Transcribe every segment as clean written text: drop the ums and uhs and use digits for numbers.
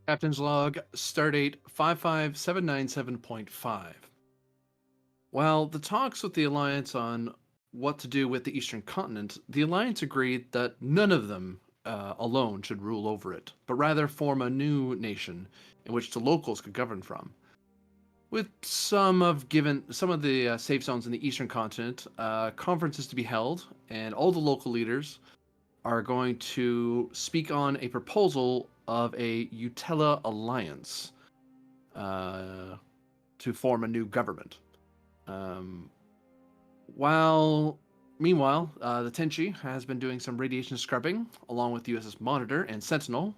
Captain's log, stardate 55797.5. While the talks with the Alliance on what to do with the Eastern Continent, the Alliance agreed that none of them alone should rule over it, but rather form a new nation in which the locals could govern from. With some of the safe zones in the Eastern Continent, conferences to be held, and all the local leaders are going to speak on a proposal of a Utella alliance uh, to form a new government. Um, while Meanwhile, the Tenshi has been doing some radiation scrubbing along with USS Monitor and Sentinel,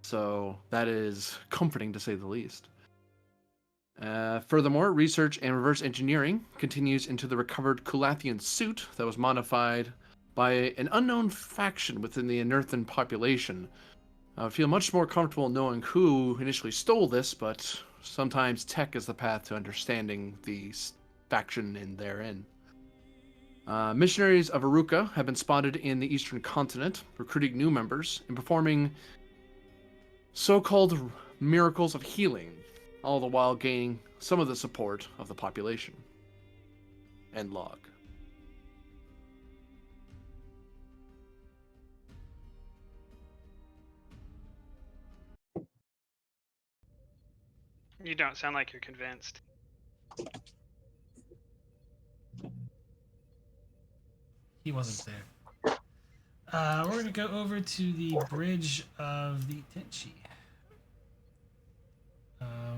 so that is comforting to say the least. Furthermore, research and reverse engineering continues into the recovered Kulathian suit that was modified by an unknown faction within the Anerthian population. I would feel much more comfortable knowing who initially stole this, but sometimes tech is the path to understanding the faction in therein. Missionaries of Aruka have been spotted in the eastern continent, recruiting new members and performing so-called miracles of healing, all the while gaining some of the support of the population. End log. You don't sound like you're convinced. He wasn't there. We're going to go over to the bridge of the Tenshi.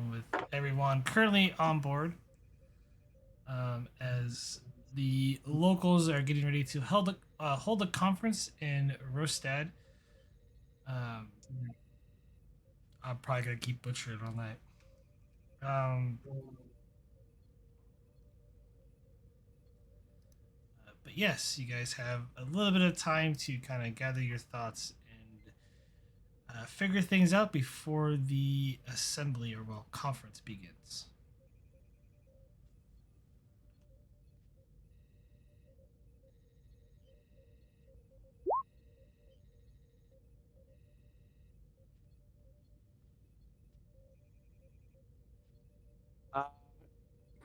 With everyone currently on board, as the locals are getting ready to hold a conference in Rostad. I'm probably going to keep butchering on that. But yes, you guys have a little bit of time to kind of gather your thoughts and figure things out before the assembly or conference begins.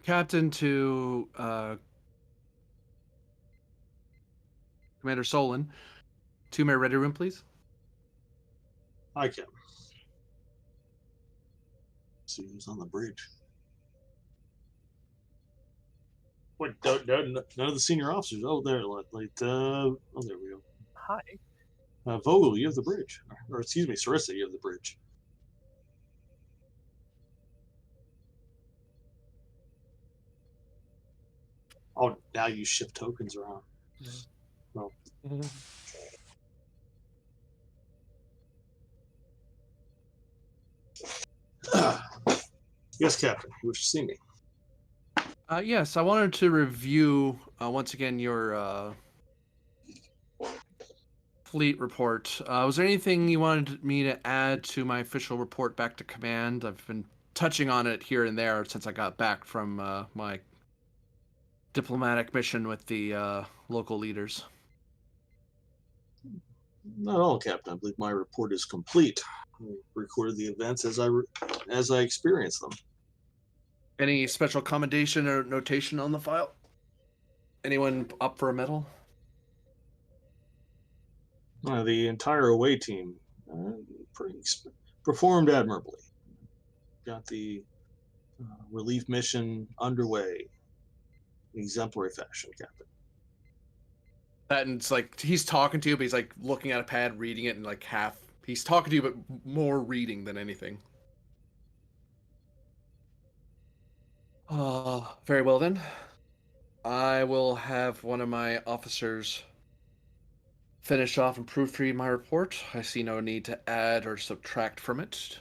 Captain to Commander Solon. 2-man ready room, please. I can. See who's on the bridge. Wait, none of the senior officers. Oh, there, oh, there we go. Hi. Vogel, you have the bridge. Or excuse me, Sarissa, you have the bridge. Oh, now you shift tokens around. Well. Yes, Captain. You wish to see me? Yes, I wanted to review once again your fleet report. Was there anything you wanted me to add to my official report back to command? I've been touching on it here and there since I got back from my diplomatic mission with the local leaders. Not at all, Captain. I believe my report is complete. I recorded the events as I experienced them. Any special commendation or notation on the file? Anyone up for a medal? The entire away team performed admirably. Got the relief mission underway in exemplary fashion, Captain. And it's like he's talking to you, but he's like looking at a pad, reading it, and like half. He's talking to you, but more reading than anything. Very well then. I will have one of my officers finish off and proofread my report. I see no need to add or subtract from it.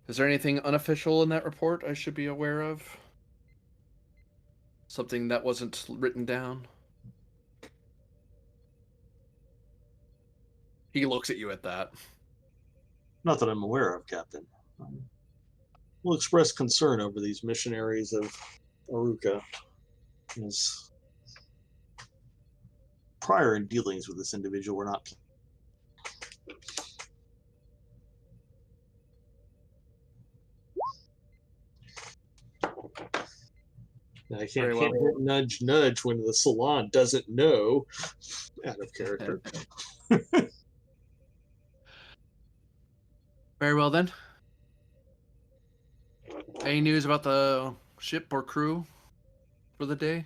Is there anything unofficial in that report I should be aware of? Something that wasn't written down? He looks at you at that. Not that I'm aware of, Captain. We'll express concern over these missionaries of Aruka. His prior dealings with this individual were not. I Very can't well. hint, hint, nudge, nudge when the salon doesn't know. Out of character. Very well then. Any news about the ship or crew for the day?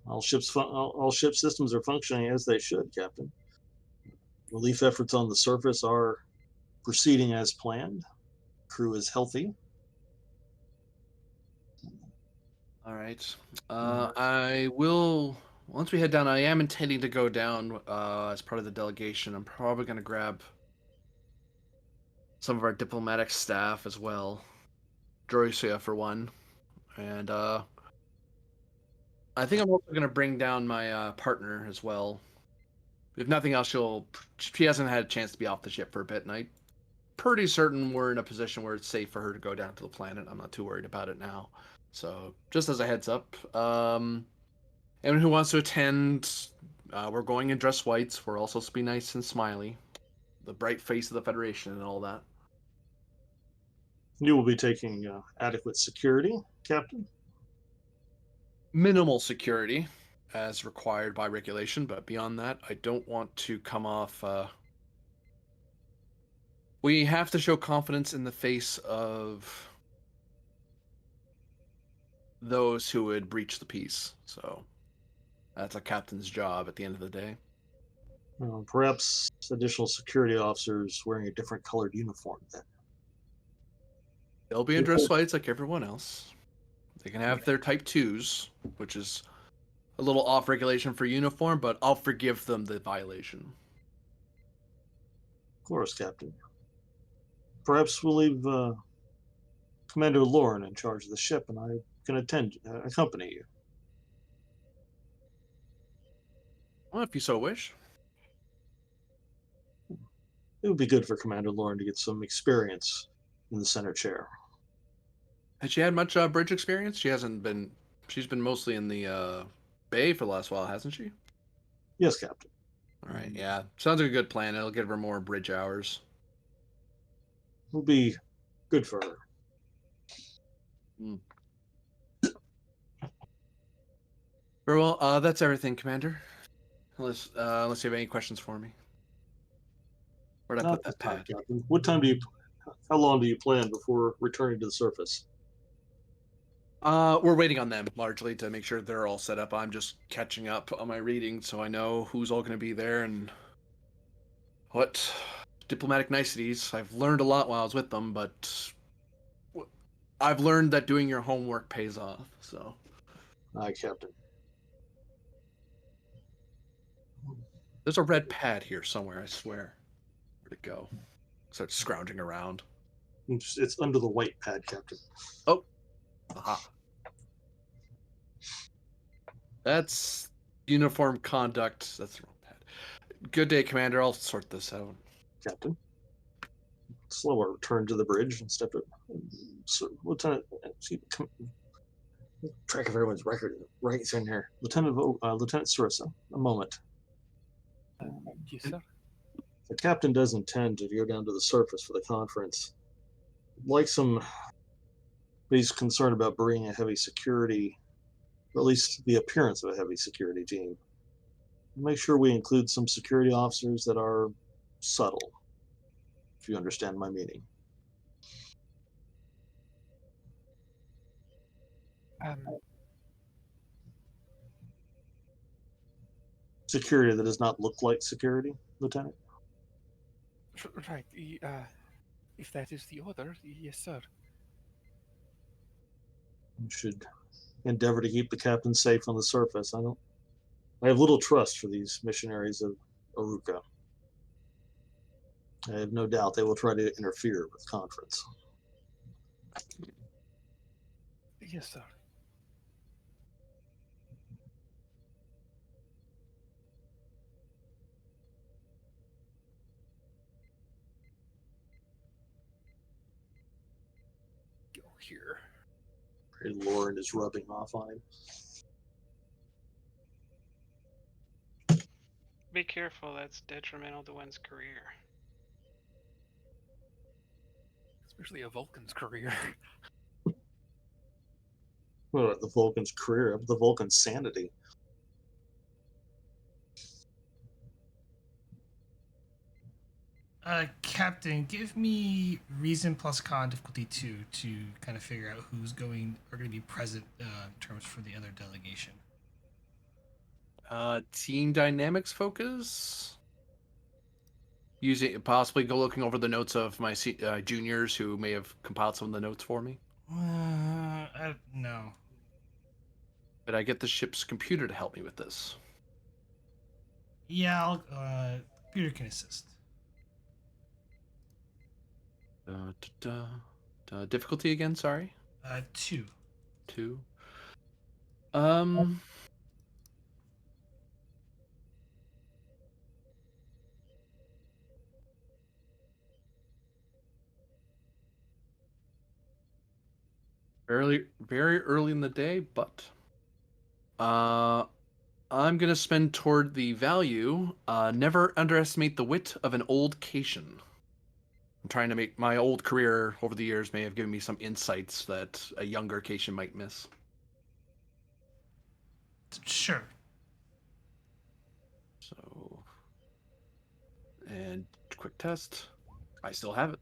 All ship systems are functioning as they should, Captain. Relief efforts on the surface are proceeding as planned. Crew is healthy. All right. I will. Once we head down, I am intending to go down as part of the delegation. I'm probably going to grab some of our diplomatic staff as well. Droisia for one. And I think I'm also going to bring down my partner as well. If nothing else, she hasn't had a chance to be off the ship for a bit, and I'm pretty certain we're in a position where it's safe for her to go down to the planet. I'm not too worried about it now. So, just as a heads up, anyone who wants to attend, we're going in dress whites. We're also to be nice and smiley. The bright face of the Federation and all that. You will be taking adequate security, Captain. Minimal security as required by regulation, but beyond that, I don't want to come off. We have to show confidence in the face of those who would breach the peace. So that's a captain's job at the end of the day. Perhaps additional security officers wearing a different colored uniform then. They'll be in dress whites like everyone else. They can have their type 2s, which is a little off regulation for uniform, but I'll forgive them the violation. Of course, Captain. Perhaps we'll leave Commander Lauren in charge of the ship, and I can accompany you. Well, if you so wish. It would be good for Commander Lauren to get some experience in the center chair. Has she had much bridge experience? She hasn't been. She's been mostly in the bay for the last while, hasn't she? Yes, Captain. All right, yeah. Sounds like a good plan. It'll give her more bridge hours. It will be good for her. Very well. That's everything, Commander. Unless you have any questions for me. Where'd I Not put that this time, pad? Captain. How long do you plan before returning to the surface? We're waiting on them largely to make sure they're all set up. I'm just catching up on my reading, so I know who's all going to be there and what diplomatic niceties. I've learned a lot while I was with them, but I've learned that doing your homework pays off. So, Aye, Captain. there's a red pad here somewhere. I swear. Where'd it go? Start scrounging around. It's under the white pad, Captain. Oh, aha. That's uniform conduct. That's the wrong pad. Good day, Commander. I'll sort this out. Captain. Slower return to the bridge and step it. So, Lieutenant, track of everyone's record right in here. Lieutenant Sarissa, a moment. Yes, sir. The captain does intend to go down to the surface for the conference. Like he's concerned about bringing a heavy security, or at least the appearance of a heavy security team. Make sure we include some security officers that are subtle, if you understand my meaning. Security that does not look like security, Lieutenant? Right. If that is the order, yes, sir. We should endeavor to keep the captain safe on the surface. I have little trust for these missionaries of Aruka. I have no doubt they will try to interfere with conference. Yes, sir. Go here. And Lauren is rubbing off on him. Be careful, that's detrimental to one's career. Especially a Vulcan's career. Well, the Vulcan's career, the Vulcan's sanity. Captain, give me reason plus con difficulty 2 to kind of figure out who's going to be present in terms for the other delegation. Team dynamics focus. Using possibly go looking over the notes of my juniors who may have compiled some of the notes for me. No. But I get the ship's computer to help me with this. Yeah, computer can assist. Difficulty again, sorry. 2. 2. Very early in the day, but I'm gonna spend toward the value. Never underestimate the wit of an old Cation. I'm trying to make my old career over the years may have given me some insights that a younger Cation might miss. Sure. So, and quick test. I still have it.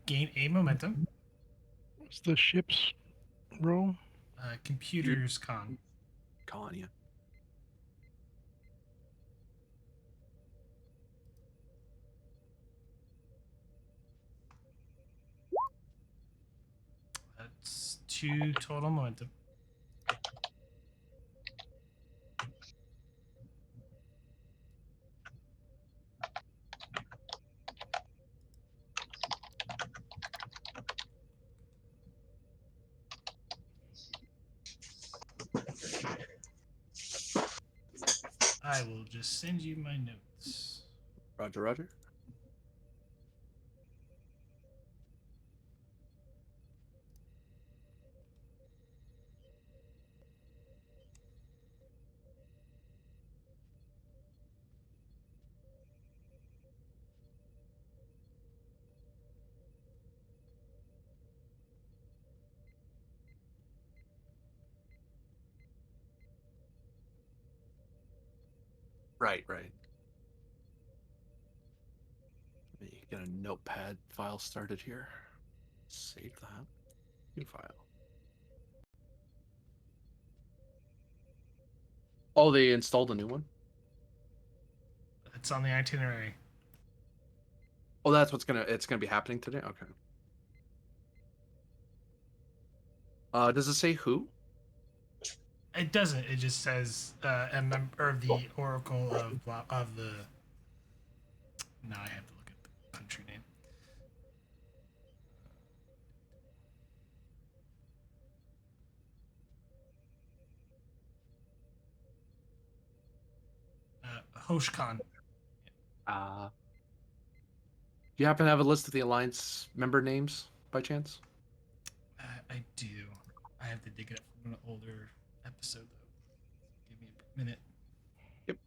Gain a momentum. What's the ship's role? Computers con. Con, yeah. That's 2 total momentum. I will just send you my notes. Roger, Roger. Right. Let me get a notepad file started here. Save that. New file. Oh, they installed a new one? It's on the itinerary. Oh, that's it's gonna be happening today? Okay. Does it say who? It doesn't. It just says a member of the Oracle of the. Now I have to look at the country name. Hoshkan. Do you happen to have a list of the Alliance member names by chance? I do. I have to dig it up from an older episode though. Give me a minute. Yep.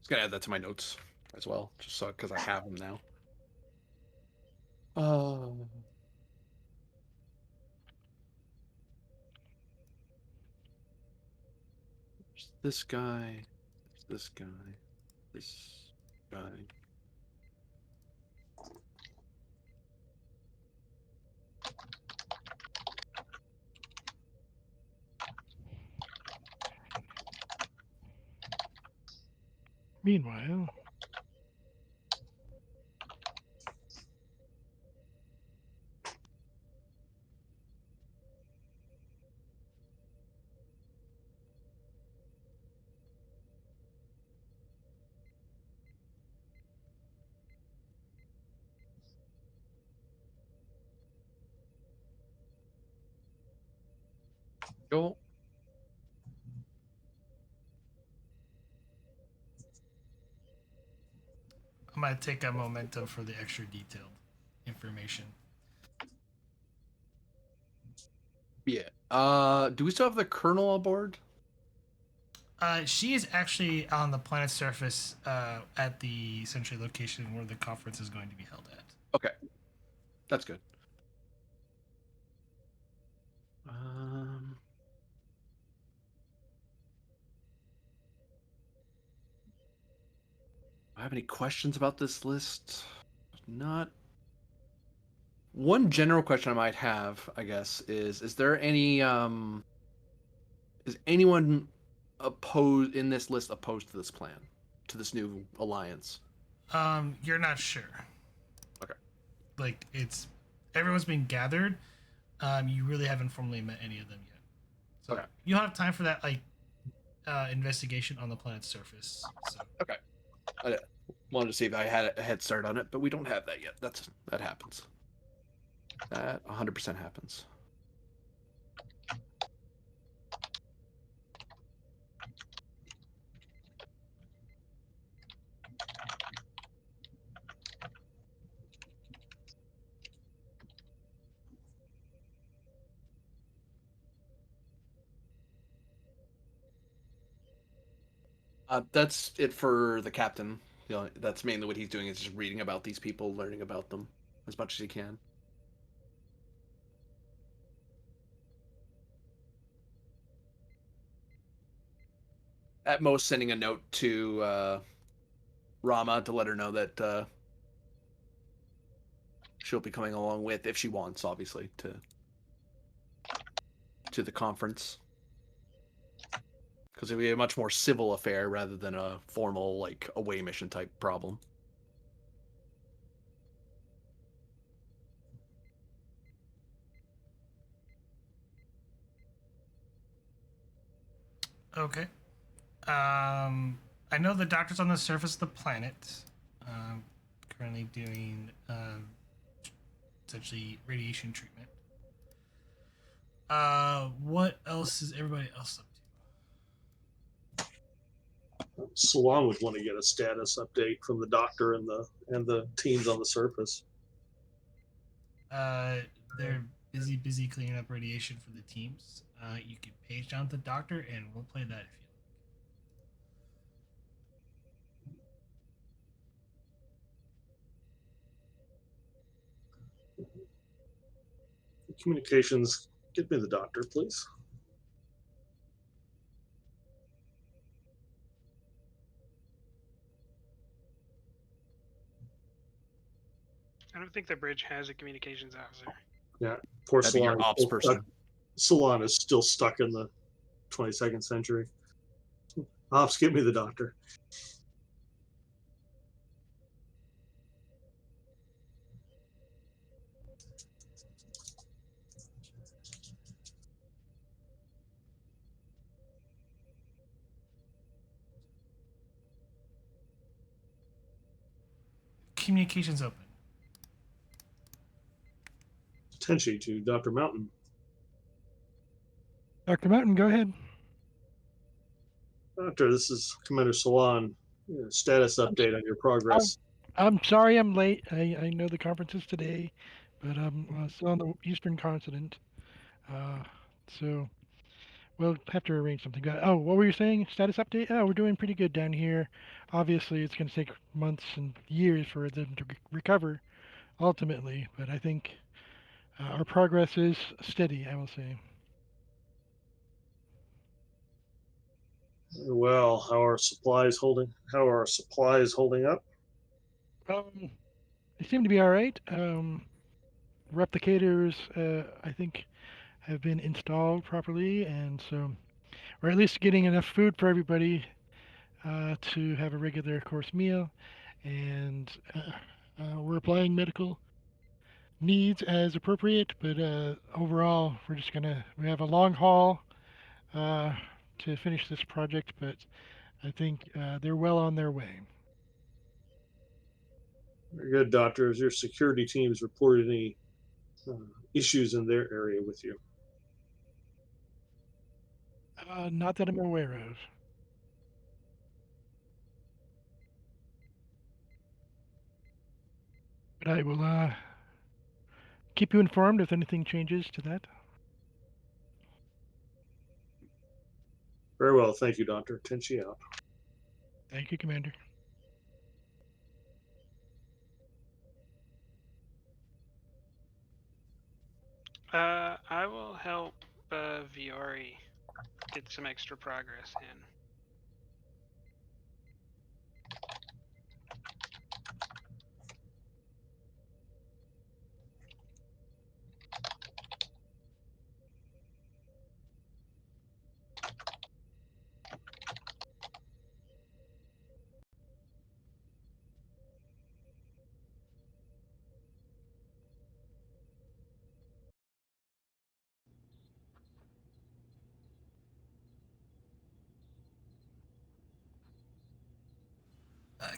Just gonna add that to my notes as well, just so because I have them now. There's this guy, this guy, this guy. Meanwhile, Go. I'm gonna take a momentum for the extra detailed information. Yeah. Do we still have the Colonel on board? She is actually on the planet's surface at the essentially location where the conference is going to be held at. Okay, that's good. I have any questions about this list? Not. One general question I might have, I guess, is there any is anyone opposed in this list opposed to this plan, to this new alliance? You're not sure. Okay. Like it's everyone's been gathered. You really haven't formally met any of them yet. So Okay. you'll have time for that investigation on the planet's surface. So Okay. I wanted to see if I had a head start on it, but we don't have that yet. That happens. That 100% happens. That's it for the captain. You know, that's mainly what he's doing is just reading about these people, learning about them as much as he can. At most, sending a note to Rama to let her know that she'll be coming along with, if she wants, obviously, to the conference. Because it'll be a much more civil affair rather than a formal, like, away mission type problem. okay. I know the doctor's on the surface of the planet, currently doing essentially radiation treatment. What else is everybody else up to? Salon would want to get a status update from the doctor and the teams on the surface. They're busy cleaning up radiation for the teams. You can page down to the doctor, and we'll play that if you Communications, get me the doctor, please. I don't think the bridge has a communications officer. Yeah, poor That'd be your Salon. ops person. Salon is still stuck in the 22nd century. Ops, get me the doctor. communications open. Tenshi to Dr. Mountain. Dr. Mountain, go ahead. Doctor, this is Commander Salon. Status update on your progress. I'm sorry I'm late. I know the conference is today, but I'm still on the Eastern continent. So we'll have to arrange something. Oh, what were you saying? Status update? Oh, we're doing pretty good down here. Obviously, it's going to take months and years for them to recover ultimately, but I think our progress is steady, I will say. Well, how are supplies holding? How are supplies holding up? They seem to be all right. Replicators, I think, have been installed properly, and so we're at least getting enough food for everybody to have a regular course meal, and we're applying medical needs as appropriate. But overall, we have a long haul to finish this project, but I think they're well on their way. Very good, Doctor. Has your security teams reported any issues in their area with you? Not that I'm aware of. But I will keep you informed if anything changes to that. Very well, thank you, Doctor. Tenshi out. Thank you, Commander. I will help Viore get some extra progress in.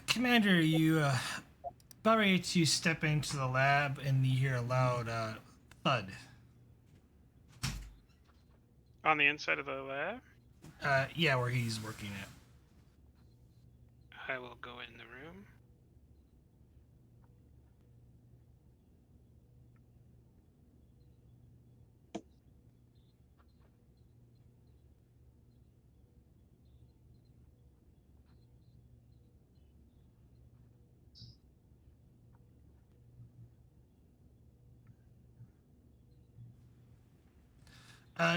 Commander, you about ready to step into the lab and you hear a loud thud. On the inside of the lab, Yeah, where he's working at. I will go in the room.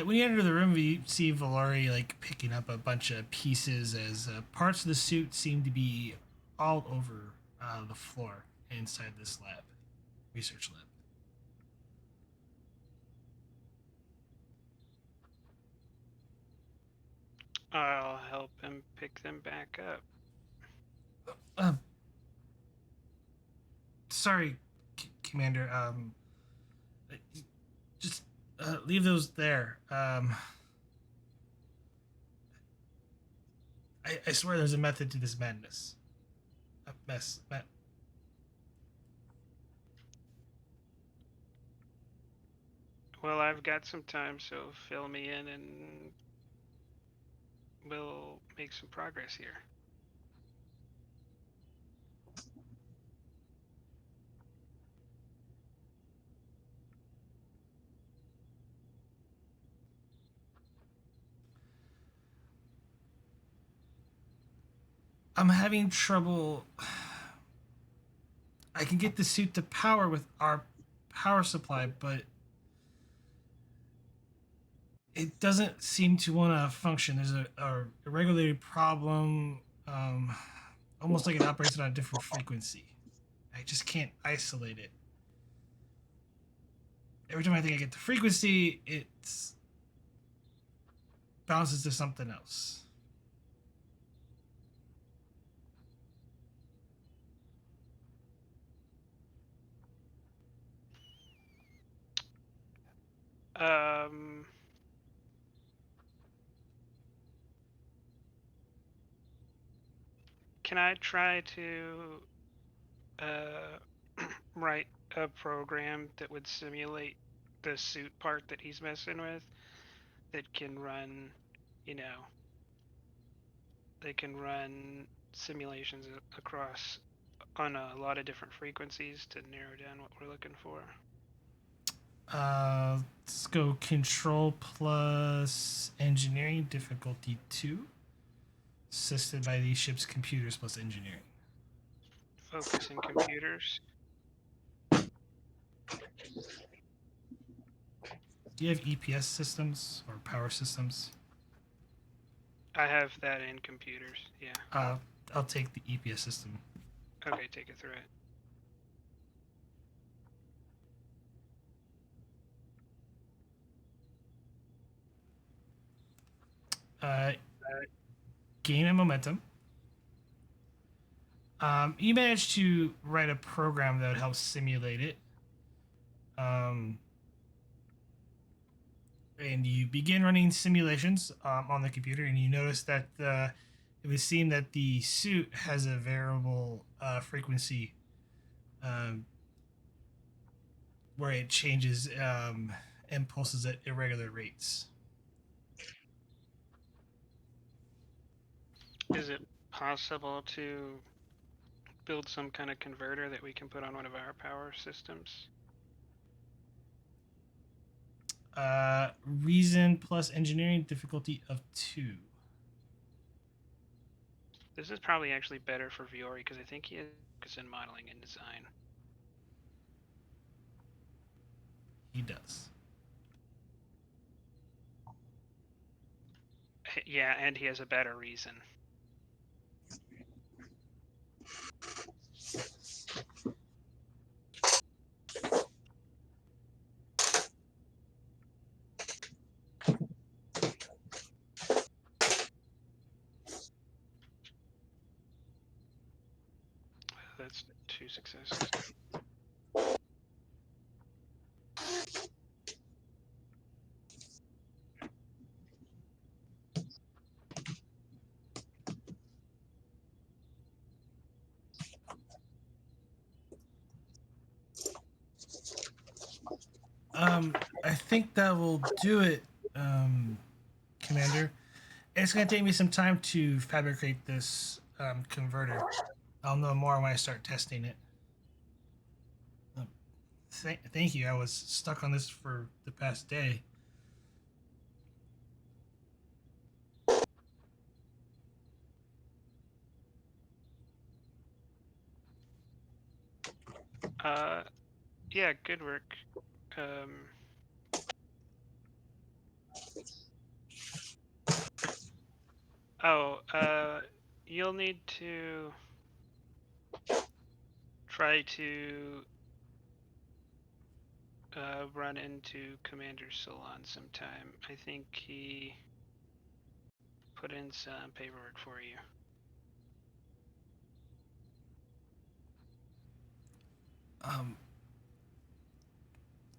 When you enter the room, you see Valori like picking up a bunch of pieces as parts of the suit seem to be all over the floor inside this lab, research lab. I'll help him pick them back up. Sorry, Commander. Just leave those there. I swear there's a method to this madness. A mess. Well, I've got some time, so fill me in and we'll make some progress here. I'm having trouble. I can get the suit to power with our power supply, but it doesn't seem to want to function. There's a regulated problem, almost like it operates on a different frequency. I just can't isolate it. Every time I think I get the frequency, it bounces to something else. Can I try to write a program that would simulate the suit part that he's messing with that can run, you know, they can run simulations across on a lot of different frequencies to narrow down what we're looking for? Let's go control plus engineering, difficulty 2. Assisted by the ship's computers plus engineering. Focus in computers. Do you have EPS systems or power systems? I have that in computers, yeah. I'll take the EPS system. Okay, take it through it. Gain a momentum. You managed to write a program that would help simulate it. And you begin running simulations on the computer, and you notice that it would seem that the suit has a variable frequency where it changes impulses at irregular rates. Is it possible to build some kind of converter that we can put on one of our power systems? Reason plus engineering, difficulty of 2. This is probably actually better for Viore because I think he is in modeling and design. He does. Yeah, and he has a better reason. That's 2 successes. I think that will do it, Commander. It's going to take me some time to fabricate this converter. I'll know more when I start testing it. Thank you. I was stuck on this for the past day. Yeah, good work. You'll need to try to run into Commander Solon sometime. I think he put in some paperwork for you.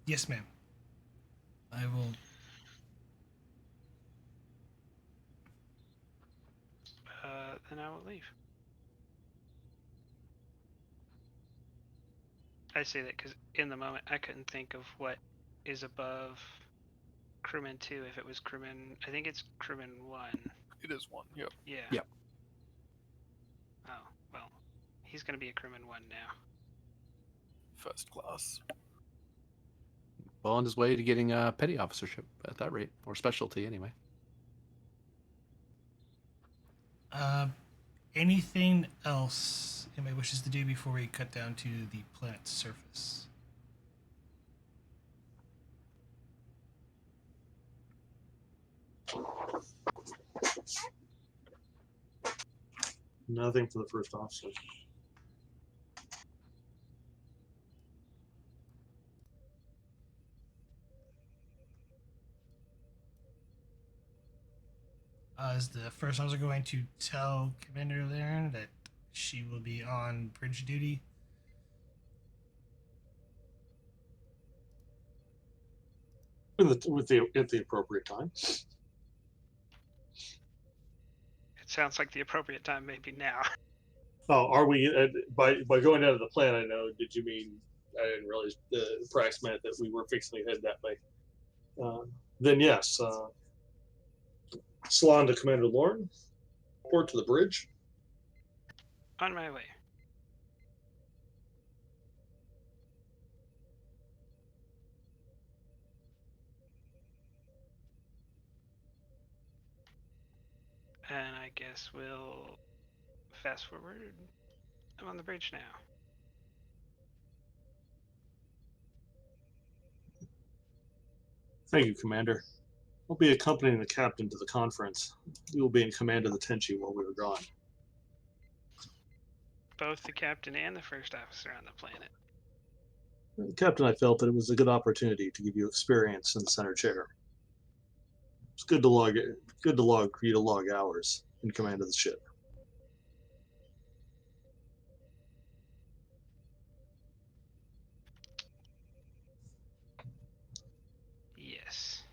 Yes, ma'am. I will. Then I will leave. I say that because in the moment I couldn't think of what is above crewman 2 if it was crewman. I think it's crewman 1. It is 1. Yep. Yeah. Yep. Oh, well, he's going to be a crewman 1 now. First class. Well, on his way to getting a petty officership at that rate, or specialty anyway. Anything else anybody wishes to do before we cut down to the planet's surface? Nothing for the first officer. Is the first officer going to tell Commander Laren that she will be on bridge duty? At the appropriate time. It sounds like the appropriate time may be now. Oh, are we by going out of the plan? I know. Did you mean? I didn't realize the Prax meant that we were fixing to head that way. Then yes, Salon to Commander Lauren. Report to the bridge. On my way. And I guess we'll fast forward. I'm on the bridge now. Thank you, Commander. I'll be accompanying the captain to the conference. You will be in command of the Tenshi while we are gone. Both the captain and the first officer on the planet. Captain, I felt that it was a good opportunity to give you experience in the center chair. It's good to log for you to log hours in command of the ship. Yes.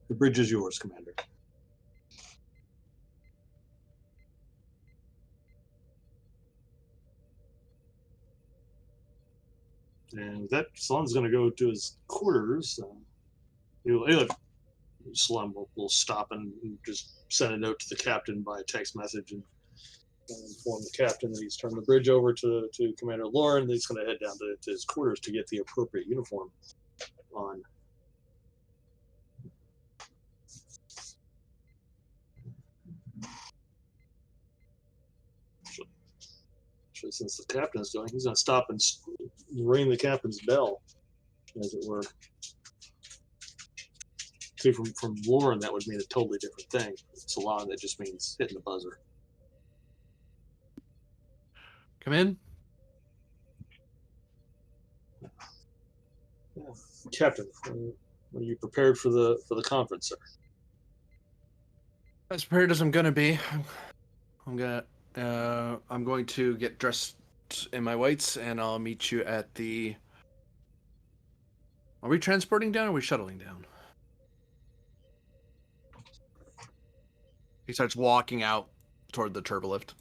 The bridge is yours, Commander. And that Salon's going to go to his quarters. Salon will stop and just send a note to the captain by text message and inform the captain that he's turned the bridge over to Commander Lauren. He's going to head down to his quarters to get the appropriate uniform on. Actually, since the captain is going, he's going to stop and ring the captain's bell, as it were. See, from Lauren, that would mean a totally different thing. Salon, that just means hitting the buzzer. Come in. Yeah. Captain, are you prepared for the conference, sir? As prepared as I'm gonna be. I'm going to get dressed in my whites, and I'll meet you at the. Are we transporting down or are we shuttling down? He starts walking out toward the turbolift.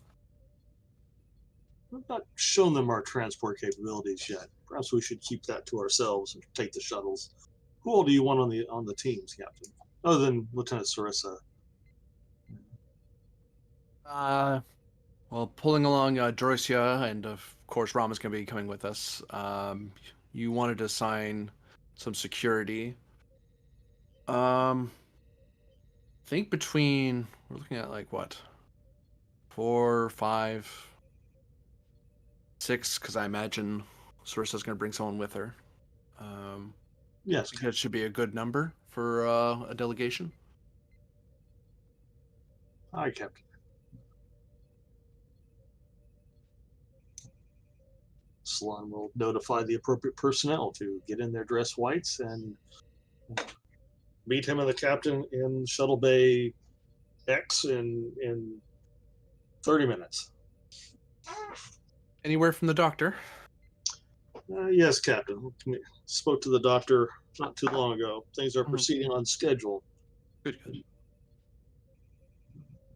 We've not shown them our transport capabilities yet. Perhaps we should keep that to ourselves and take the shuttles. Who all do you want on the teams, Captain? Other than Lieutenant Sarissa. Well, pulling along Dorisia, and of course Rama's going to be coming with us. You wanted to assign some security. Think between, we're looking at like what, 4, 5, 6, because I imagine Sarissa's going to bring someone with her. Yes, I think that should be a good number for a delegation. Hi, Captain. Salon will notify the appropriate personnel to get in their dress whites and meet him and the captain in Shuttle Bay X in 30 minutes. Anywhere from the doctor? Yes, Captain. Spoke to the doctor not too long ago. Things are Mhm. proceeding on schedule. Good, good.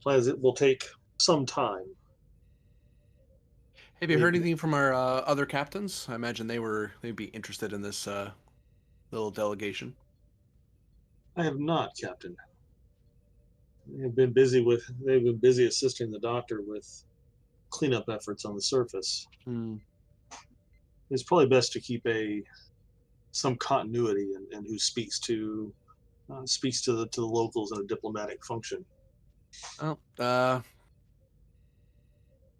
Plans it will take some time. Have you heard anything from our other captains? I imagine they'd be interested in this little delegation. I have not, Captain. They've been busy assisting the doctor with cleanup efforts on the surface. It's probably best to keep some continuity in who speaks to the locals in a diplomatic function. Well,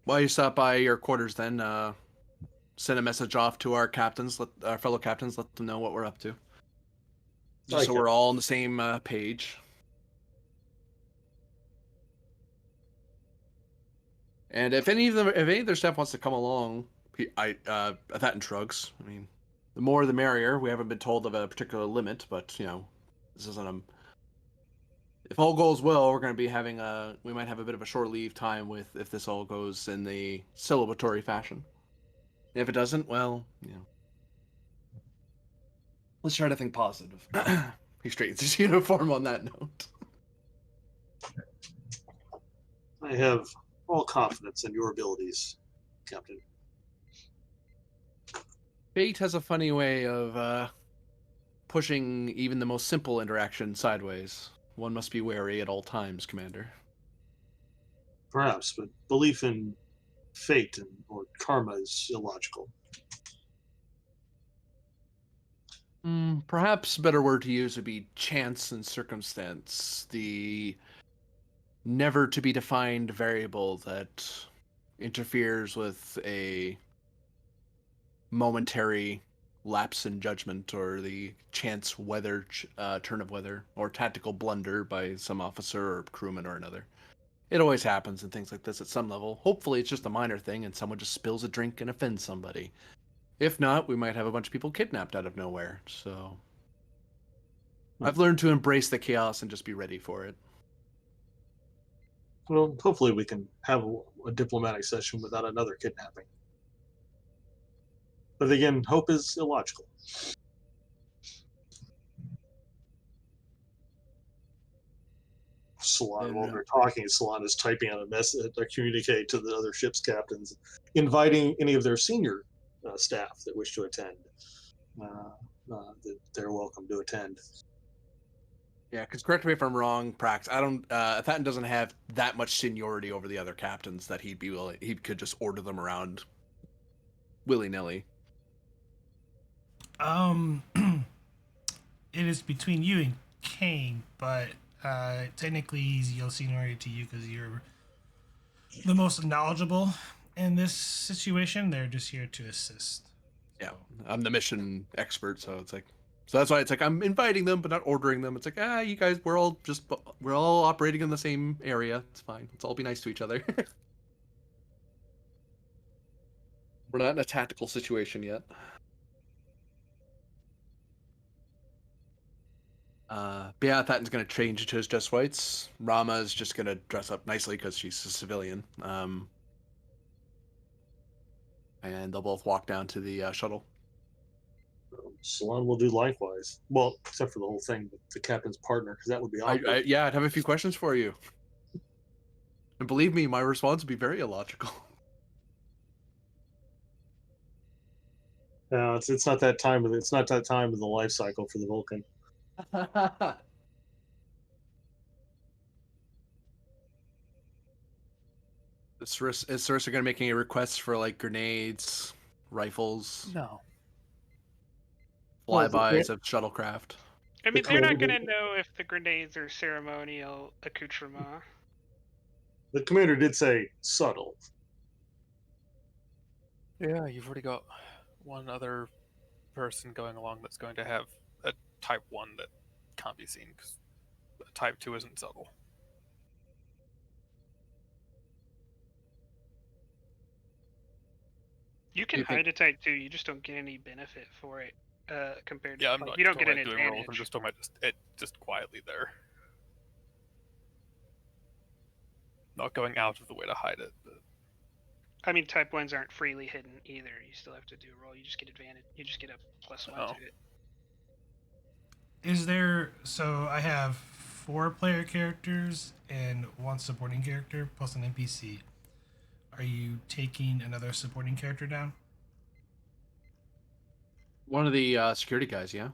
while you stop by your quarters, then send a message off to our captains, let our fellow captains, let them know what we're up to, just so we're all on the same page. And if any of their staff wants to come along, that and shrugs. I mean, the more the merrier. We haven't been told of a particular limit, but this isn't a. If all goes well, we're going to be having we might have a bit of a short leave time if this all goes in the celebratory fashion. And if it doesn't, well, let's try to think positive. He straightens his uniform on that note. I have all confidence in your abilities, Captain. Fate has a funny way of pushing even the most simple interaction sideways. One must be wary at all times, Commander. Perhaps, but belief in fate or karma is illogical. Perhaps a better word to use would be chance and circumstance, the never to be defined variable that interferes with a momentary lapse in judgment or the chance turn of weather or tactical blunder by some officer or crewman or another. It always happens in things like this at some level. Hopefully it's just a minor thing and someone just spills a drink and offends somebody. If not, we might have a bunch of people kidnapped out of nowhere. So I've learned to embrace the chaos and just be ready for it. Well, hopefully we can have a diplomatic session without another kidnapping. But again, hope is illogical. Salon, while they're talking, Salon is typing out a message, a communique to the other ship's captains, inviting any of their senior staff that wish to attend. That they're welcome to attend. Yeah, because correct me if I'm wrong, Prax. I don't. Thatton doesn't have that much seniority over the other captains that he could just order them around willy nilly. It is between you and Kane, but technically he's yield seniority to you because you're the most knowledgeable in this situation. They're just here to assist. Yeah, I'm the mission expert, so that's why it's like I'm inviting them, but not ordering them. It's like, you guys, we're all operating in the same area. It's fine. Let's all be nice to each other. We're not in a tactical situation yet. But yeah, Thatton's gonna change to his dress whites. Rama's just gonna dress up nicely because she's a civilian. And they'll both walk down to the shuttle. Salon will do likewise. Well, except for the whole thing with the captain's partner, because that would be awkward. I'd have a few questions for you. And believe me, my response would be very illogical. No, it's not that time of the life cycle for the Vulcan. Is Sarissa going to make any requests for like grenades, rifles, No. Well, flybys of shuttlecraft? I mean, The they're not commander going to know if the grenades are ceremonial accoutrement. The commander did say subtle. Yeah, you've already got one other person going along that's going to have a Type 1 that can't be seen, because Type 2 isn't subtle. You can You think- hide a Type 2, you just don't get any benefit for it compared Yeah, to, I'm like, not you don't talking get an about doing advantage. rolls, I'm just talking about just quietly there. Not going out of the way to hide it, but I mean, Type 1s aren't freely hidden either. You still have to do a roll. You just get advantage. You just get a +1 Oh. to it. Is there? So I have 4 player characters and 1 supporting character plus an NPC. Are you taking another supporting character down? One of the security guys, yeah.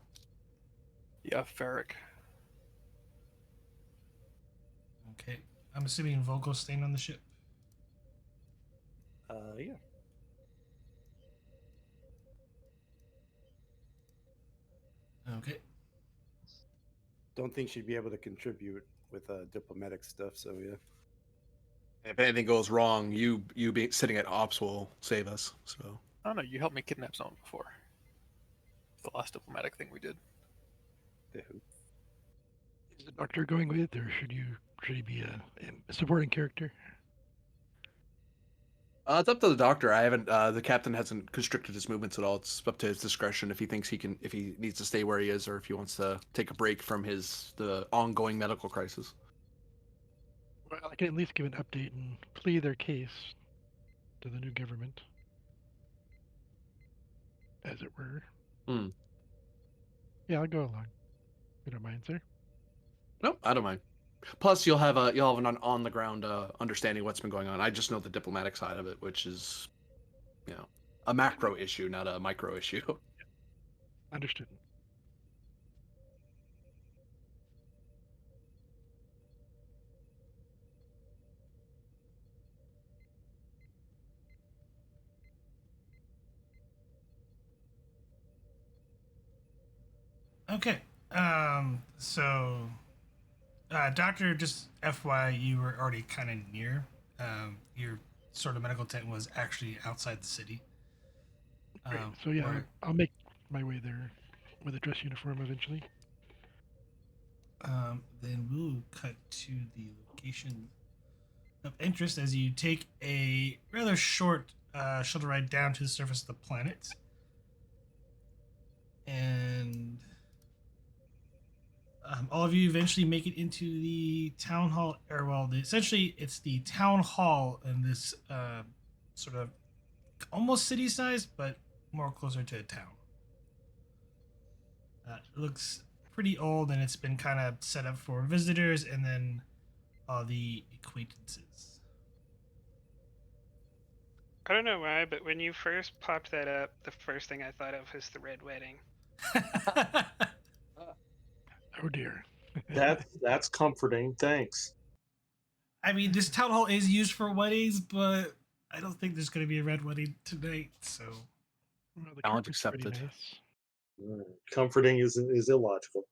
yeah, Ferric. Okay. I'm assuming Vogel's staying on the ship. Yeah. Okay. Don't think she'd be able to contribute with diplomatic stuff. So yeah. If anything goes wrong, you being sitting at ops will save us. So I don't know, you helped me kidnap someone before. The last diplomatic thing we did. Who? Is the doctor going with, or should he be a supporting character? it's up to the doctor. I haven't. The captain hasn't constricted his movements at all. It's up to his discretion if he thinks if he needs to stay where he is, or if he wants to take a break from the ongoing medical crisis. Well, I can at least give an update and plead their case to the new government, as it were. Hmm. Yeah, I'll go along. You don't mind, sir? Nope, I don't mind. Plus, you'll have an on the ground understanding of what's been going on. I just know the diplomatic side of it, which is, a macro issue, not a micro issue. Understood. Okay. So, doctor, just FYI, you were already kind of near. Your sort of medical tent was actually outside the city. Great. So yeah, where- I'll make my way there with a dress uniform eventually. then we'll cut to the location of interest as you take a rather short shuttle ride down to the surface of the planet. And all of you eventually make it into the town hall, or well, essentially it's the town hall in this sort of almost city-sized, but more closer to a town. It looks pretty old, and it's been kind of set up for visitors and then all the acquaintances. I don't know why, but when you first popped that up, the first thing I thought of was the Red Wedding. Oh dear. That's comforting. Thanks. I mean, this town hall is used for weddings, but I don't think there's going to be a red wedding tonight. So, Well, the Challenge carpet's pretty accepted. nice. Comforting is illogical.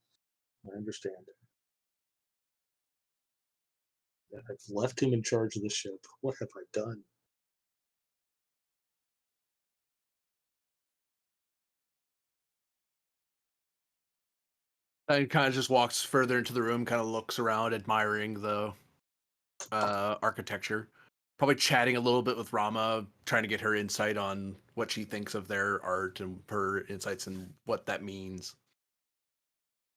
I understand. I've left him in charge of the ship. What have I done? And kind of just walks further into the room, kind of looks around, admiring the architecture. Probably chatting a little bit with Rama, trying to get her insight on what she thinks of their art and her insights and what that means.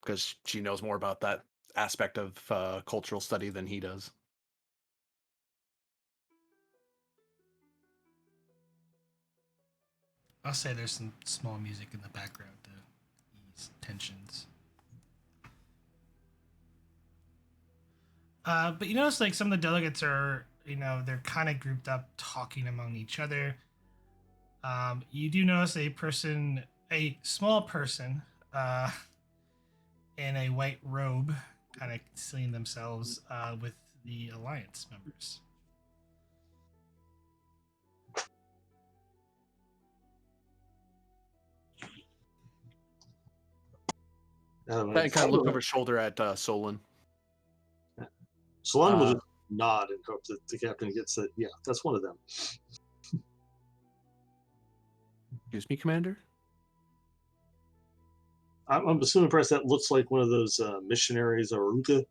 Because she knows more about that aspect of cultural study than he does. I'll say there's some small music in the background to ease tensions. But you notice, like, some of the delegates are, they're kind of grouped up talking among each other. You do notice a small person, in a white robe, kind of concealing themselves with the Alliance members. I kind of look over his shoulder at Solon. Solon will just nod and hope that the captain gets it. Yeah, that's one of them. Excuse me, Commander? I'm assuming, perhaps, that looks like one of those missionaries or Uruka.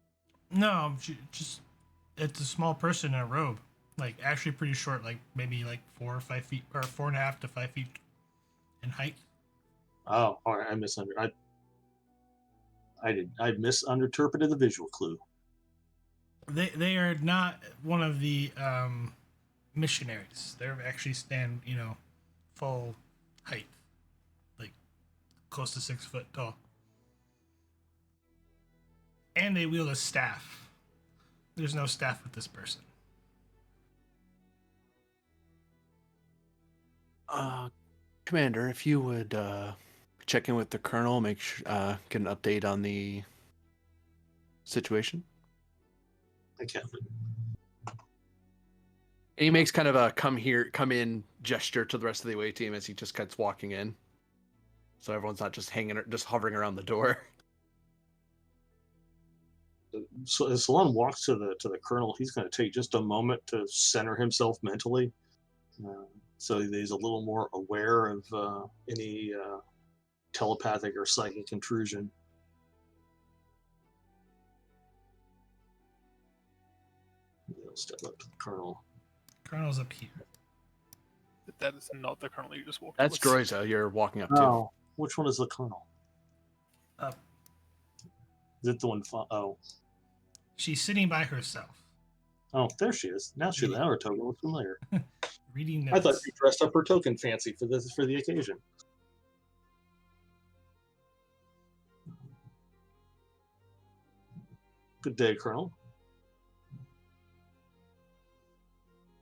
No, just it's a small person in a robe, like actually pretty short, like maybe like 4 or 5 feet, or 4.5 to 5 feet in height. Oh, all right. I misinterpreted the visual clue. They are not one of the missionaries. They're actually stand, full height, like close to 6 foot tall, and they wield a staff. There's no staff with this person. Commander, if you would check in with the colonel, make sure get an update on the situation. I can't. And he makes kind of a come in gesture to the rest of the away team as he just keeps walking in. So everyone's not just hovering around the door. So as Solon walks to the colonel, he's going to take just a moment to center himself mentally, so he's a little more aware of any telepathic or psychic intrusion. He'll step up to the colonel. Colonel's up here. That is not the colonel you just walked. That's Groiza you're walking up to. Oh, which one is the colonel? Up. Is it the one? Oh. She's sitting by herself. Oh, there she is. Now her token looks familiar. Reading notes. I thought she dressed up her token fancy for the occasion. Good day, Colonel.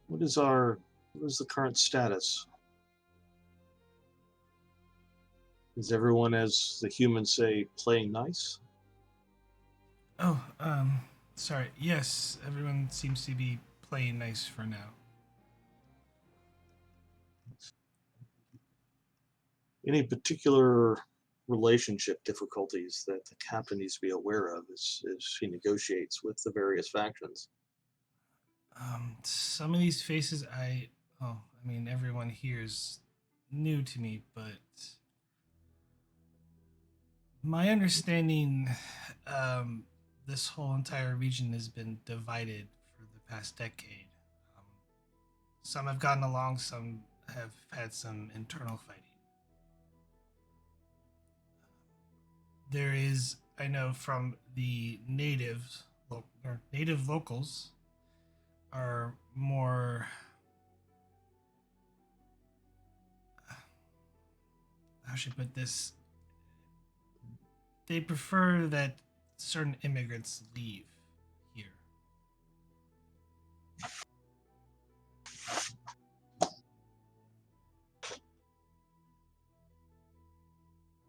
What is the current status? Is everyone, as the humans say, playing nice? Oh, sorry. Yes, everyone seems to be playing nice for now. Any particular relationship difficulties that the captain needs to be aware of as he negotiates with the various factions? Some of these faces, everyone here is new to me, but my understanding, this whole entire region has been divided for the past decade. Some have gotten along, some have had some internal fighting. There is, I know from the native locals are more, how should I put this? They prefer that certain immigrants leave here.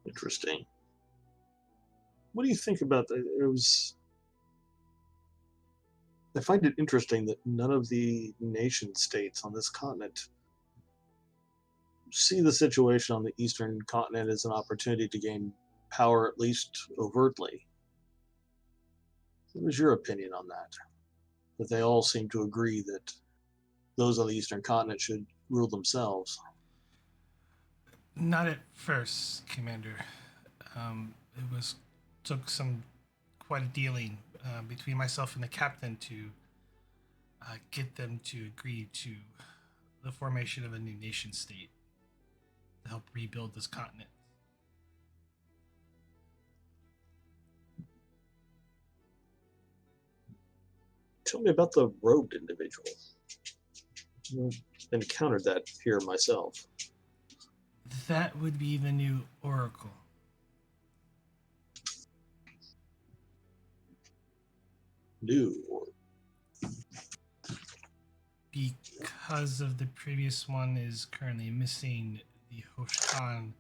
Interesting. What do you think about that? I find it interesting that none of the nation states on this continent see the situation on the eastern continent as an opportunity to gain power, at least overtly. What is your opinion on that? That they all seem to agree that those on the eastern continent should rule themselves. Not at first, Commander. It took quite a dealing between myself and the captain to get them to agree to the formation of a new nation state to help rebuild this continent. Tell me about the robed individual. I've encountered that here myself. That would be the new Oracle. New. because of the previous one is currently missing, the Hoshkan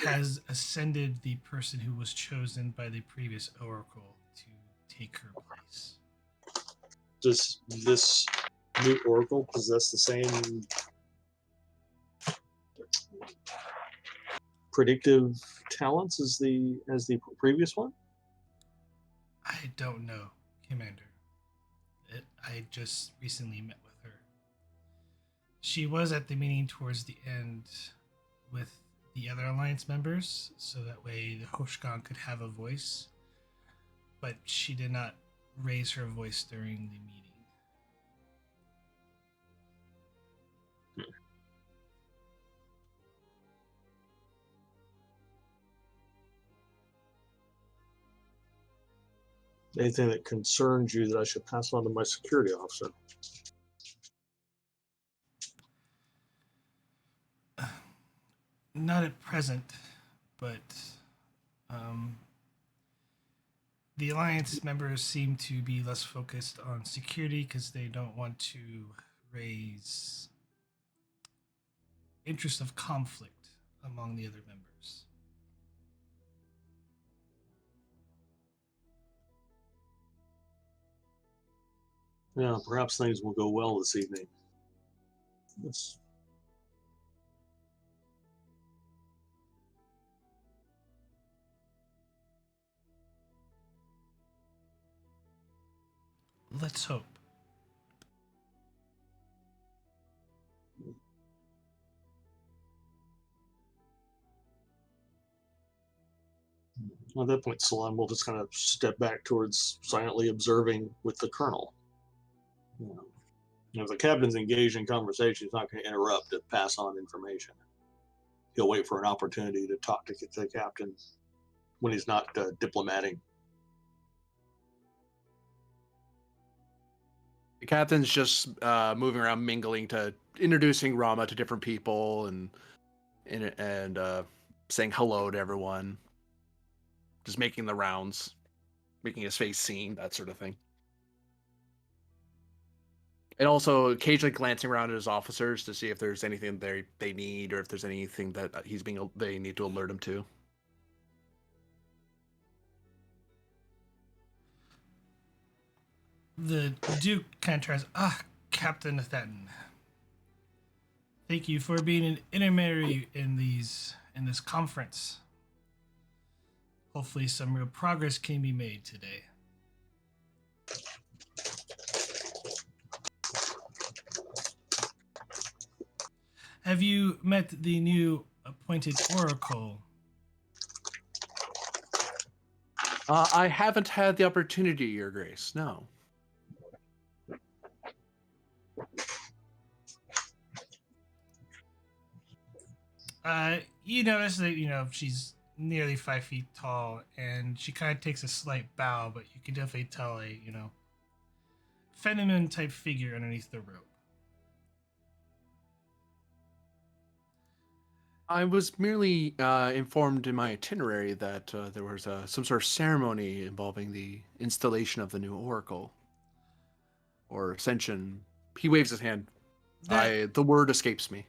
has ascended the person who was chosen by the previous oracle to take her place. Does this new oracle possess the same predictive talents as the previous one? I don't know, Commander. I just recently met with her. She was at the meeting towards the end with the other Alliance members, so that way the Hoshkan could have a voice, but she did not raise her voice during the meeting. Anything that concerns you that I should pass on to my security officer? Not at present, but the Alliance members seem to be less focused on security because they don't want to raise interest of conflict among the other members. Yeah, perhaps things will go well this evening. Yes. Let's hope. At that point, Salam will just kind of step back towards silently observing with the colonel. You know, if the captain's engaged in conversation, he's not going to interrupt to pass on information. He'll wait for an opportunity to talk to the captain when he's not diplomating. The captain's just moving around, mingling, to introducing Rama to different people and saying hello to everyone. Just making the rounds, making his face seen, that sort of thing. And also occasionally glancing around at his officers to see if there's anything they need, or if there's anything that they need to alert him to. The Duke kind of tries, Captain Thetton. Thank you for being an intermediary in this conference. Hopefully some real progress can be made today. Have you met the new appointed oracle? I haven't had the opportunity, Your Grace, no. You notice that, she's nearly 5 feet tall, and she kind of takes a slight bow, but you can definitely tell a, feminine type figure underneath the robe. I was merely informed in my itinerary that there was some sort of ceremony involving the installation of the new oracle. Or ascension. He waves his hand. The word escapes me.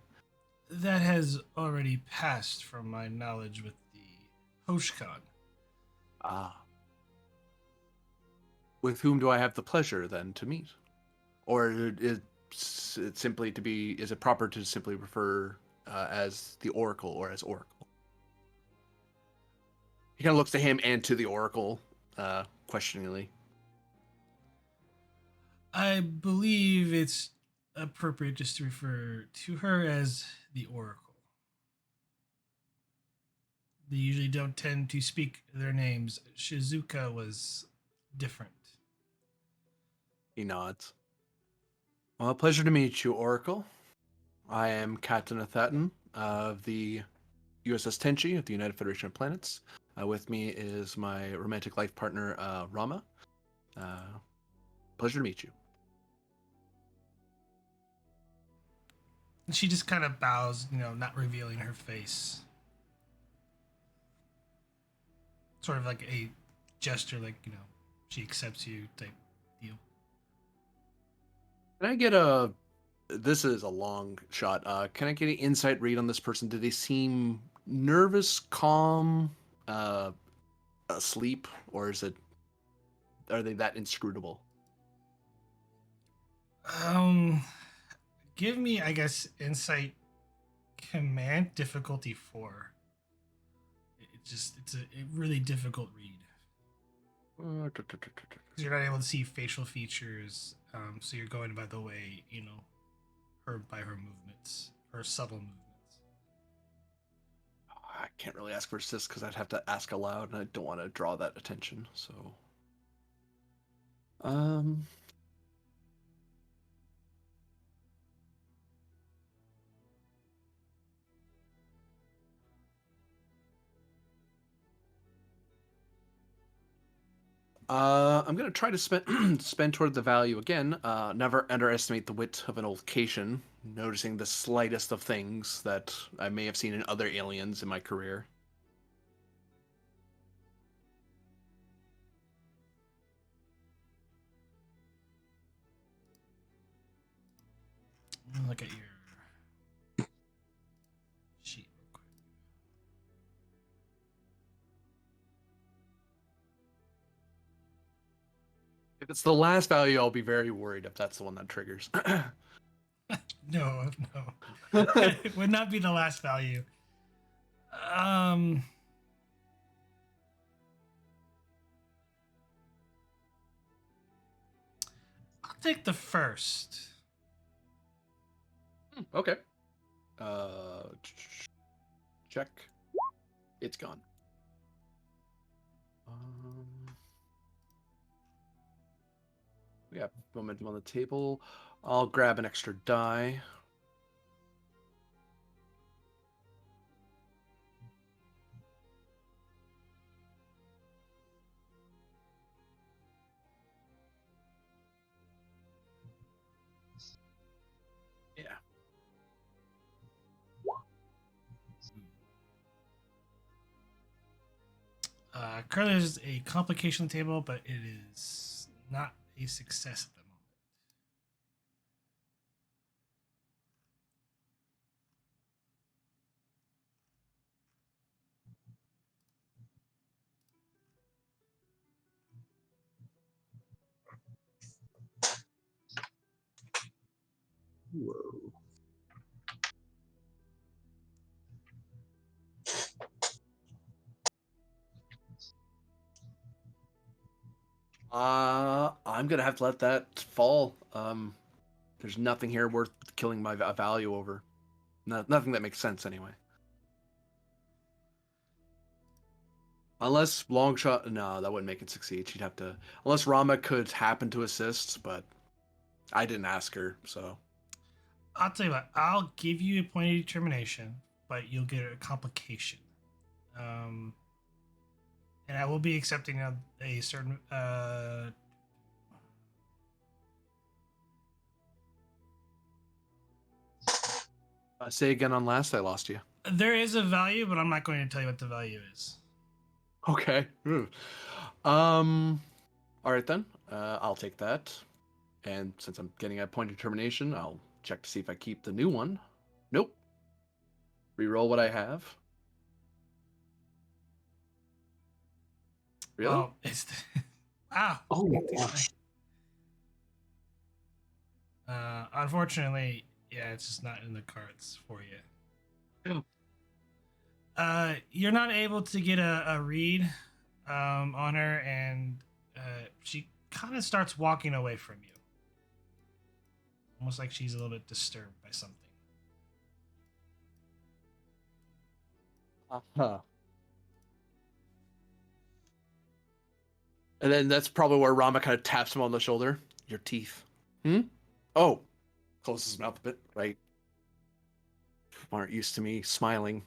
That has already passed from my knowledge with the Hoshkan. Ah. With whom do I have the pleasure, then, to meet? Or is it proper to simply refer as the Oracle or as Oracle? He kind of looks to him and to the Oracle, questioningly. I believe it's appropriate just to refer to her as the Oracle. They usually don't tend to speak their names. Shizuka was different. He nods. Well, a pleasure to meet you, Oracle. I am Captain Athaton of the USS Tenshi of the United Federation of Planets. With me is my romantic life partner, Rama. Pleasure to meet you. She just kind of bows, not revealing her face. Sort of like a gesture, like, she accepts you type deal. Can I get a? This is a long shot. Can I get an insight read on this person? Do they seem nervous, calm, asleep, or are they that inscrutable? Give me, I guess, insight command difficulty 4. It's a really difficult read. Because you're not able to see facial features, so you're going by the way, by her movements, her subtle movements. I can't really ask for assist because I'd have to ask aloud, and I don't want to draw that attention. So, I'm gonna try to spend toward the value again. Never underestimate the wit of an old Cation, noticing the slightest of things that I may have seen in other aliens in my career. Let me look at your sheet real quick. If it's the last value, I'll be very worried if that's the one that triggers. No. It would not be the last value. I'll take the first. Okay. Check. It's gone. We have momentum on the table. I'll grab an extra die. Yeah. Currently, there's a complication table, but it is not a success at the moment. Whoa. I'm gonna have to let that fall. There's nothing here worth killing my value over. Nothing that makes sense anyway. Unless long shot, no, that wouldn't make it succeed. She'd have to, unless Rama could happen to assist, but I didn't ask her, so. I'll tell you what. I'll give you a point of determination, but you'll get a complication. And I will be accepting a certain. Say again on last, I lost you. There is a value, but I'm not going to tell you what the value is. Okay. All right then. I'll take that. And since I'm getting a point of determination, I'll check to see if I keep the new one. Nope. Reroll what I have. Really? Well, it's wow. Oh my gosh. Unfortunately, yeah, it's just not in the cards for you. You're not able to get a read on her, and she kind of starts walking away from you, almost like she's a little bit disturbed by something. Uh-huh. And then that's probably where Rama kind of taps him on the shoulder. Your teeth. Oh. Closes his mouth a bit, right? Aren't used to me smiling.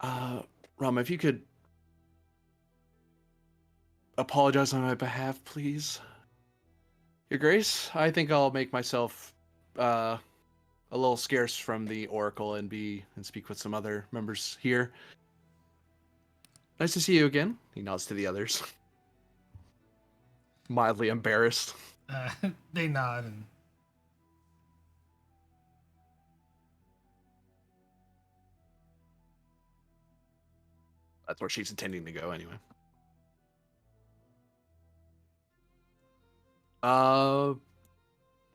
Rama, if you could apologize on my behalf, please. Your Grace, I think I'll make myself a little scarce from the Oracle and speak with some other members here. Nice to see you again. He nods to the others. Mildly embarrassed. They nod and That's where she's intending to go anyway.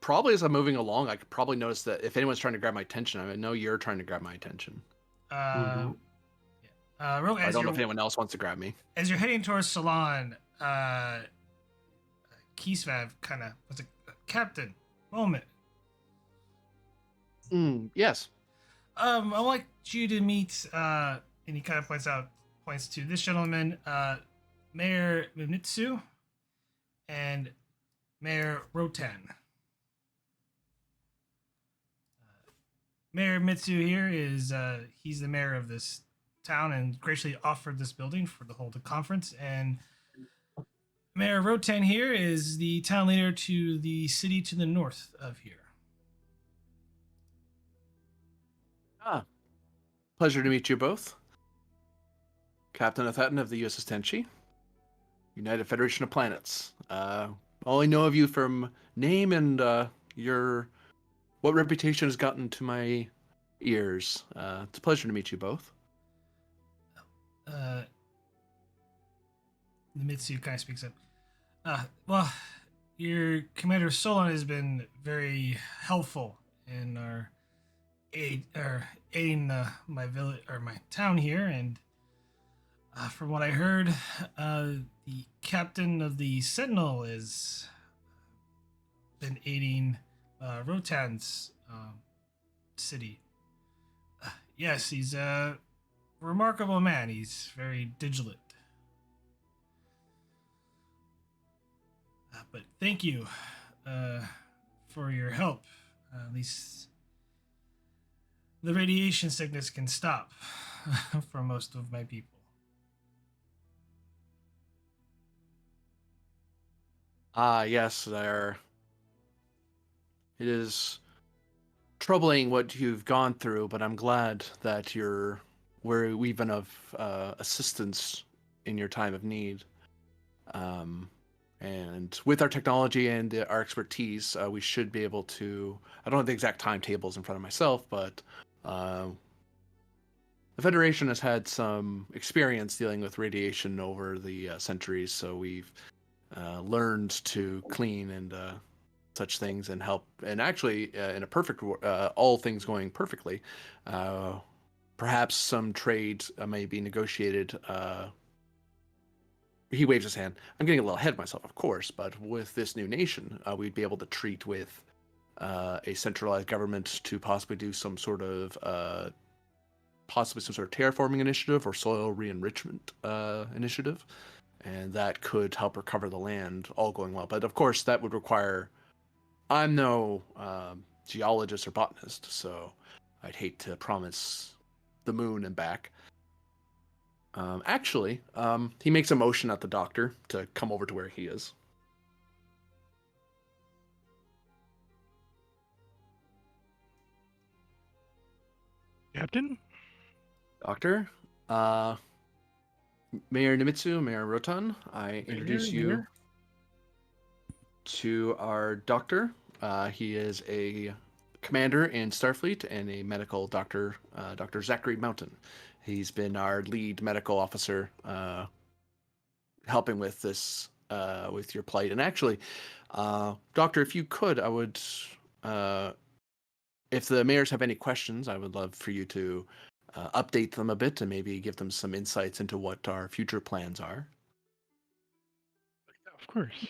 Probably as I'm moving along, I could probably notice that if anyone's trying to grab my attention, I know you're trying to grab my attention. Real I as don't know you're if anyone else wants to grab me. as you're heading towards Salon, Keysvav kind of was a Captain. Moment. Yes. I'd like you to meet, and he kind of points to this gentleman, Mayor Mitsu and Mayor Rotan. Mayor Mitsu here is, he's the mayor of this town and graciously offered this building for the hold of conference. And Mayor Rotan here is the town leader to the city to the north of here. Pleasure to meet you both. Captain Anerthian of the USS Tenshi, United Federation of Planets. Only know of you from name and your what reputation has gotten to my ears. It's a pleasure to meet you both. The Mitsu kind of speaks up. Well, your Commander Solon has been very helpful in our aiding my village or my town here, and from what I heard, the captain of the Sentinel has been aiding Rotan's city. Yes, he's a remarkable man. He's very vigilant. But thank you for your help. At least the radiation sickness can stop for most of my people. Yes, there. It is troubling what you've gone through, but I'm glad that we've been of assistance in your time of need. And with our technology and our expertise, we should be able to. I don't have the exact timetables in front of myself, but the Federation has had some experience dealing with radiation over the centuries, so we've learned to clean and such things and help. And actually, in a perfect, all things going perfectly, perhaps some trade may be negotiated. He waves his hand. I'm getting a little ahead of myself, of course, but with this new nation, we'd be able to treat with a centralized government to possibly do some sort of terraforming initiative or soil re-enrichment initiative, and that could help recover the land, all going well. But of course, that would require. I'm no geologist or botanist, so I'd hate to promise the moon and back. Actually, he makes a motion at the doctor to come over to where he is. Captain? Doctor, Mayor Nimitsu, Mayor Rotan, I introduce you Mayor. to our doctor. He is a commander in Starfleet and a medical doctor, Dr. Zachary Mountain. He's been our lead medical officer, helping with this, with your plight. And actually, Doctor, if you could, I would, if the mayors have any questions, I would love for you to update them a bit and maybe give them some insights into what our future plans are. Of course.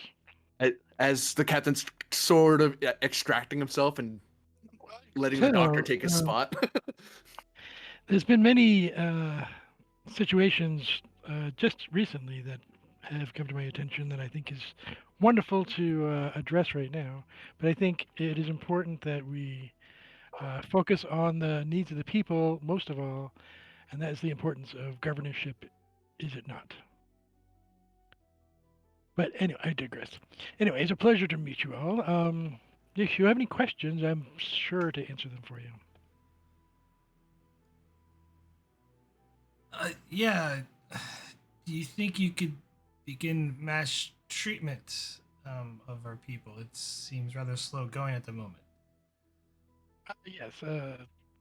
As the captain's sort of extracting himself and letting the doctor take his spot. There's been many situations just recently that have come to my attention that I think is wonderful to address right now. But I think it is important that we focus on the needs of the people most of all, and that is the importance of governorship, is it not? But anyway, I digress. Anyway, it's a pleasure to meet you all. If you have any questions, I'm sure to answer them for you. Yeah. Do you think you could begin mass treatment of our people? It seems rather slow going at the moment. Yes,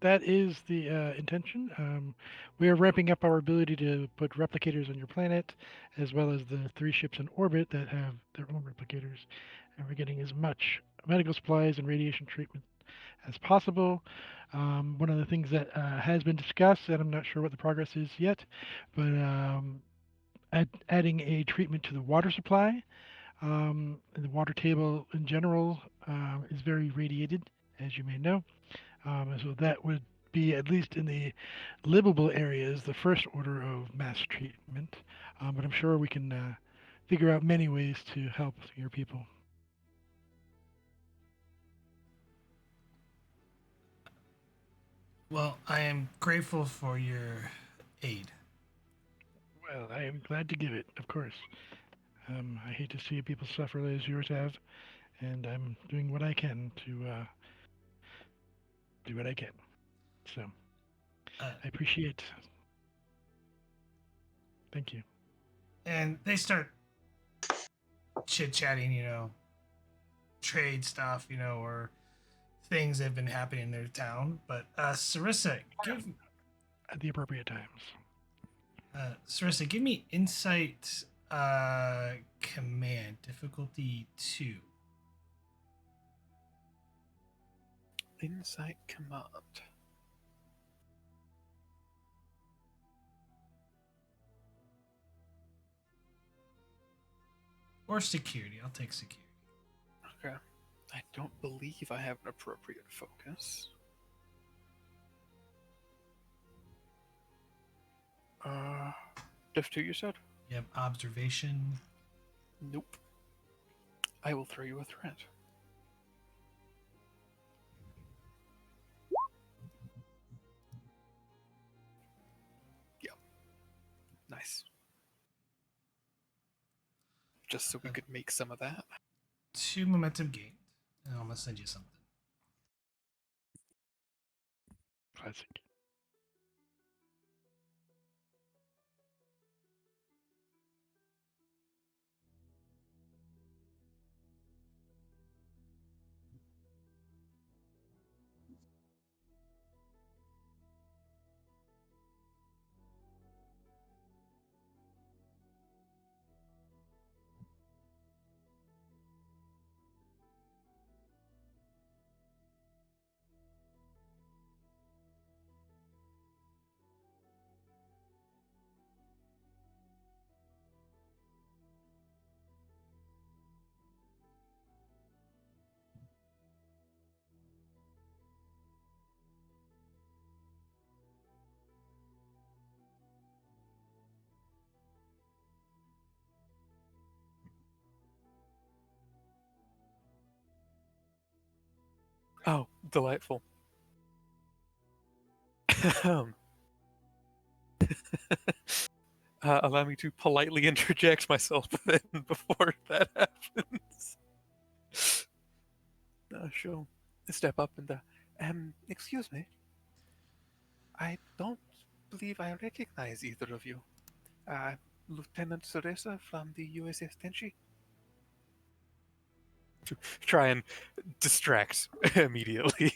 that is the intention. We are ramping up our ability to put replicators on your planet, as well as the 3 ships in orbit that have their own replicators, and we're getting as much medical supplies and radiation treatment as possible. One of the things that has been discussed, and I'm not sure what the progress is yet, but adding a treatment to the water supply. The water table in general is very radiated, as you may know. So that would be, at least in the livable areas, the first order of mass treatment. But I'm sure we can figure out many ways to help your people. Well, I am grateful for your aid. Well, I am glad to give it, of course. I hate to see people suffer as yours have, and I'm doing what I can to do what I can. So I appreciate. Thank you. And they start chit chatting, trade stuff, or things that have been happening in their town. But Sarissa, At the appropriate times. Give me insight command difficulty 2. Insight command. Or security. I'll take security. Okay. I don't believe I have an appropriate focus. Diff 2, you said? Yep, observation. Nope. I will throw you a threat. Yep. Nice. Just so we could make some of that. 2 momentum gained. And I'm going to send you something. Classic. Oh, delightful. Allow me to politely interject myself then before that happens. She'll step up and, excuse me. I don't believe I recognize either of you. Lieutenant Ceresa from the USS Tenshi? Try and distract immediately.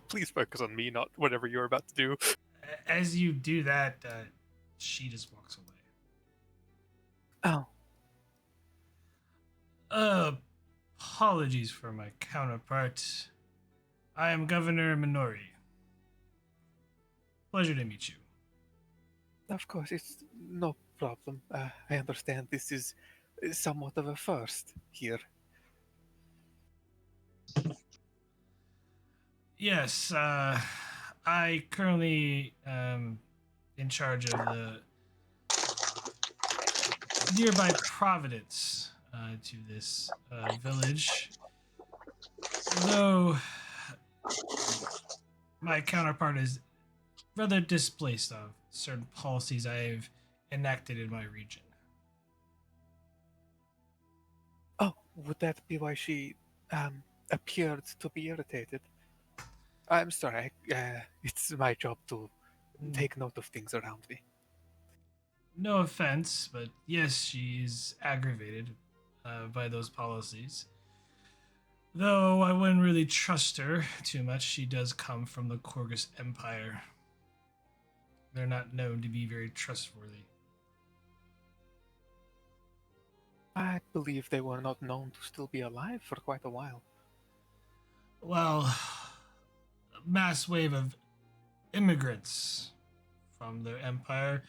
Please focus on me, not whatever you're about to do. As you do that, she just walks away. Oh. Apologies for my counterpart. I am Governor Minori. Pleasure to meet you. Of course, it's no problem. I understand this is somewhat of a first here. Yes, I currently am in charge of the nearby Providence to this village. Though my counterpart is rather displaced of certain policies I've enacted in my region. Oh, would that be why she appeared to be irritated? I'm sorry. It's my job to take note of things around me. No offense, but yes, she's aggravated. by those policies. Though I wouldn't really trust her too much. She does come from the Korgus Empire. They're not known to be very trustworthy. I believe they were not known to still be alive for quite a while. Well, a mass wave of immigrants from their empire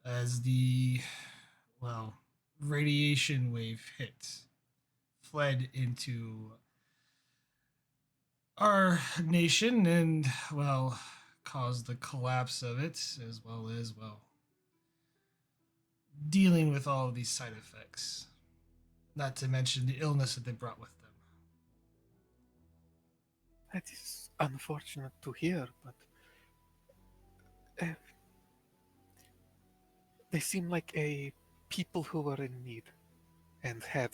as the, well, radiation wave hit, fled into our nation and, well, caused the collapse of it, as well as, well, dealing with all of these side effects. Not to mention the illness that they brought with them. That is unfortunate to hear, but they seem like a people who were in need and had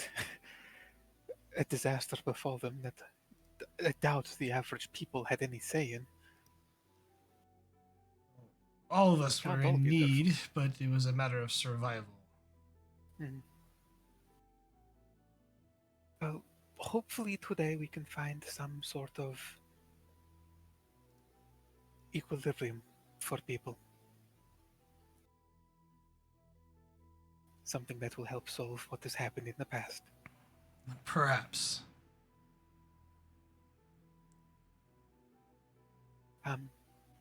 a disaster befall them that I doubt the average people had any say in. All of us Can't were all in be their need, but it was a matter of survival. Mhm. Well, hopefully today we can find some sort of equilibrium for people. Something that will help solve what has happened in the past. Perhaps.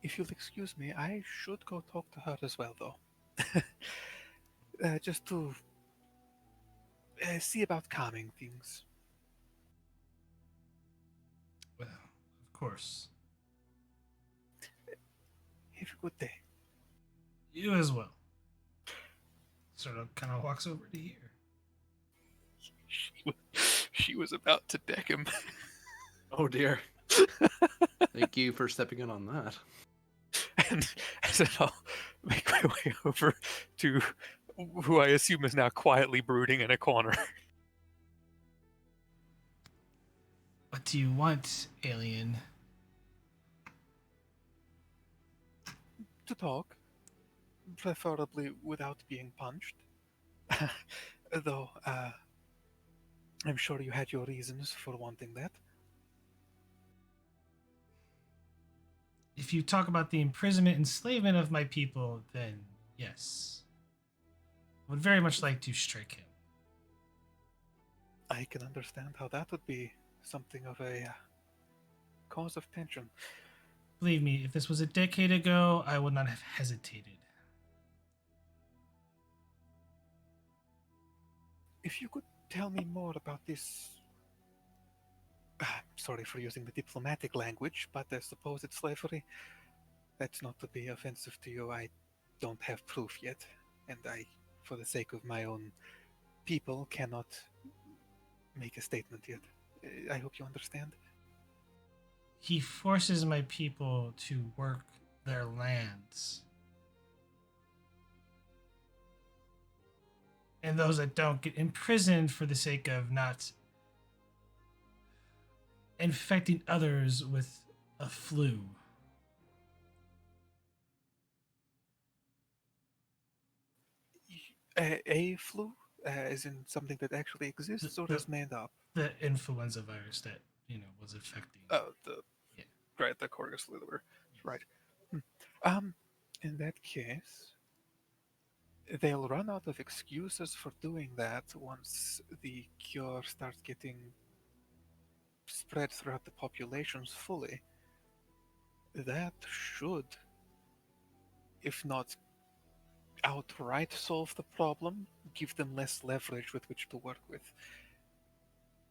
If you'll excuse me, I should go talk to her as well, though. Just to see about calming things. Well, of course. Have a good day. You as well. Sort of kind of walks over to here. She was about to deck him. Oh dear. Thank you for stepping in on that. And I said, I'll make my way over to who I assume is now quietly brooding in a corner. What do you want, alien? To talk, preferably without being punched. Though, I'm sure you had your reasons for wanting that. If you talk about the imprisonment and enslavement of my people, then yes. I would very much like to strike him. I can understand how that would be something of a cause of tension. Believe me, if this was a decade ago, I would not have hesitated. If you could tell me more about this. Sorry for using the diplomatic language, but I suppose it's slavery. That's not to be offensive to you. I don't have proof yet, and I, for the sake of my own people, cannot make a statement yet. I hope you understand. He forces my people to work their lands. And those that don't get imprisoned for the sake of not infecting others with a flu. A flu? As in something that actually exists or is made up? The influenza virus that, was affecting. Oh, Yeah. Right, the Corgus flu. Right. In that case, they'll run out of excuses for doing that once the cure starts getting spread throughout the populations fully. That should, if not outright solve the problem, give them less leverage with which to work with.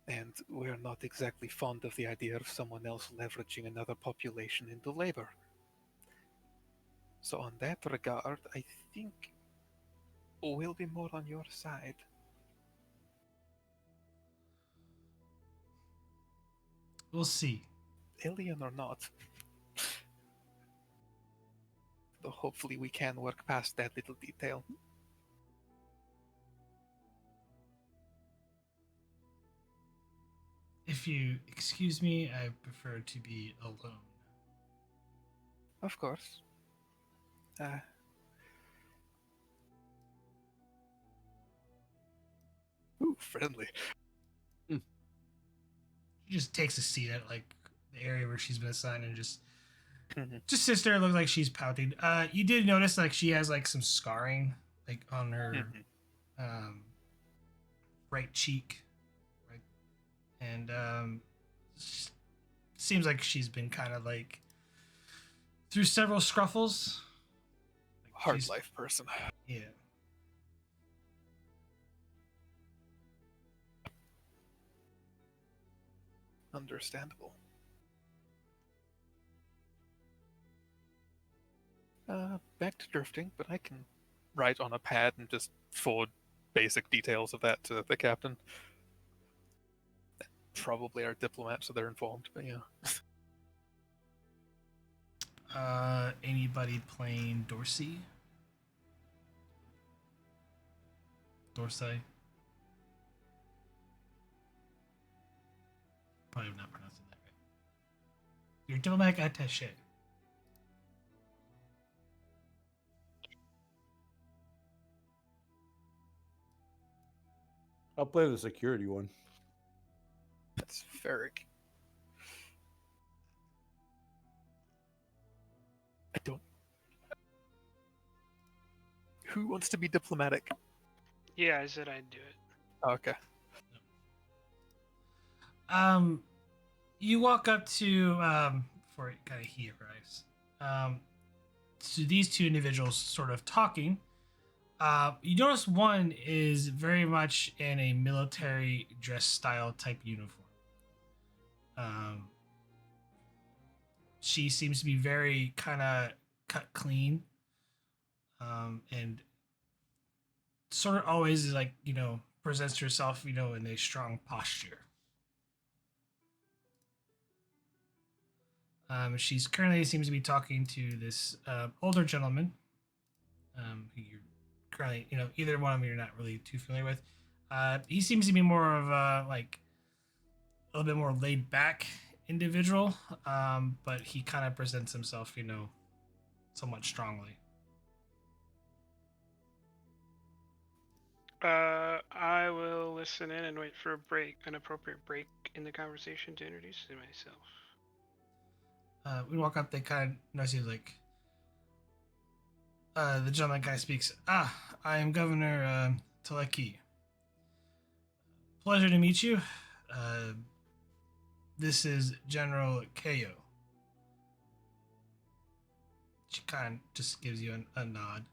And we're not exactly fond of the idea of someone else leveraging another population into labor. So on that regard, I think we'll be more on your side. We'll see. Alien or not. Though hopefully we can work past that little detail. If you excuse me, I prefer to be alone. Of course. Ooh, Ooh, friendly. She just takes a seat at like the area where she's been assigned and just sits there. Looks like she's pouting. You did notice like she has like some scarring like on her right cheek, right, and seems like she's been kind of like through several scruffles. Like Hard life person. Yeah. Understandable. Back to drifting, but I can write on a pad and just forward basic details of that to the captain. Probably our diplomat, so they're informed, but yeah. Anybody playing Dorsey? Dorsey? Probably not pronouncing that right. Your diplomatic attaché. I'll play the security one. That's Ferric. I don't. Who wants to be diplomatic? Yeah, I said I'd do it. Oh, okay. You walk up to before kind of he arrives. To these two individuals sort of talking. You notice one is very much in a military dress style type uniform. She seems to be very kind of cut clean, and sort of always like presents herself in a strong posture. She's currently seems to be talking to this older gentleman, who you're currently, either one of them you're not really too familiar with. He seems to be more of a a little bit more laid back individual, but he kind of presents himself, somewhat strongly. I will listen in and wait for an appropriate break in the conversation to introduce myself. We walk up, they kind of notice you like, the gentleman kind of speaks. I am Governor Teleki. Pleasure to meet you. This is General Ko. She kind of just gives you a nod.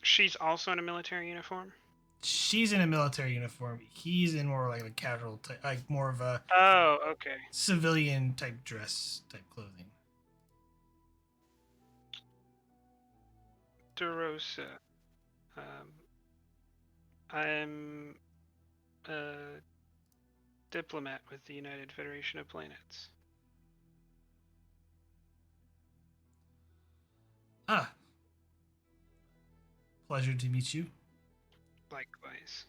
She's also in a military uniform? She's in a military uniform. He's in more like a casual type, like more of a okay, civilian type dress type clothing. DeRosa. I'm a diplomat with the United Federation of Planets. Pleasure to meet you. Likewise.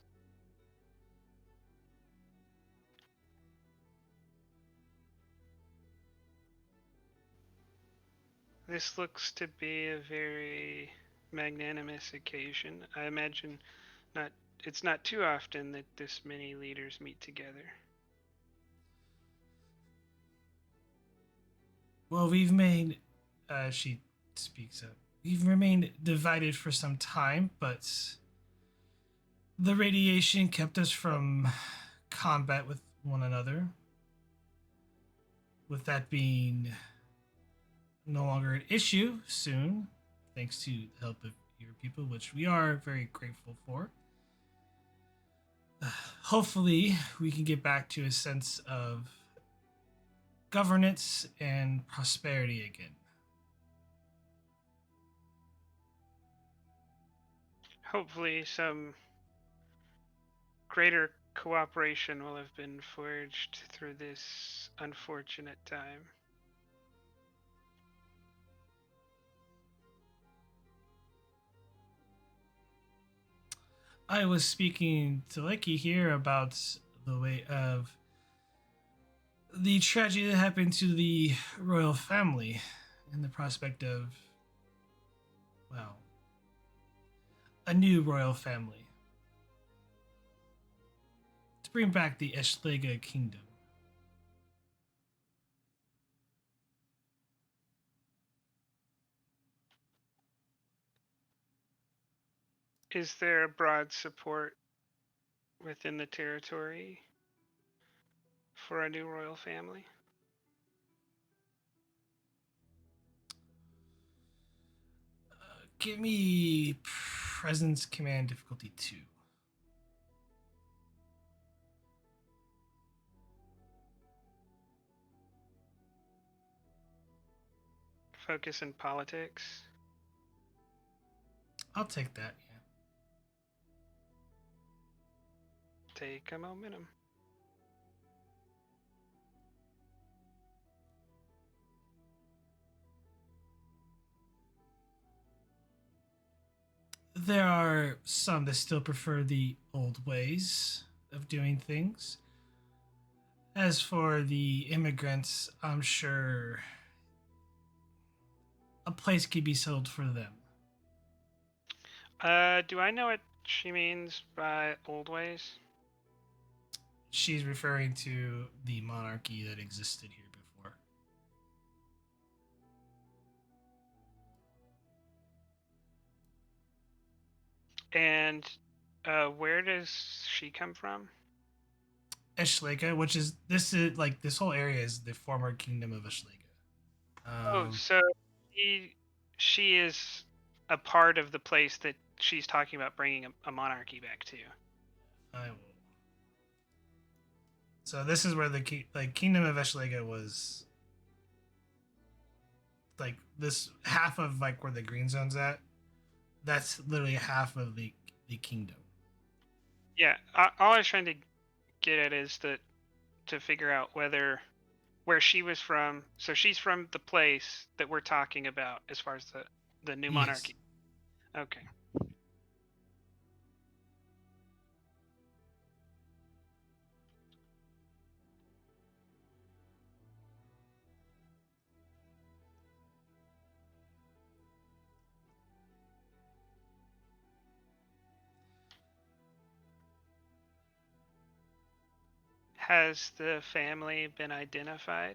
This looks to be a very magnanimous occasion. I imagine it's not too often that this many leaders meet together. Well, we've made, she speaks up, we've remained divided for some time, but the radiation kept us from combat with one another. With that being no longer an issue soon, thanks to the help of your people, which we are very grateful for. Hopefully, we can get back to a sense of governance and prosperity again. Hopefully some greater cooperation will have been forged through this unfortunate time. I was speaking to Lecky here about the way of the tragedy that happened to the royal family and the prospect of, well, a new royal family. bring back the Eschlega kingdom. Is there a broad support within the territory for a new royal family? Give me presence command difficulty 2. Focus in politics? I'll take that, yeah. Take a momentum. There are some that still prefer the old ways of doing things. As for the immigrants, I'm sure a place could be settled for them. Do I know what she means by old ways? She's referring to the monarchy that existed here before. And where does she come from? Eschlega, which is this whole area is the former kingdom of Eschlega. So she is a part of the place that she's talking about bringing a monarchy back to. I will. So this is where the kingdom of Eschlega was. Like this half of like where the green zone's at. That's literally half of the kingdom. Yeah, all I was trying to get at is to figure out where she was from. So she's from the place that we're talking about as far as the new monarchy. Okay. Has the family been identified?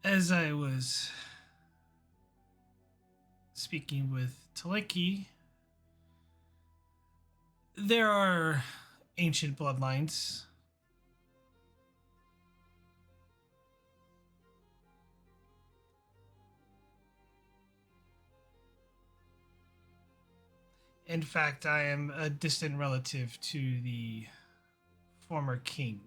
As I was speaking with Taleki, there are ancient bloodlines. In fact, I am a distant relative to the former king.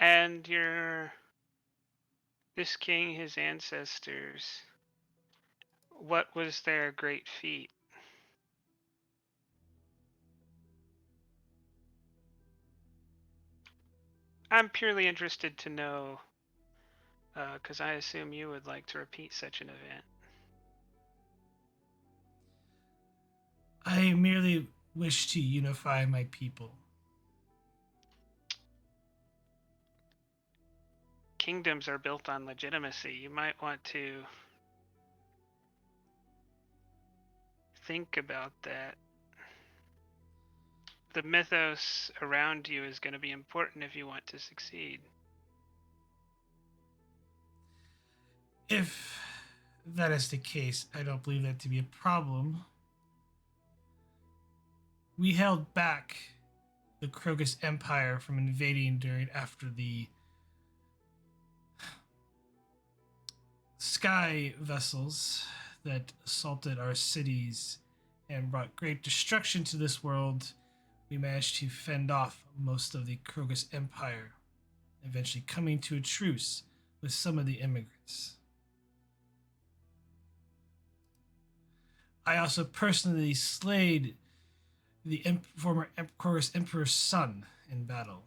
And this king, his ancestors, what was their great feat? I'm purely interested to know, because I assume you would like to repeat such an event. I merely wish to unify my people. Kingdoms are built on legitimacy. You might want to think about that. The mythos around you is going to be important if you want to succeed. If that is the case, I don't believe that to be a problem. We held back the Krogus Empire from invading after the sky vessels that assaulted our cities and brought great destruction to this world. We managed to fend off most of the Krogus Empire, eventually coming to a truce with some of the immigrants. I also personally slayed the former Krogus Emperor's son in battle.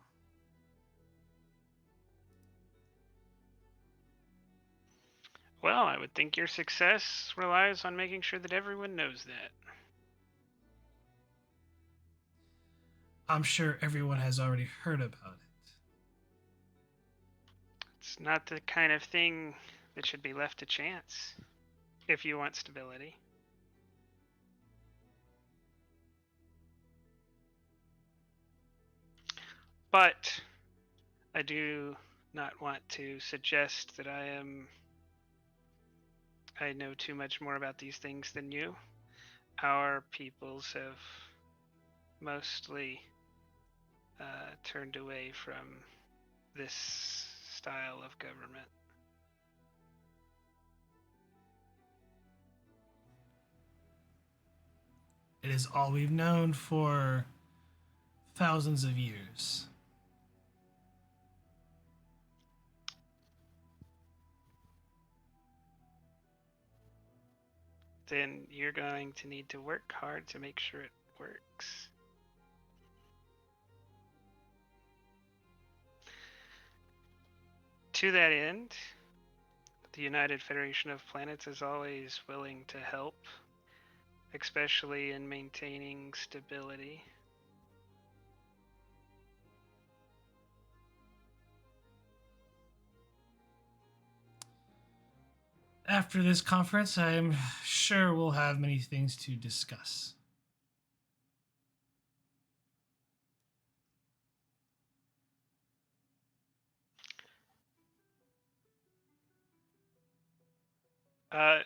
Well, I would think your success relies on making sure that everyone knows that. I'm sure everyone has already heard about it. It's not the kind of thing that should be left to chance if you want stability. But I do not want to suggest that I know too much more about these things than you. Our peoples have mostly turned away from this style of government. It is all we've known for thousands of years. Then you're going to need to work hard to make sure it works. To that end, the United Federation of Planets is always willing to help, especially in maintaining stability. After this conference, I'm sure we'll have many things to discuss.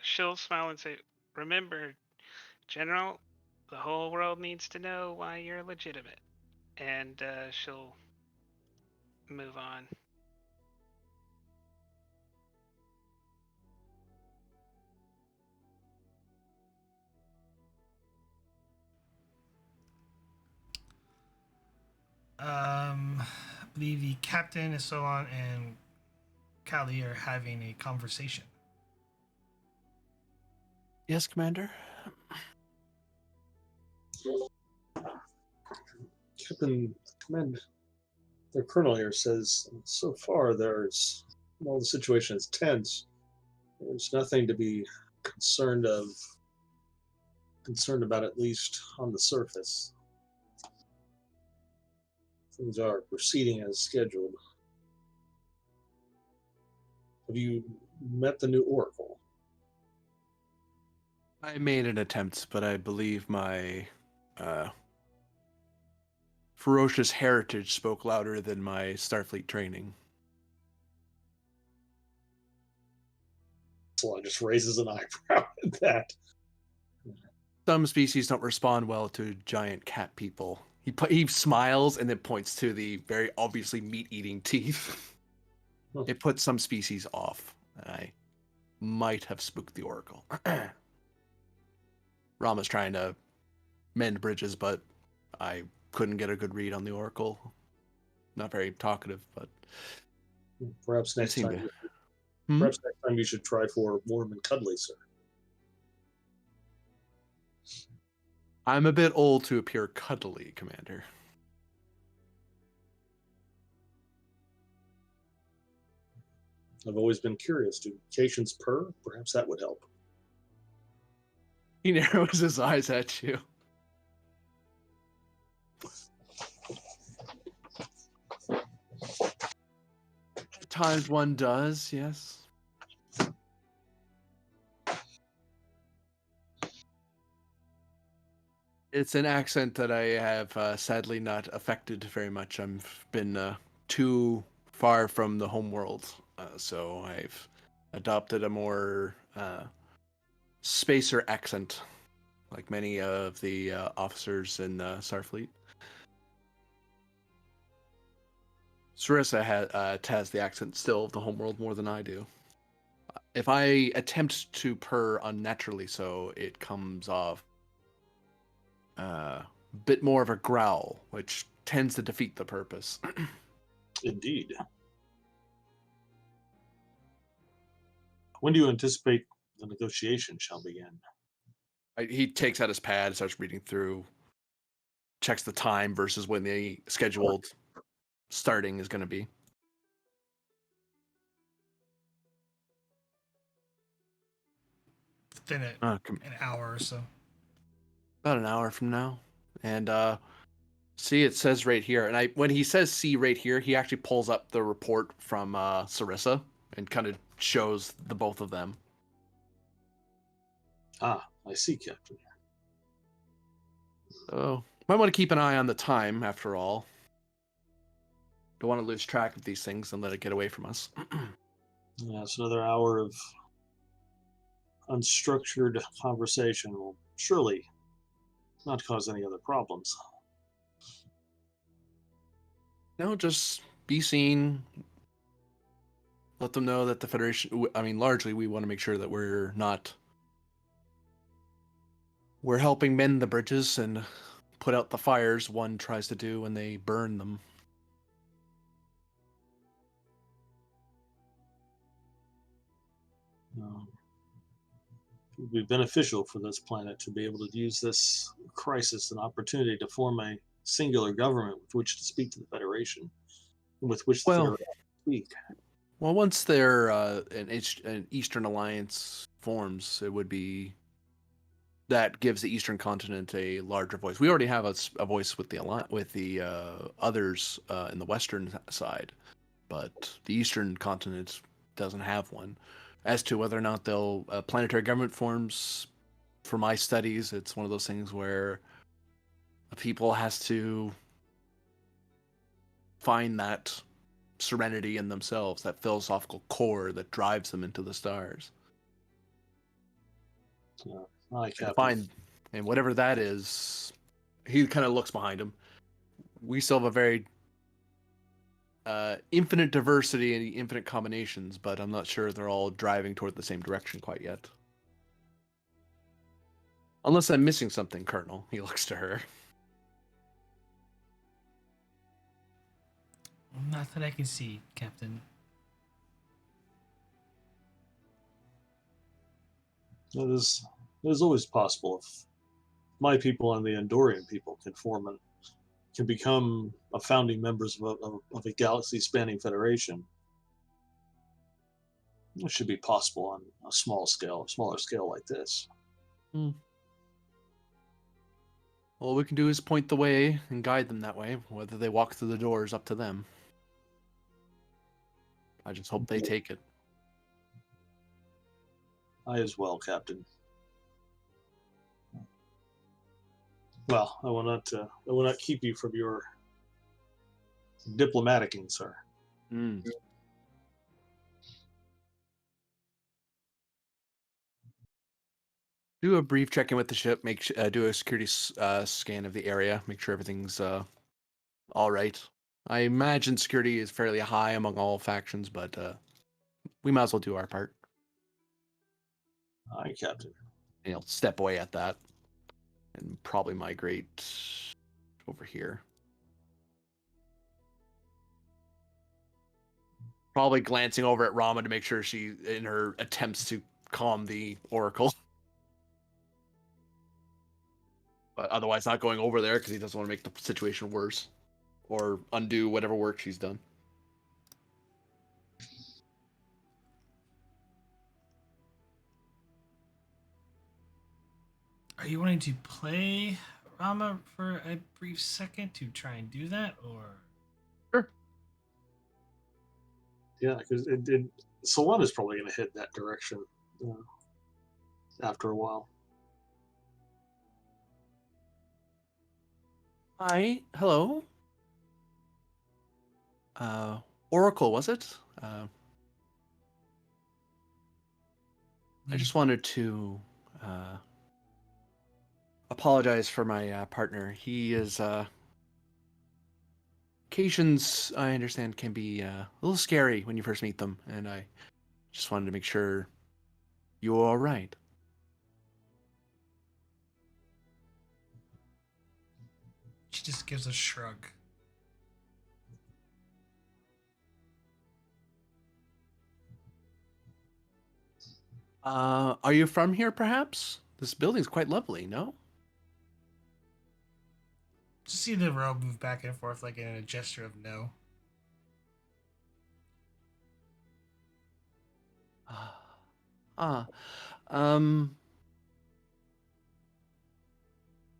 She'll smile and say, "Remember, General, the whole world needs to know why you're legitimate." And she'll move on. I believe the captain, Isolon, and Kali are having a conversation. Yes, Commander? Captain Command, the colonel here says so far while the situation is tense, there's nothing to be concerned about, at least on the surface. Things are proceeding as scheduled. Have you met the new Oracle? I made an attempt, but I believe my ferocious heritage spoke louder than my Starfleet training. Salon just raises an eyebrow at that. Some species don't respond well to giant cat people. He smiles and then points to the very obviously meat-eating teeth. It puts some species off. I might have spooked the Oracle. Rama's trying to mend bridges, but I couldn't get a good read on the Oracle. Not very talkative, but Perhaps it next seemed time, to. perhaps next time you should try for warm and cuddly, sir. I'm a bit old to appear cuddly, Commander. I've always been curious. Do Cations purr? Perhaps that would help. He narrows his eyes at you. At times one does, yes. It's an accent that I have sadly not affected very much. I've been too far from the home world, so I've adopted a more spacer accent, like many of the officers in Starfleet. Sarissa has the accent still of the homeworld more than I do. If I attempt to purr unnaturally, so it comes off a bit more of a growl, which tends to defeat the purpose. Indeed. When do you anticipate the negotiation shall begin? He takes out his pad, starts reading through, checks the time versus when the scheduled starting is going to be. within an hour or so. About an hour from now. And see, it says right here. And when he says see right here, he actually pulls up the report from Sarissa and kind of shows the both of them. Ah, I see, Captain. So might want to keep an eye on the time after all. Don't want to lose track of these things and let it get away from us. Yeah, it's another hour of unstructured conversation will surely not cause any other problems. No, just be seen. Let them know that the Federation, I mean, largely we want to make sure that we're helping mend the bridges and put out the fires one tries to do when they burn them. It would be beneficial for this planet to be able to use this crisis an opportunity to form a singular government with which to speak to the Federation, with which the Well, Federation speak. Well, once there an Eastern Alliance forms, it would be that gives the Eastern continent a larger voice. We already have a voice with the others in the Western side, but the Eastern continent doesn't have one. As to whether or not they'll planetary government forms, for my studies, it's one of those things where a people has to find that serenity in themselves, that philosophical core that drives them into the stars. Aye, And Captain. find, and whatever that is, he kind of looks behind him. We still have a very infinite diversity and infinite combinations, but I'm not sure they're all driving toward the same direction quite yet. Unless I'm missing something, Colonel. He looks to her. Not that I can see, Captain. It is always possible if my people and the Andorian people can become a founding members of a galaxy-spanning federation. It should be possible on a smaller scale like this. All we can do is point the way and guide them that way. Whether they walk through the door is up to them. I just hope they take it. I as well, Captain. Well, I will not keep you from your diplomaticing, sir. Do a brief check-in with the ship. Do a security scan of the area. Make sure everything's all right. I imagine security is fairly high among all factions, but we might as well do our part. Aye, Captain. And he'll step away at that and probably migrate over here. Probably glancing over at Rama to make sure she, in her attempts to calm the Oracle. But otherwise not going over there because he doesn't want to make the situation worse or undo whatever work she's done. Are you wanting to play Rama for a brief second to try and do that, or? Sure. Yeah, because Solana's probably going to head that direction after a while. Hi, hello. Oracle, was it? I just wanted to apologize for my partner. He is occasions, I understand, can be a little scary when you first meet them, and I just wanted to make sure you were all right. She just gives a shrug. Are you from here, perhaps? This building's quite lovely, no? Just see the robe move back and forth like in a gesture of no. Ah, um,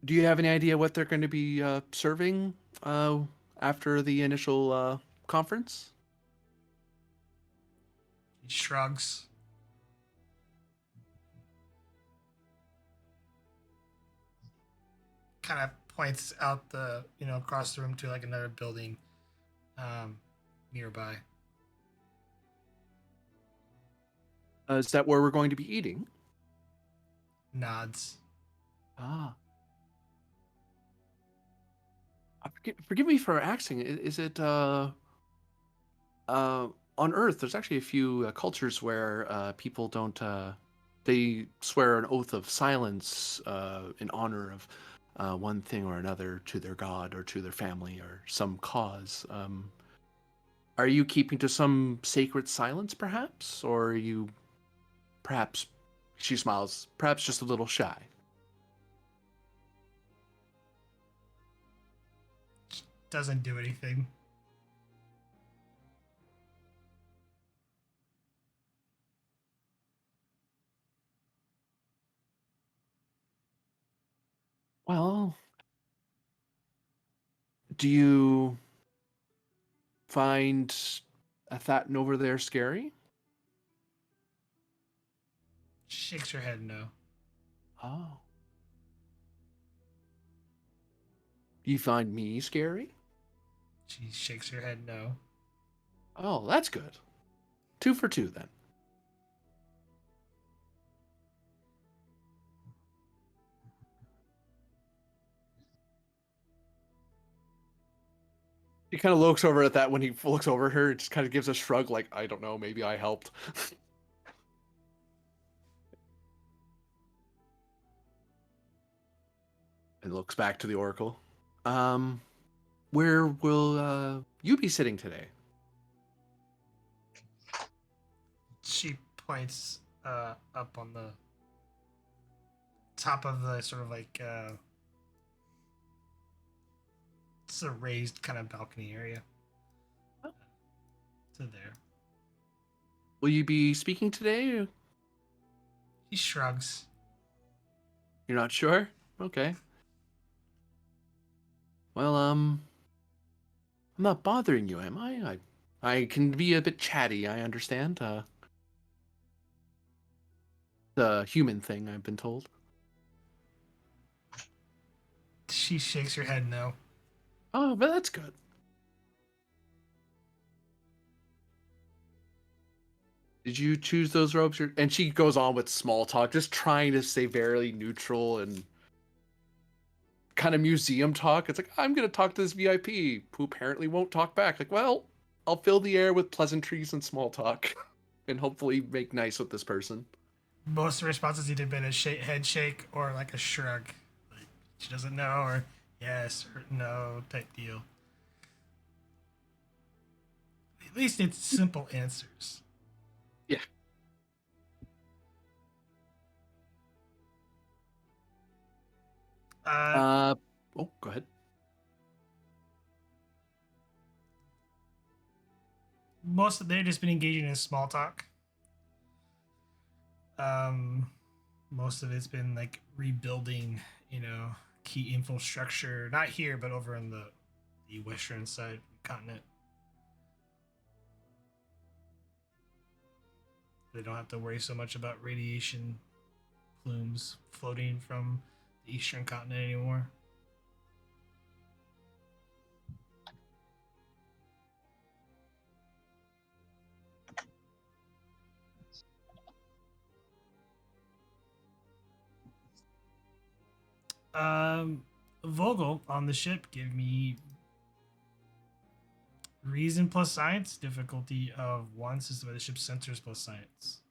Do you have any idea what they're going to be serving after the initial conference? He shrugs. Kind of points out the, across the room to like another building nearby. Is that where we're going to be eating? Nods. Ah. Forgive me for asking. Is it on Earth? There's actually a few cultures where people don't. They swear an oath of silence in honor of one thing or another to their god or to their family or some cause. Are you keeping to some sacred silence, perhaps, or are you perhaps? She smiles. Perhaps just a little shy. Doesn't do anything. Well, do you find Athaton over there scary? Shakes her head no. Oh. Do you find me scary? She shakes her head no. Oh, that's good. 2 for 2 then. He kind of looks over at that when he looks over her. It just kind of gives a shrug, like, I don't know, maybe I helped. And looks back to the Oracle. Where will you be sitting today? She points up on the top of the sort of like it's a raised kind of balcony area. To there. Will you be speaking today? He shrugs. You're not sure? Okay. Well, I'm not bothering you, am I? I can be a bit chatty, I understand. The human thing, I've been told. She shakes her head no. Oh, but that's good. Did you choose those robes? And she goes on with small talk, just trying to stay very neutral and kind of museum talk. It's like, I'm going to talk to this VIP who apparently won't talk back. Like, well, I'll fill the air with pleasantries and small talk and hopefully make nice with this person. Most of the responses either been a head shake or like a shrug. Like she doesn't know or yes or no type deal. At least it's simple answers. Yeah. Oh, go ahead. Most of they've just been engaging in small talk. Most of it's been like rebuilding, key infrastructure. Not here, but over on the western side of the continent. They don't have to worry so much about radiation plumes floating from the eastern continent anymore. Vogel on the ship, give me reason plus science, difficulty of 1 since the way the ship sensors plus science.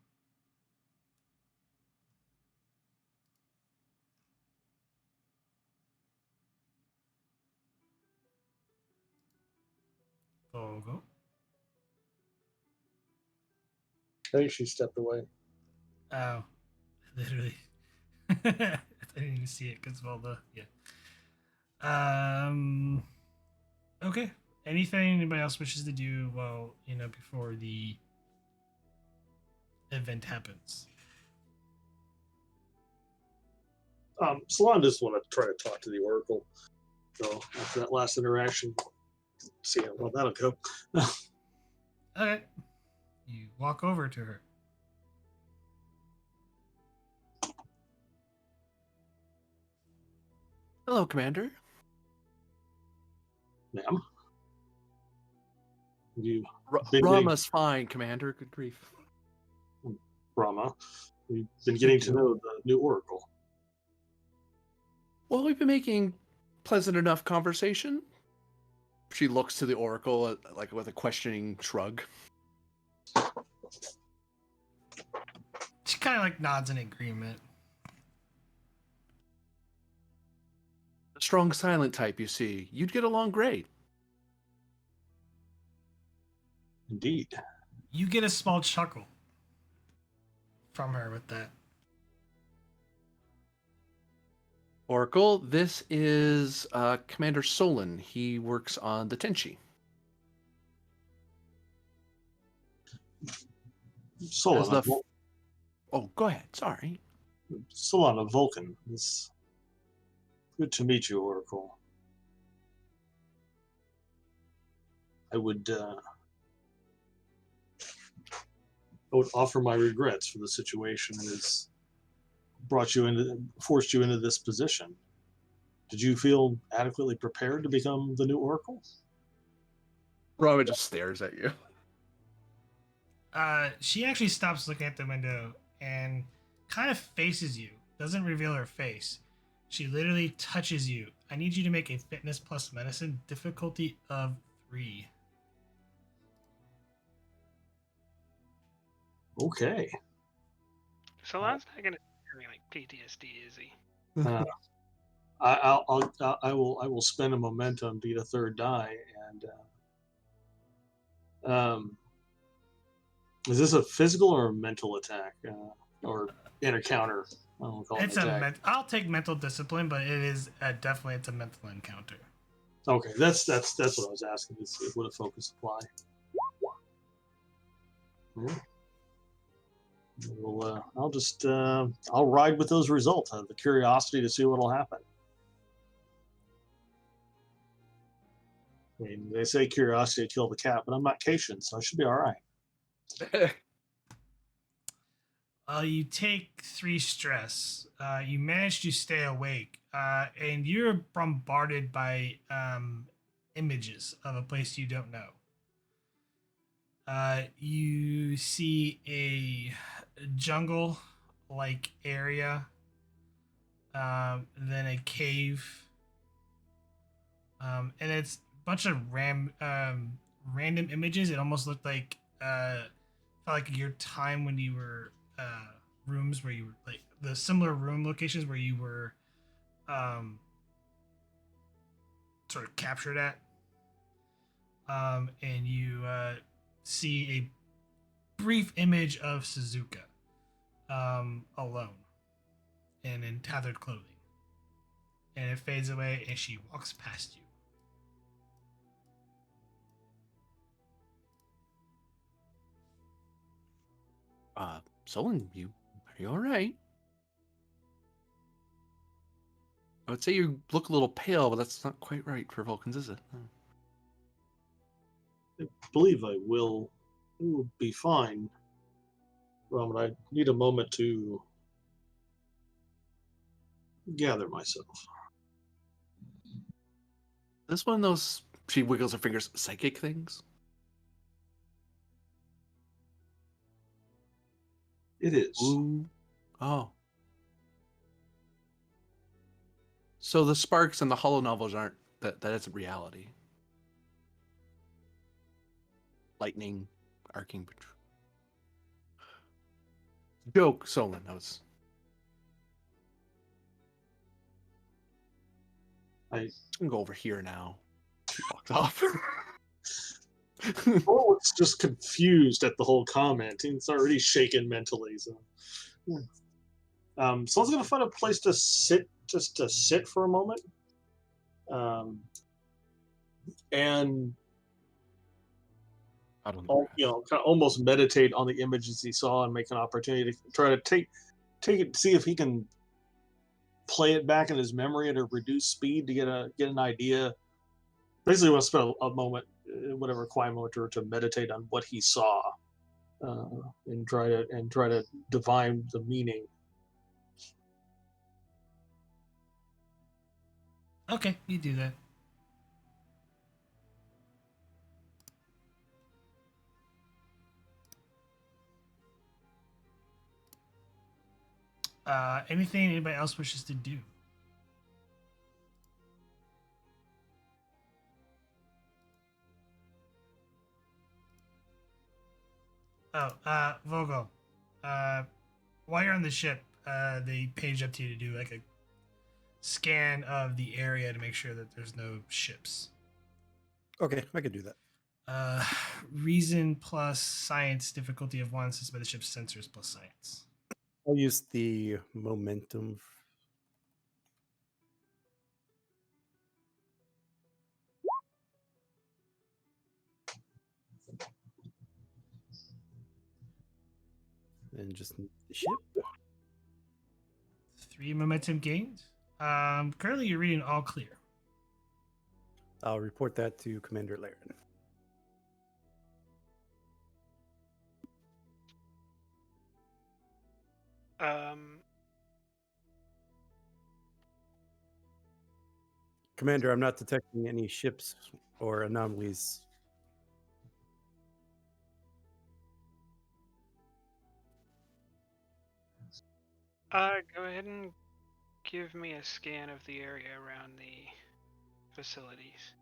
Vogel. I think she stepped away. Oh, literally. I didn't even see it because of all the Okay. Anything anybody else wishes to do before the event happens? Salon just want to try to talk to the Oracle. So after that last interaction, see how well that'll go. Okay. You walk over to her. Hello, Commander. Ma'am, you been Rama's fine, Commander. Good grief. Rama, we've been getting to know the new Oracle. Well, we've been making pleasant enough conversation. She looks to the Oracle like with a questioning shrug. She kind of like nods in agreement. A strong silent type, you see. You'd get along great. Indeed. You get a small chuckle from her with that. Oracle, this is Commander Solon. He works on the Tenshi. Solon, Oh, go ahead. Sorry. Solon of Vulcan. It's good to meet you, Oracle. I would offer my regrets for the situation that has forced you into this position. Did you feel adequately prepared to become the new Oracle? Rama just stares at you. She actually stops looking at the window and kind of faces you. Doesn't reveal her face. She literally touches you. I need you to make a fitness plus medicine difficulty of 3. Okay. Salon's not gonna scare me like PTSD, is he? I will spend a momentum, beat a third die, and is this a physical or a mental attack or encounter? I don't call it It's an attack. I'll take mental discipline, but it is definitely it's a mental encounter. Okay, that's what I was asking. Is would a focus apply? Yeah. Well, I'll just I'll ride with those results. I have the curiosity to see what'll happen. I mean, they say curiosity killed the cat, but I'm not Cation, so I should be all right. You take 3 stress. You manage to stay awake, and you're bombarded by images of a place you don't know. You see a jungle-like area, then a cave, and it's a bunch of random images. It almost looked like felt like your time when you were rooms where you were like the similar room locations where you were sort of captured at, and you see a brief image of Suzuka alone and in tattered clothing, and it fades away and she walks past you. Solon, are you all right? I would say you look a little pale, but that's not quite right for Vulcans, is it? I believe I will be fine. Raman, I need a moment to gather myself. Is this one of those, she wiggles her fingers, psychic things? It is. Ooh. Oh. So the sparks and the hollow novels aren't, that isn't reality. Lightning, arcing. Joke, Solon. That was. I can go over here now. She walked off. It's just confused at the whole comment. It's already shaken mentally. So, someone's gonna find a place to sit, just to sit for a moment, and kind of almost meditate on the images he saw and make an opportunity to try to take it, see if he can play it back in his memory at a reduced speed to get an idea. Basically, want to spend a moment, whatever quiet moment, to meditate on what he saw, and try to divine the meaning. Okay, you do that. Anything anybody else wishes to do? Oh, Vogel. While you're on the ship, they page up to you to do like a scan of the area to make sure that there's no ships. Okay, I could do that. Reason plus science, difficulty of 1, since by the ship's sensors plus science. I'll use the momentum. And just need the ship. 3 momentum gained. Currently you're reading all clear. I'll report that to Commander Laren. Commander, I'm not detecting any ships or anomalies. Go ahead and give me a scan of the area around the facilities.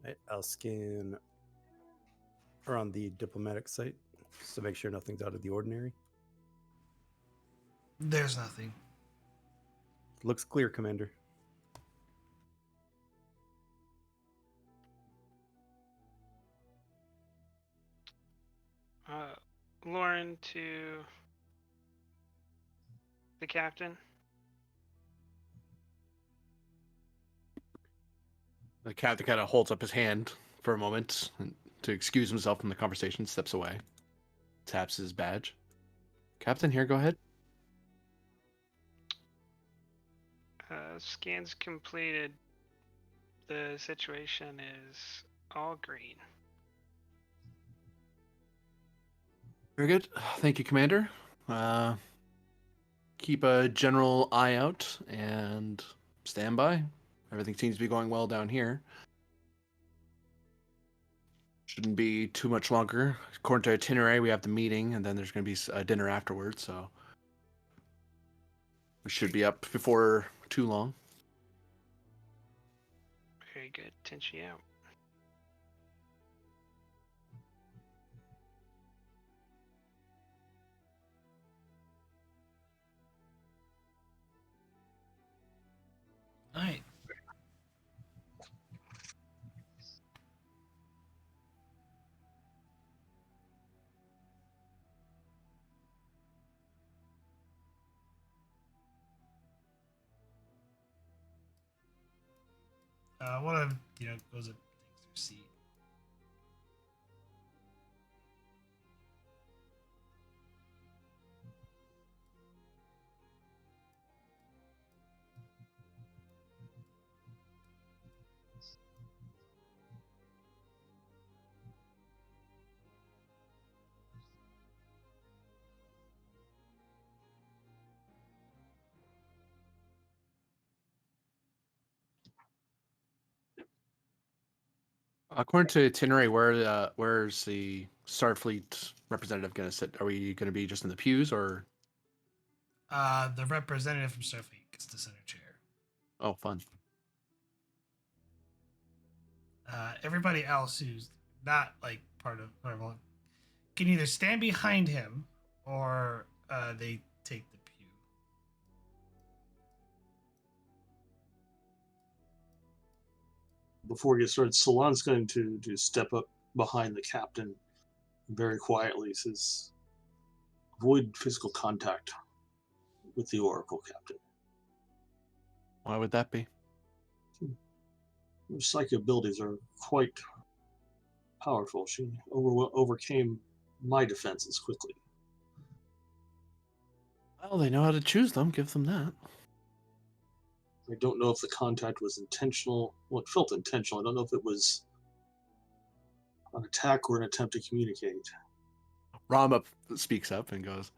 Right, I'll scan around the diplomatic site just to make sure nothing's out of the ordinary. There's nothing. Looks clear, Commander. Lauren to the captain. The captain kind of holds up his hand for a moment to excuse himself from the conversation, steps away, taps his badge. Captain, here, go ahead. Scans completed. The situation is all green. Very good. Thank you, Commander. Keep a general eye out and stand by. Everything seems to be going well down here. Shouldn't be too much longer. According to itinerary, we have the meeting, and then there's going to be a dinner afterwards, so we should be up before too long. Very good. Tenshi out. All right. One of goes up, takes their seat. According to itinerary, where's the Starfleet representative going to sit? Are we going to be just in the pews, or? The representative from Starfleet gets the center chair. Oh, fun. Everybody else who's not like part of Marvel can either stand behind him or they take the pew. Before we get started, Salon's going to step up behind the captain very quietly. He says, avoid physical contact with the Oracle, Captain. Why would that be? Her psychic abilities are quite powerful. She overcame my defenses quickly. Well, they know how to choose them. Give them that. I don't know if the contact was intentional. Well, it felt intentional. I don't know if it was an attack or an attempt to communicate. Rama speaks up and goes,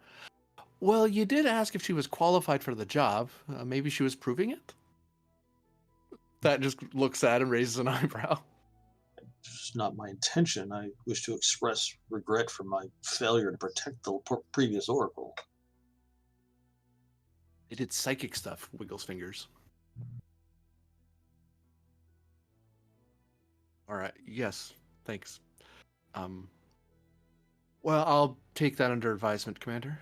"Well, you did ask if she was qualified for the job. Maybe she was proving it?" That just looks at him, raises an eyebrow. It's not my intention. I wish to express regret for my failure to protect the previous oracle. They did psychic stuff, wiggles fingers. All right, yes, thanks. Well, I'll take that under advisement, Commander.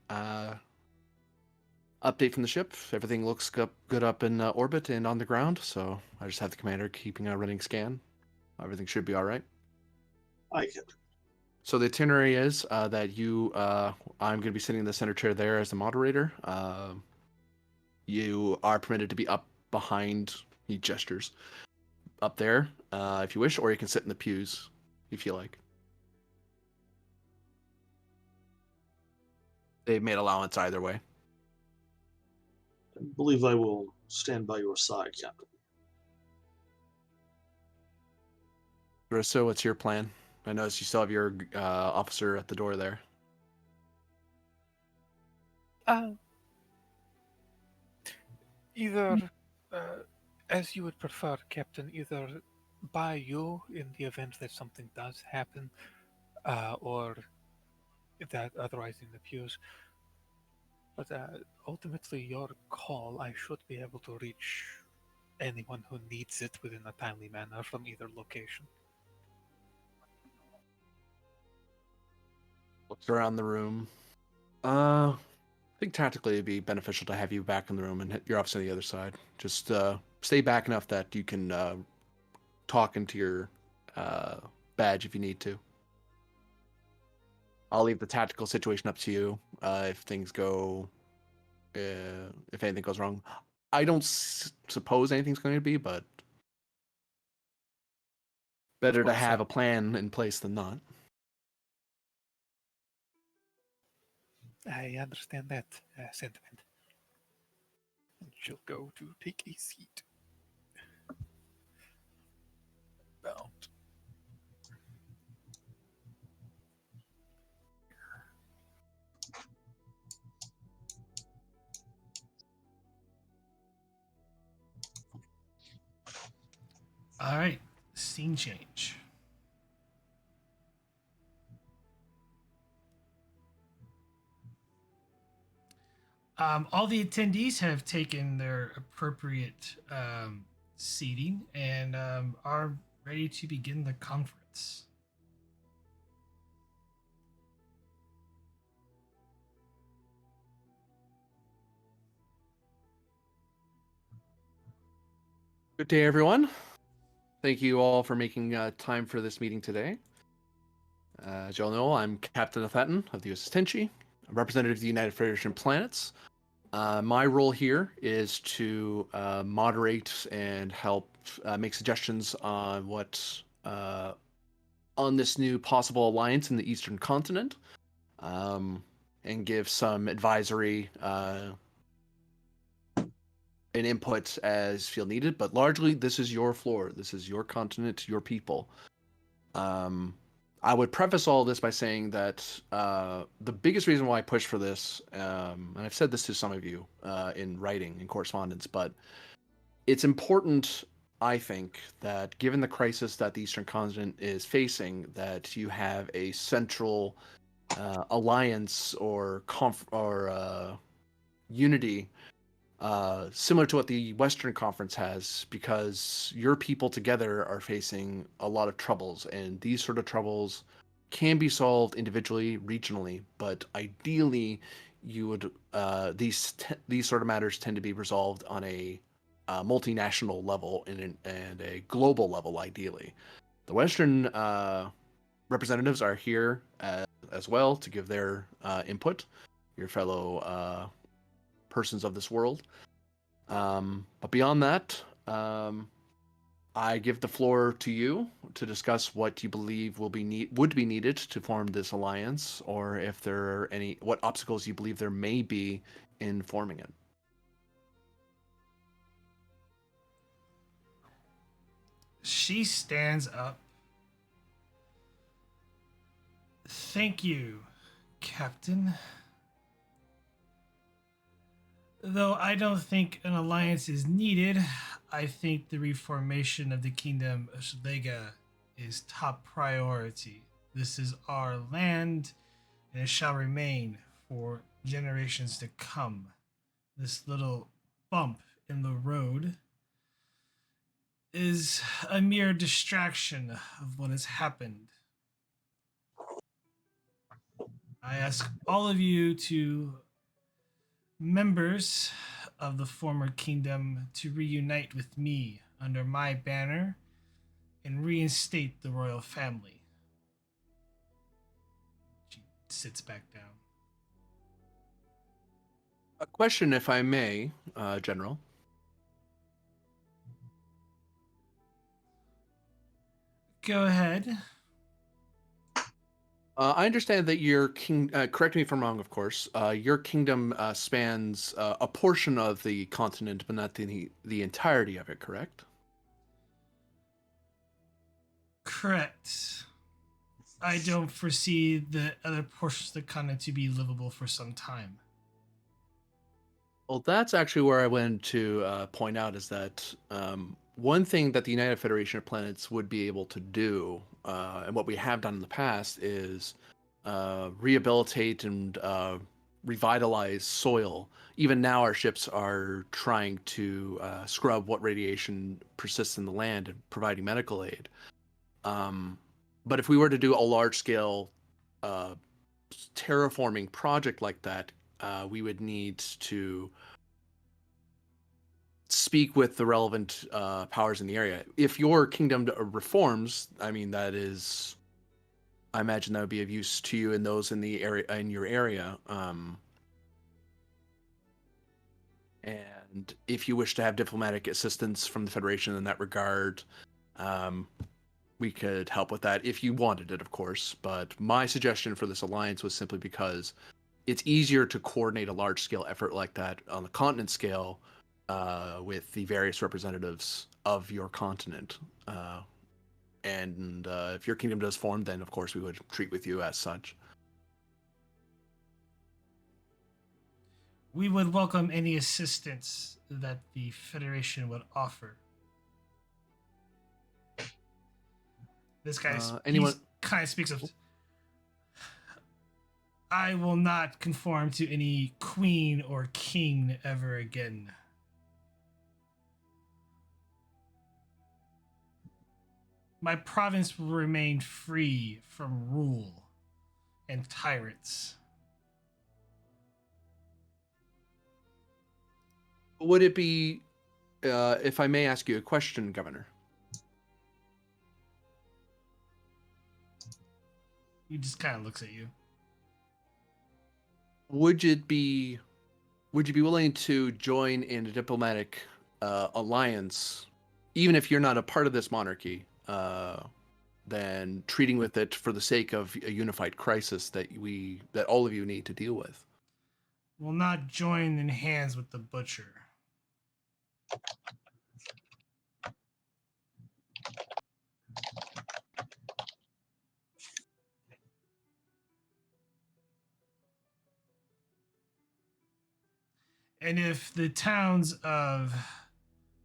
Update from the ship. Everything looks good up in orbit and on the ground, so I just have the commander keeping a running scan. Everything should be all right. I get it. So the itinerary is that I'm going to be sitting in the center chair there as the moderator. You are permitted to be up behind, he gestures, up there if you wish, or you can sit in the pews if you like. They've made allowance either way. I believe I will stand by your side, Captain. So what's your plan? I noticed you still have your officer at the door there. Either, as you would prefer, Captain, either by you in the event that something does happen, or that otherwise in the pews. But ultimately, your call, I should be able to reach anyone who needs it within a timely manner from either location. Looks around the room. I think tactically it'd be beneficial to have you back in the room and hit your officer on the other side. Just stay back enough that you can talk into your badge if you need to. I'll leave the tactical situation up to you if things go, if anything goes wrong. I don't suppose anything's going to be, but better to have a plan in place than not. I understand that sentiment. And she'll go to take a seat. Bound. All right, scene change. All the attendees have taken their appropriate seating and are ready to begin the conference. Good day, everyone. Thank you all for making time for this meeting today. As you all know, I'm Captain Anerthian of the USS Tenshi, a representative of the United Federation of Planets. My role here is to moderate and help make suggestions on what on this new possible alliance in the Eastern Continent, and give some advisory and input as feel needed. But largely, this is your floor. This is your continent, your people. I would preface all this by saying that the biggest reason why I push for this, and I've said this to some of you in writing and correspondence, but it's important, I think, that given the crisis that the Eastern Continent is facing, that you have a central alliance or unity similar to what the Western Conference has, because your people together are facing a lot of troubles, and these sort of troubles can be solved individually, regionally, but ideally, you would these sort of matters tend to be resolved on a multinational level and a global level, ideally. The Western representatives are here as well to give their input, your fellow persons of this world. But beyond that, I give the floor to you to discuss what you believe would be needed to form this alliance, or if there are what obstacles you believe there may be in forming it. She stands up. Thank you, Captain. Though I don't think an alliance is needed, I think the reformation of the Kingdom of Shalega is top priority. This is our land, and it shall remain for generations to come. This little bump in the road is a mere distraction of what has happened. I ask all of you members of the former kingdom to reunite with me under my banner and reinstate the royal family. She sits back down. A question, if I may, General. Go ahead. I understand that your king. Correct me if I'm wrong, of course. Your kingdom spans a portion of the continent, but not the entirety of it. Correct? Correct. I don't foresee the other portions of the continent to be livable for some time. Well, that's actually where I wanted to point out is that one thing that the United Federation of Planets would be able to do, and what we have done in the past, is rehabilitate and revitalize soil. Even now, our ships are trying to scrub what radiation persists in the land and providing medical aid. But if we were to do a large-scale terraforming project like that, we would need to speak with the relevant powers in the area. If your kingdom reforms, I mean, I imagine that would be of use to you and those in the area, in your area. And if you wish to have diplomatic assistance from the Federation in that regard, we could help with that if you wanted it, of course. But my suggestion for this alliance was simply because it's easier to coordinate a large-scale effort like that on the continent scale with the various representatives of your continent. And if your kingdom does form, then of course we would treat with you as such. We would welcome any assistance that the Federation would offer. This guy kind of speaks of, I will not conform to any queen or king ever again. My province will remain free from rule and tyrants. Would it be, if I may ask you a question, Governor? He just kind of looks at you. Would you be willing to join in a diplomatic alliance, even if you're not a part of this monarchy, than treating with it for the sake of a unified crisis that all of you need to deal with? Will not join in hands with the butcher. And if the towns of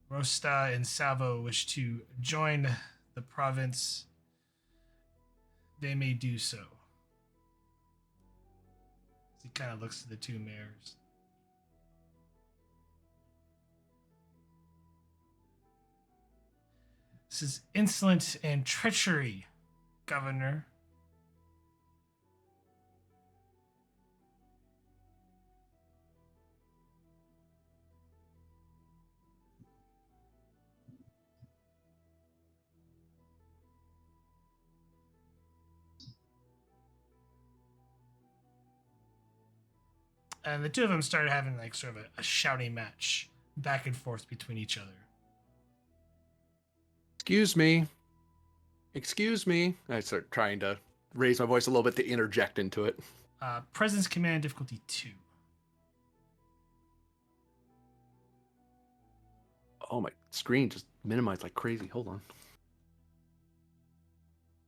Rosta and Salvo wish to join the province, they may do so. He kind of looks to the two mayors. This is insolence and treachery, Governor. And the two of them started having like sort of a shouting match back and forth between each other. Excuse me. Excuse me. I start trying to raise my voice a little bit to interject into it. Presence command difficulty 2. Oh, my screen just minimized like crazy. Hold on.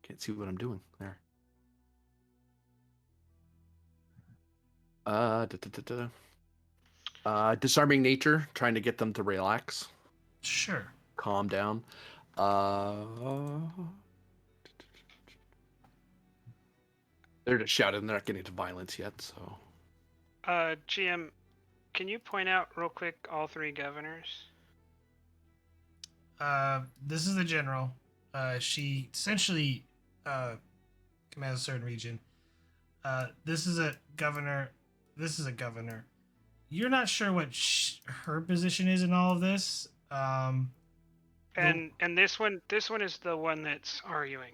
Can't see what I'm doing there. Disarming nature, trying to get them to relax, Sure. calm down. They're just shouting. They're not getting to violence yet, so. GM, can you point out real quick all 3 governors? This is the general. She essentially commands a certain region. This is a governor. This is a governor. You're not sure what her position is in all of this. And this one is the one that's arguing.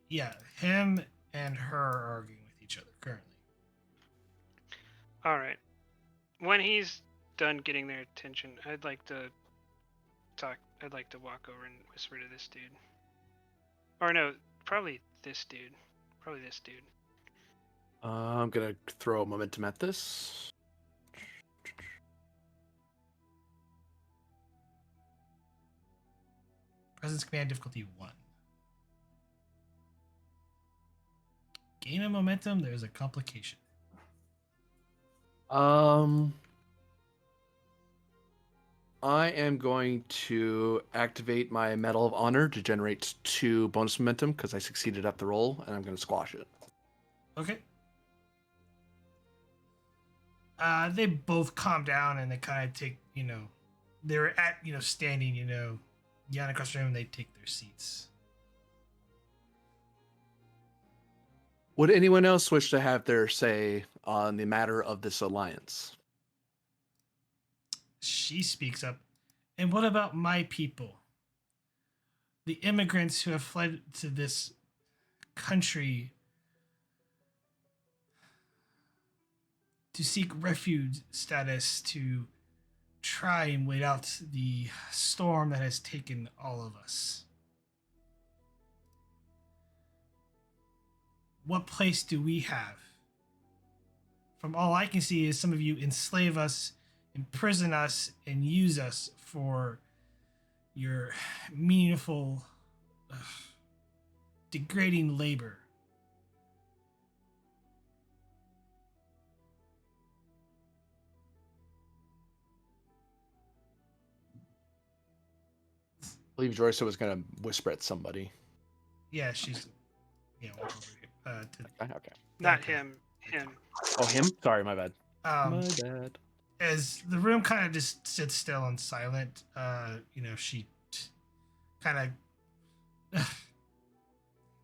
Yeah, him and her are arguing with each other currently. All right. When he's done getting their attention, I'd like to walk over and whisper to this dude. Or no, probably this dude. I'm gonna throw momentum at this. Presence command difficulty 1. Gain a momentum, there's a complication. I am going to activate my Medal of Honor to generate 2 bonus momentum because I succeeded at the roll, and I'm going to squash it. Okay. They both calm down and they kind of take, they're at, standing, down across the room, and they take their seats. Would anyone else wish to have their say on the matter of this alliance? She speaks up. And what about my people? The immigrants who have fled to this country to seek refuge status, to try and wait out the storm that has taken all of us. What place do we have? From all I can see is some of you enslave us, imprison us, and use us for your meaningful, degrading labor. I believe Joyce was going to whisper at somebody. Yeah, she's walk over here. Okay. Not him. Him. Oh, him? Sorry, my bad. My bad. As the room kind of just sits still and silent, she kind of.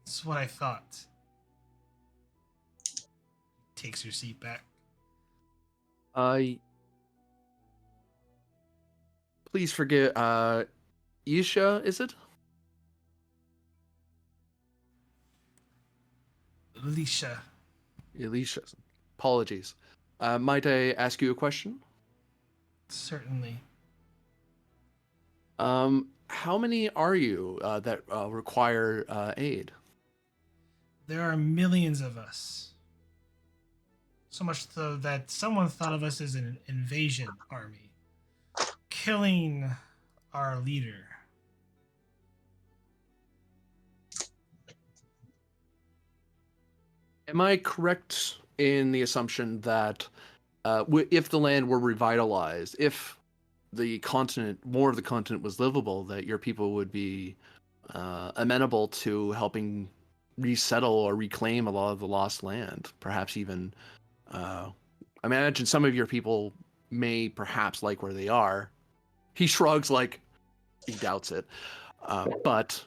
That's what I thought. Takes her seat back. Please forgive. Isha, is it? Alicia. Apologies. Might I ask you a question? Certainly. How many are you that require aid? There are millions of us. So much so that someone thought of us as an invasion army, killing our leader. Am I correct in the assumption that if the land were revitalized, if the continent, more of the continent was livable, that your people would be amenable to helping resettle or reclaim a lot of the lost land? Perhaps even, I imagine some of your people may perhaps like where they are. He shrugs like he doubts it. But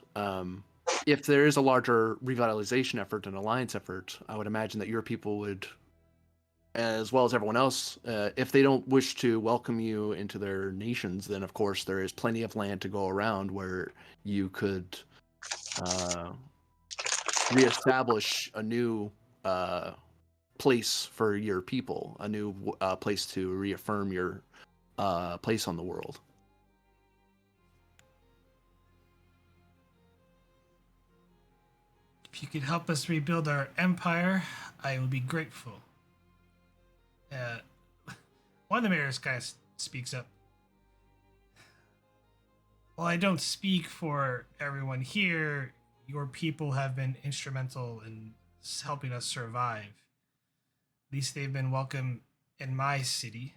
if there is a larger revitalization effort, an alliance effort, I would imagine that your people would, as well as everyone else, if they don't wish to welcome you into their nations, then of course there is plenty of land to go around where you could reestablish a new place for your people, a new place to reaffirm your place on the world. If you could help us rebuild our empire, I will be grateful. One of the mayors kind of speaks up. While I don't speak for everyone here, your people have been instrumental in helping us survive. At least they've been welcome in my city.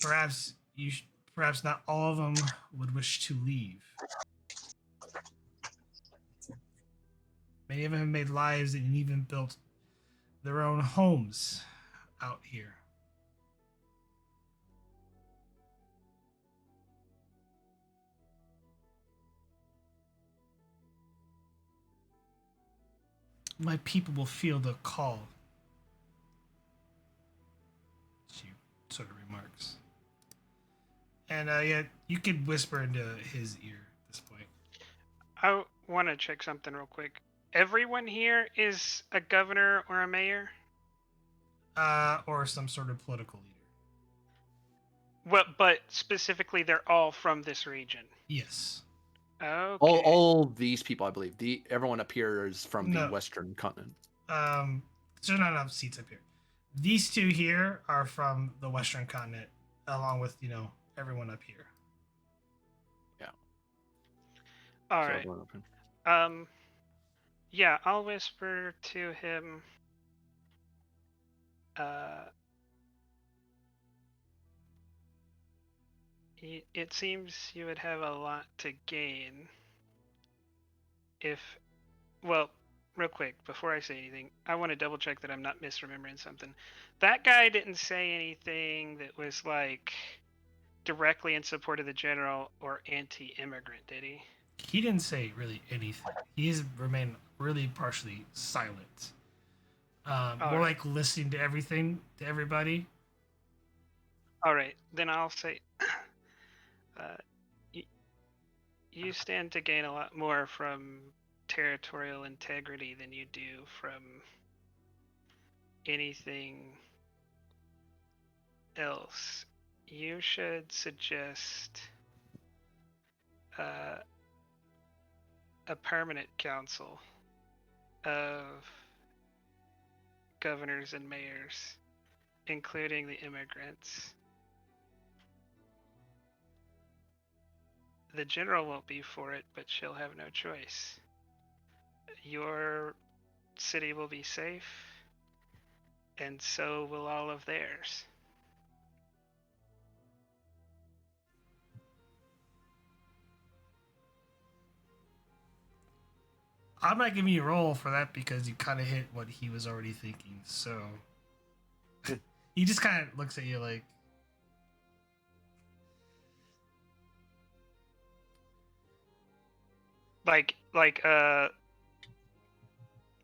Perhaps perhaps not all of them would wish to leave. Many of them have made lives and even built their own homes out here. My people will feel the call, she sort of remarks. And yeah, you could whisper into his ear at this point. I want to check something real quick. Everyone here is a governor or a mayor? Or some sort of political leader. Well, but specifically, they're all from this region. Yes. Okay. All these people, I believe, everyone up here is from the No. Western continent. There's not enough seats up here. These two here are from the Western continent, along with, everyone up here. Yeah. All So right. everyone up here. Yeah, I'll whisper to him. It seems you would have a lot to gain if, well, real quick, before I say anything, I want to double check that I'm not misremembering something. That guy didn't say anything that was like directly in support of the general or anti-immigrant, did he? He didn't say really anything. He's remained really partially silent. More right. like listening to everything, to everybody. All right, then I'll say, you stand to gain a lot more from territorial integrity than you do from anything else. You should suggest a permanent council of governors and mayors, including the immigrants. The general won't be for it, but she'll have no choice. Your city will be safe, and so will all of theirs. I'm not giving you a roll for that because you kind of hit what he was already thinking. So he just kind of looks at you like,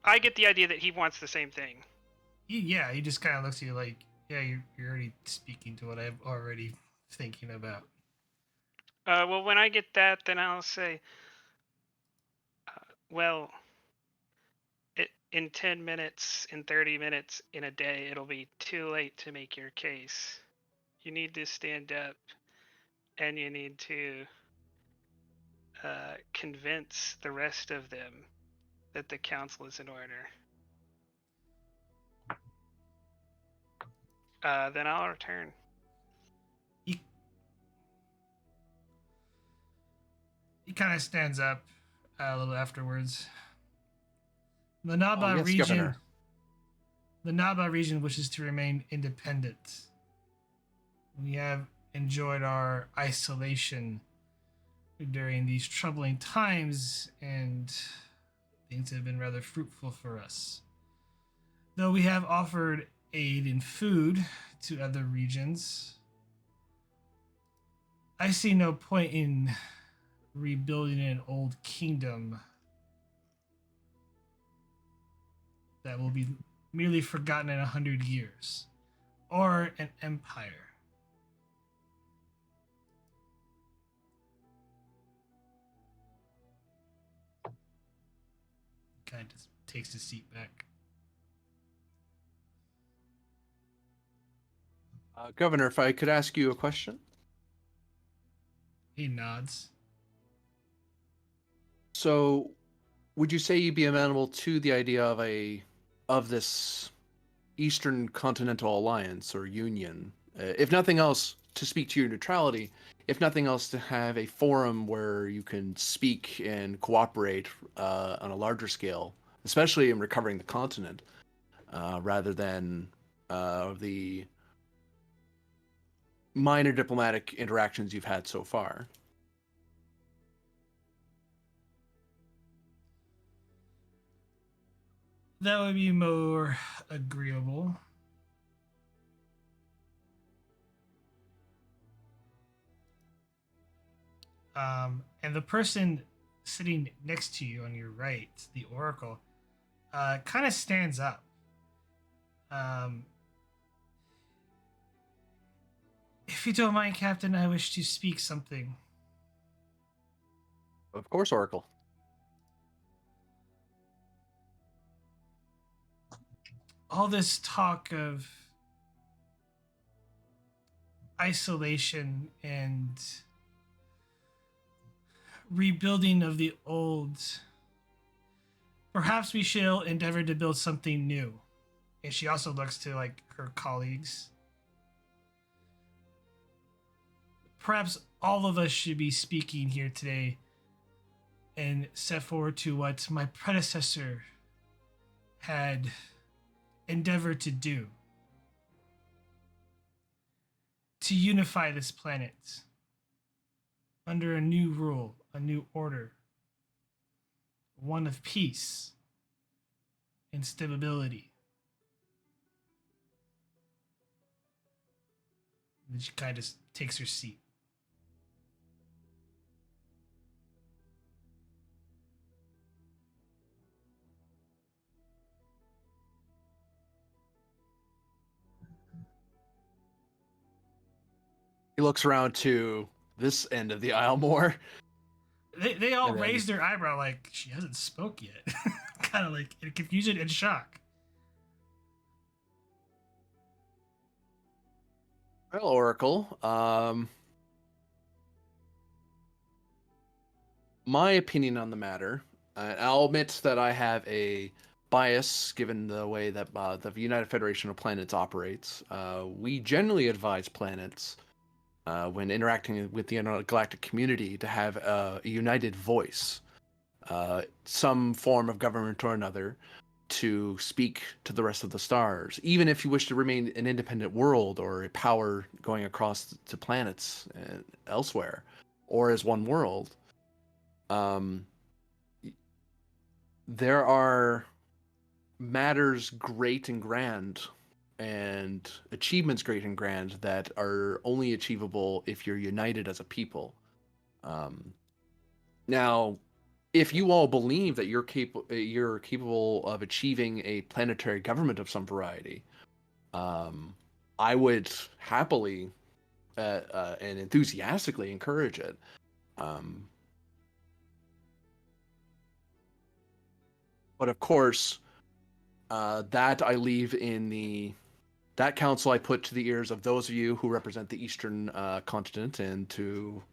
I get the idea that he wants the same thing. yeah, he just kind of looks at you like, yeah, you're already speaking to what I'm already thinking about. Well, when I get that, then I'll say, well, in 10 minutes, in 30 minutes, in a day, it'll be too late to make your case. You need to stand up, and you need to convince the rest of them that the council is in order. Then I'll return. He kind of stands up a little afterwards. The Naba yes, region. Governor. The Naba region wishes to remain independent. We have enjoyed our isolation during these troubling times, and things have been rather fruitful for us. Though we have offered aid in food to other regions, I see no point in rebuilding an old kingdom that will be merely forgotten in 100 years, or an empire. Kind of just takes his seat back. Governor, if I could ask you a question. He nods. So, would you say you'd be amenable to the idea of this Eastern Continental Alliance or Union, if nothing else, to speak to your neutrality, if nothing else, to have a forum where you can speak and cooperate on a larger scale, especially in recovering the continent, rather than the minor diplomatic interactions you've had so far? That would be more agreeable. And the person sitting next to you on your right, the Oracle, kind of stands up. If you don't mind, Captain, I wish to speak something. Of course, Oracle. All this talk of isolation and rebuilding of the old. Perhaps we shall endeavor to build something new. And she also looks to like her colleagues. Perhaps all of us should be speaking here today and set forward to what my predecessor had endeavored to do. To unify this planet under a new rule, a new order, one of peace and stability. And she kind of takes her seat. He looks around to this end of the aisle more. They all And then- raise their eyebrow like she hasn't spoke yet. Kind of like in confusion and shock. Well, Oracle, my opinion on the matter, I'll admit that I have a bias given the way that the United Federation of Planets operates. We generally advise planets, when interacting with the intergalactic community, to have a united voice, some form of government or another, to speak to the rest of the stars, even if you wish to remain an independent world or a power going across to planets elsewhere, or as one world. There are matters great and grand and achievements great and grand that are only achievable if you're united as a people. Now, if you all believe that you're capable of achieving a planetary government of some variety, I would happily and enthusiastically encourage it. But of course, that I leave in that counsel I put to the ears of those of you who represent the Eastern continent, and to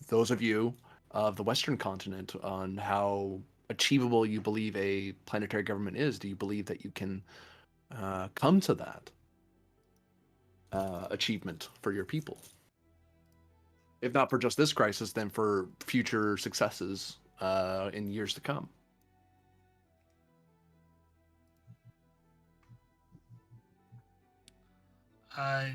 those of you of the Western continent, on how achievable you believe a planetary government is. Do you believe that you can come to that achievement for your people? If not for just this crisis, then for future successes in years to come.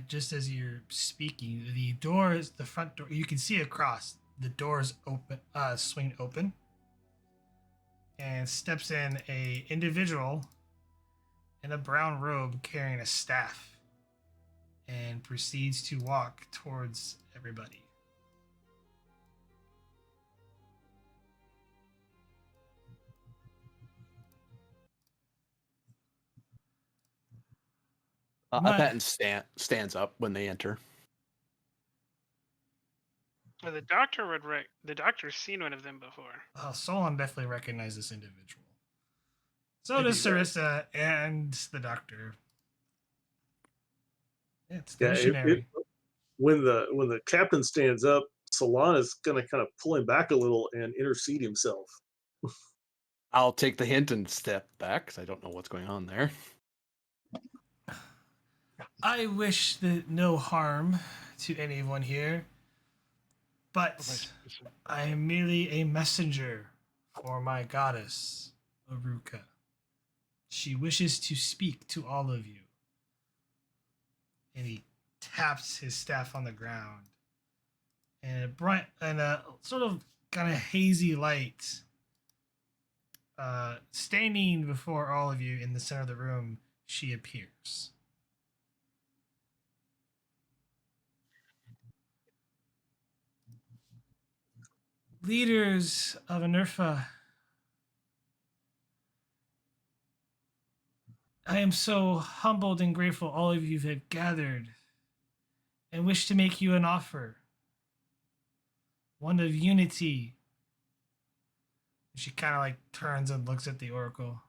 Just as you're speaking, the doors, the front door, you can see across. The doors open, swing open, and steps in a individual in a brown robe carrying a staff, and proceeds to walk towards everybody. Patton stands up when they enter. Well, the doctor would the doctor's seen one of them before. Solon definitely recognized this individual. So Maybe does Sarissa and the doctor. It's the Yeah, missionary. when the captain stands up, Solana's gonna kind of pull him back a little and intercede himself. I'll take the hint and step back because I don't know what's going on there. I wish that no harm to anyone here, Or but vice versa. I am merely a messenger for my goddess, Aruka. She wishes to speak to all of you. And he taps his staff on the ground. And a sort of kind of hazy light standing before all of you in the center of the room, she appears. Leaders of Anerfa, I am so humbled and grateful all of you have gathered and wish to make you an offer. One of unity. She kind of like turns and looks at the oracle.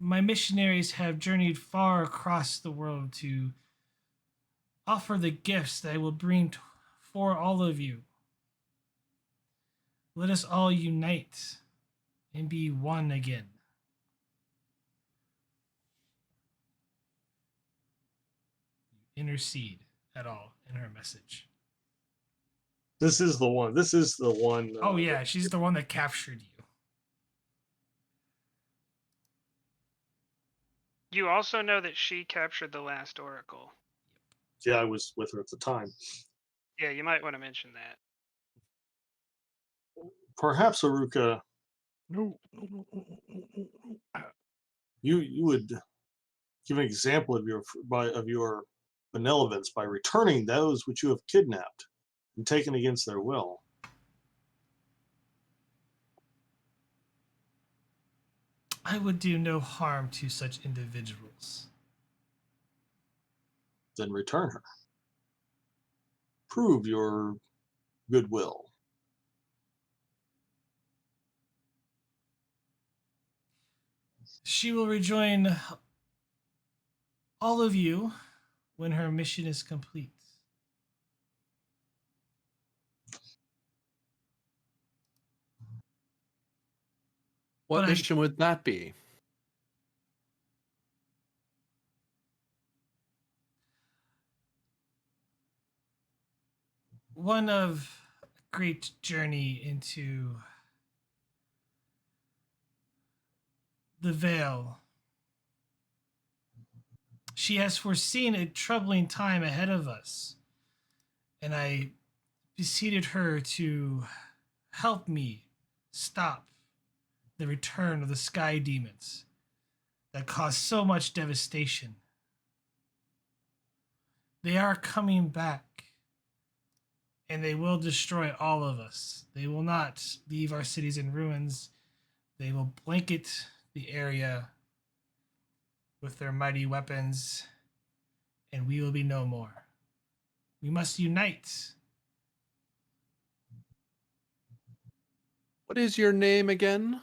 My missionaries have journeyed far across the world to offer the gifts that I will bring for all of you. Let us all unite and be one again. Intercede at all in her message. This is the one. This is the one. Oh yeah, she's the one that captured you. You also know that she captured the last oracle. Yeah, I was with her at the time. Yeah, you might want to mention that. Perhaps Aruka, No, no, no, no, no, no, no, no. you would give an example of your benevolence by returning those which you have kidnapped and taken against their will. I would do no harm to such individuals. Then return her. Prove your goodwill. She will rejoin all of you when her mission is complete. What But mission would that be? one of a great journey into the veil. She has foreseen a troubling time ahead of us, and I beseeched her to help me stop the return of the sky demons that caused so much devastation. They are coming back, and they will destroy all of us. They will not leave our cities in ruins. They will blanket the area with their mighty weapons, and we will be no more. We must unite. What is your name again?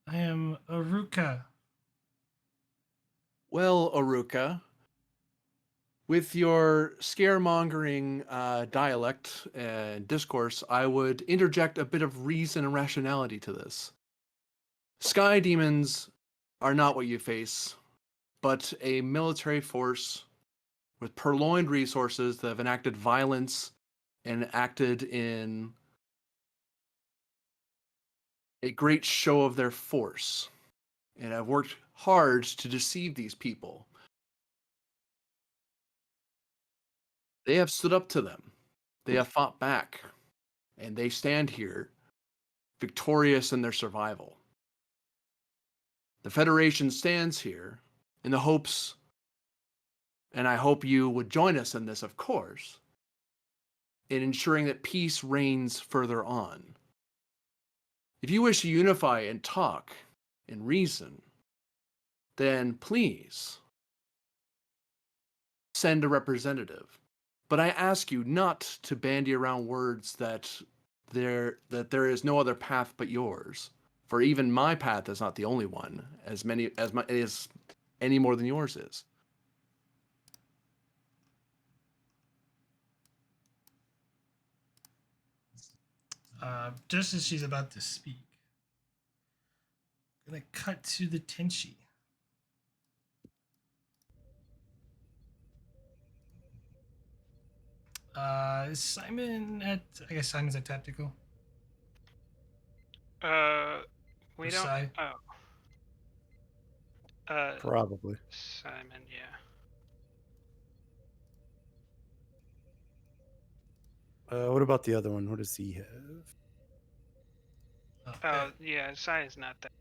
I am Aruka. Well, Aruka, with your scaremongering dialect and discourse, I would interject a bit of reason and rationality to this. Sky demons are not what you face, but a military force with purloined resources that have enacted violence and acted in a great show of their force, and have worked hard to deceive these people. They have stood up to them. They have fought back, and they stand here victorious in their survival. The Federation stands here in the hopes, and I hope you would join us in this, of course, in ensuring that peace reigns further on. If you wish to unify and talk and reason, then please send a representative. But I ask you not to bandy around words that there is no other path but yours. For even my path is not the only one, as any more than yours is. Just as she's about to speak, gonna cut to the Tenshi. Is Simon at? I guess Simon's at tactical. We Or don't. Sai? Oh. Probably. Simon, yeah. What about the other one? What does he have? Oh, yeah. Sai is not that.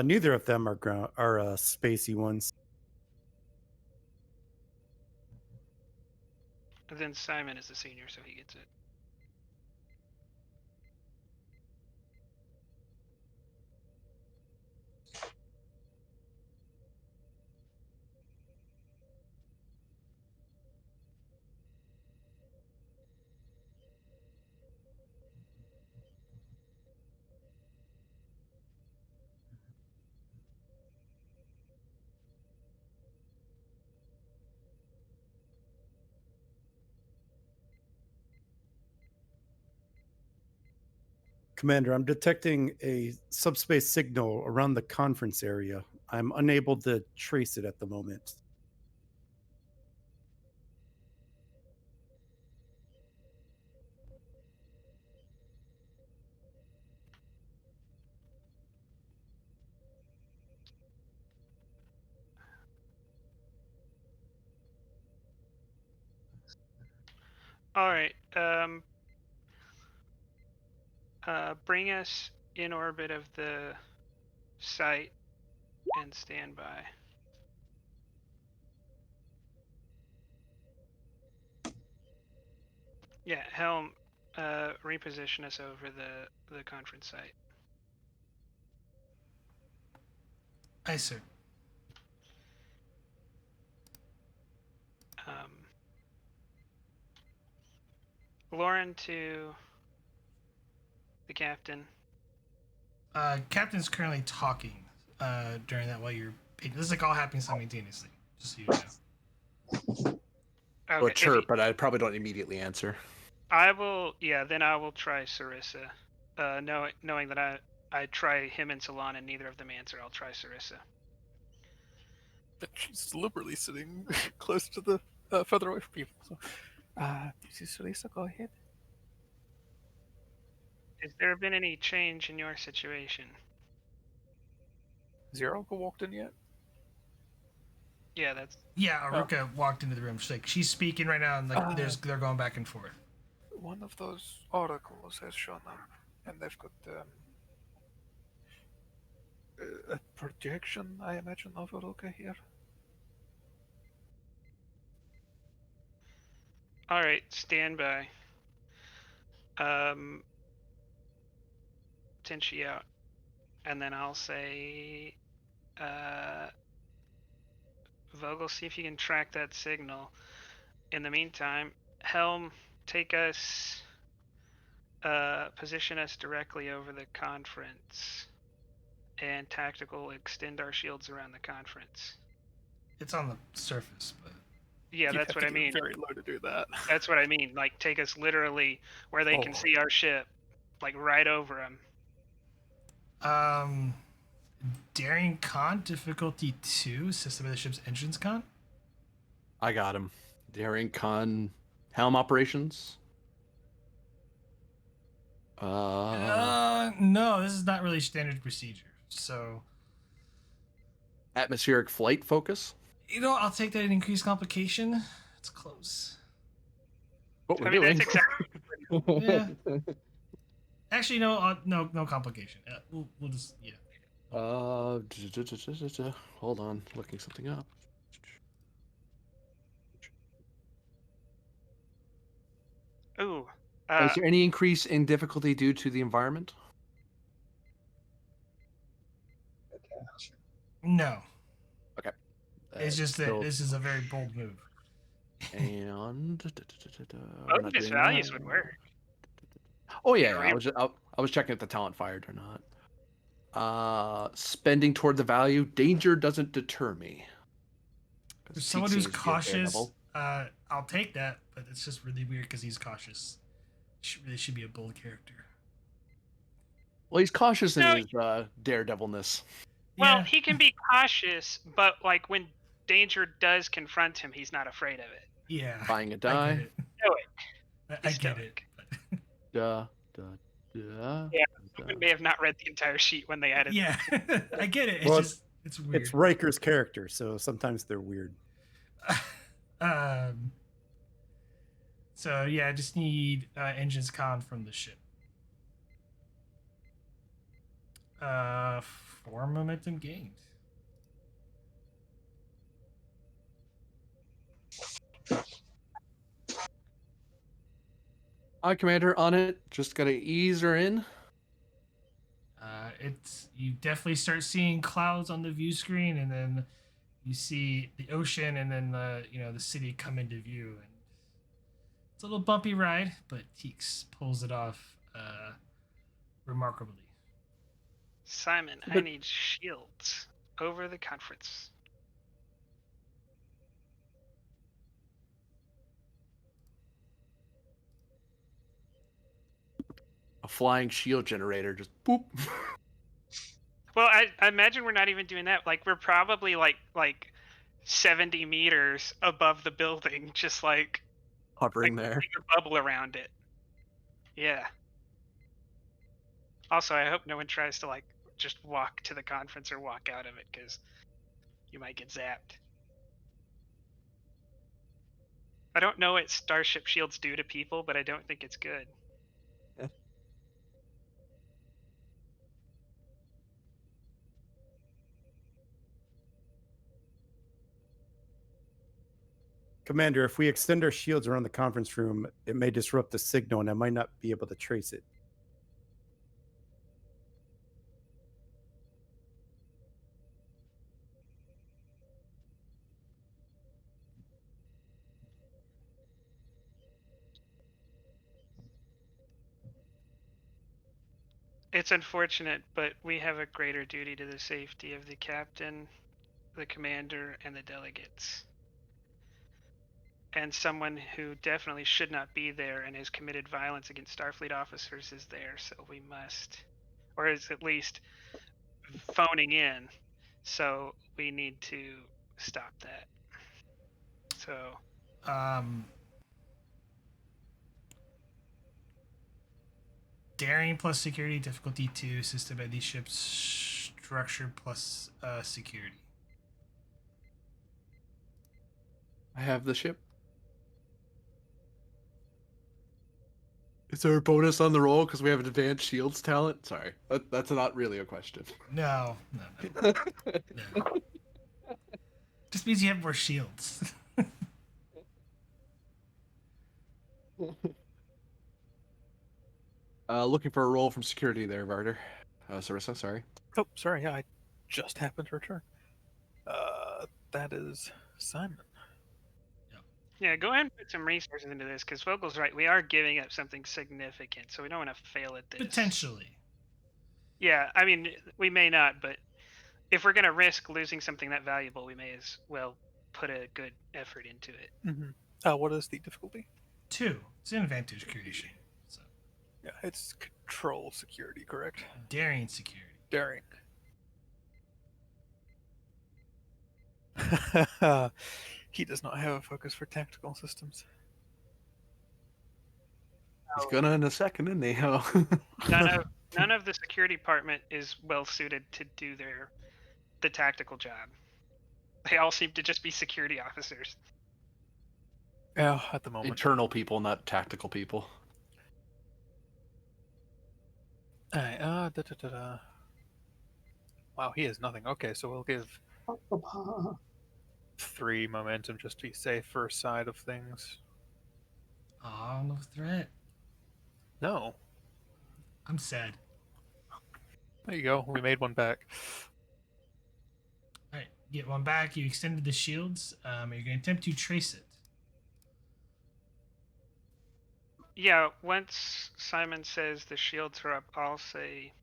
Neither of them are spacey ones. Then Simon is the senior, so he gets it. Commander, I'm detecting a subspace signal around the conference area. I'm unable to trace it at the moment. All right. Bring us in orbit of the site and stand by. Yeah, Helm, reposition us over the conference site. Aye, sir. Lauren to the captain. Captain's currently talking during that while you're. This is like all happening simultaneously. Just so you know. Or Okay, chirp, but I probably don't immediately answer. I will. Yeah, then I will try Sarissa. Knowing that I try him and Salon and neither of them answer, I'll try Sarissa. But she's deliberately sitting close to the further away from people. So, this is Lisa. Go ahead. Has there been any change in your situation? Zero walked in yet? Yeah, that's. Yeah, Aruka walked into the room. She's speaking right now, and like they're going back and forth. One of those oracles has shown up, and they've got a projection, I imagine, of Aruka here. All right, stand by. Tenshi out, and then I'll say, Vogel, see if you can track that signal. In the meantime, Helm, take us, position us directly over the conference, and Tactical, extend our shields around the conference. It's on the surface, but yeah, that's what I mean. Very low to do that. That's what I mean. Like, take us literally where they can see our ship, like right over them. Daring Con, difficulty 2, system of the ship's engines con. I got him. Daring Con, helm operations. No, this is not really standard procedure. So, atmospheric flight focus. you know, I'll take that in increased complication. It's close. What we're doing. That's exactly. Yeah. Actually, no, no complication. We'll just Hold on, looking something up. Ooh. Is there any increase in difficulty due to the environment? No. Okay. It's just that this is a very bold move. And Bonus values would work. Oh yeah, Yeah, yeah. I was checking if the talent fired or not. Spending toward the value. Danger doesn't deter me. 'Cause For Teak someone who's seems to be a cautious, daredevil. I'll take that, but it's just really weird because he's cautious. Really should be a bold character. Well, he's cautious in No, his daredevilness. well, Yeah, he can be cautious, but like when danger does confront him, he's not afraid of it. yeah. Buying a I get die. it. Stoic. I He's get it. stoic. But Duh, duh, duh. Yeah, duh. someone may have not read the entire sheet when they added. yeah, I get it. It's Well, just it's weird. It's Riker's character, so sometimes they're weird. um. So yeah, I just need engines con from the ship. 4 momentum gained. Commander, on it. Just gotta ease her in. It's you definitely start seeing clouds on the view screen, and then you see the ocean, and then the city come into view, and it's a little bumpy ride, but Teeks pulls it off remarkably. Simon, I But- need shields over the conference. A flying shield generator. Just boop. Well, I imagine we're not even doing that. Like we're probably like 70 meters above the building, just like Hovering there. a bubble around it. Yeah. Also, I hope no one tries to like just walk to the conference or walk out of it, because you might get zapped. I don't know what starship shields do to people, but I don't think it's good. Commander, if we extend our shields around the conference room, it may disrupt the signal and I might not be able to trace it. It's unfortunate, but we have a greater duty to the safety of the captain, the commander, and the delegates. And someone who definitely should not be there and has committed violence against Starfleet officers is there, so we must, or is at least phoning in. So we need to stop that. So Daring plus security, difficulty 2, assisted by the ship's structure plus security. I have the ship. Is there a bonus on the roll because we have an advanced shields talent? Sorry, that's not really a question. No. No. Just means you have more shields. Looking for a roll from security there, Varder. Sarissa, sorry. Oh, sorry. Yeah, I just happened to return. That is Simon. yeah, go ahead and put some resources into this, because Vogel's right. We are giving up something significant, so we don't want to fail at this. Potentially. Yeah, I mean, we may not, but if we're going to risk losing something that valuable, we may as well put a good effort into it. Mm-hmm. What is the difficulty? 2. It's an advantage creation. So Yeah, it's control security, correct? daring security. Daring. He does not have a focus for tactical systems. He's gonna in a second, isn't he? Oh. None of the security department is well suited to do the tactical job. They all seem to just be security officers. Yeah, at the moment. Internal people, not tactical people. Alright, Wow, he has nothing. Okay, so we'll give 3 momentum just to be safe for side of things. Oh, no threat. No. I'm sad. There you go. We made one back. All right, get one back. You extended the shields. You're going to attempt to trace it. Yeah, once Simon says the shields are up, I'll say,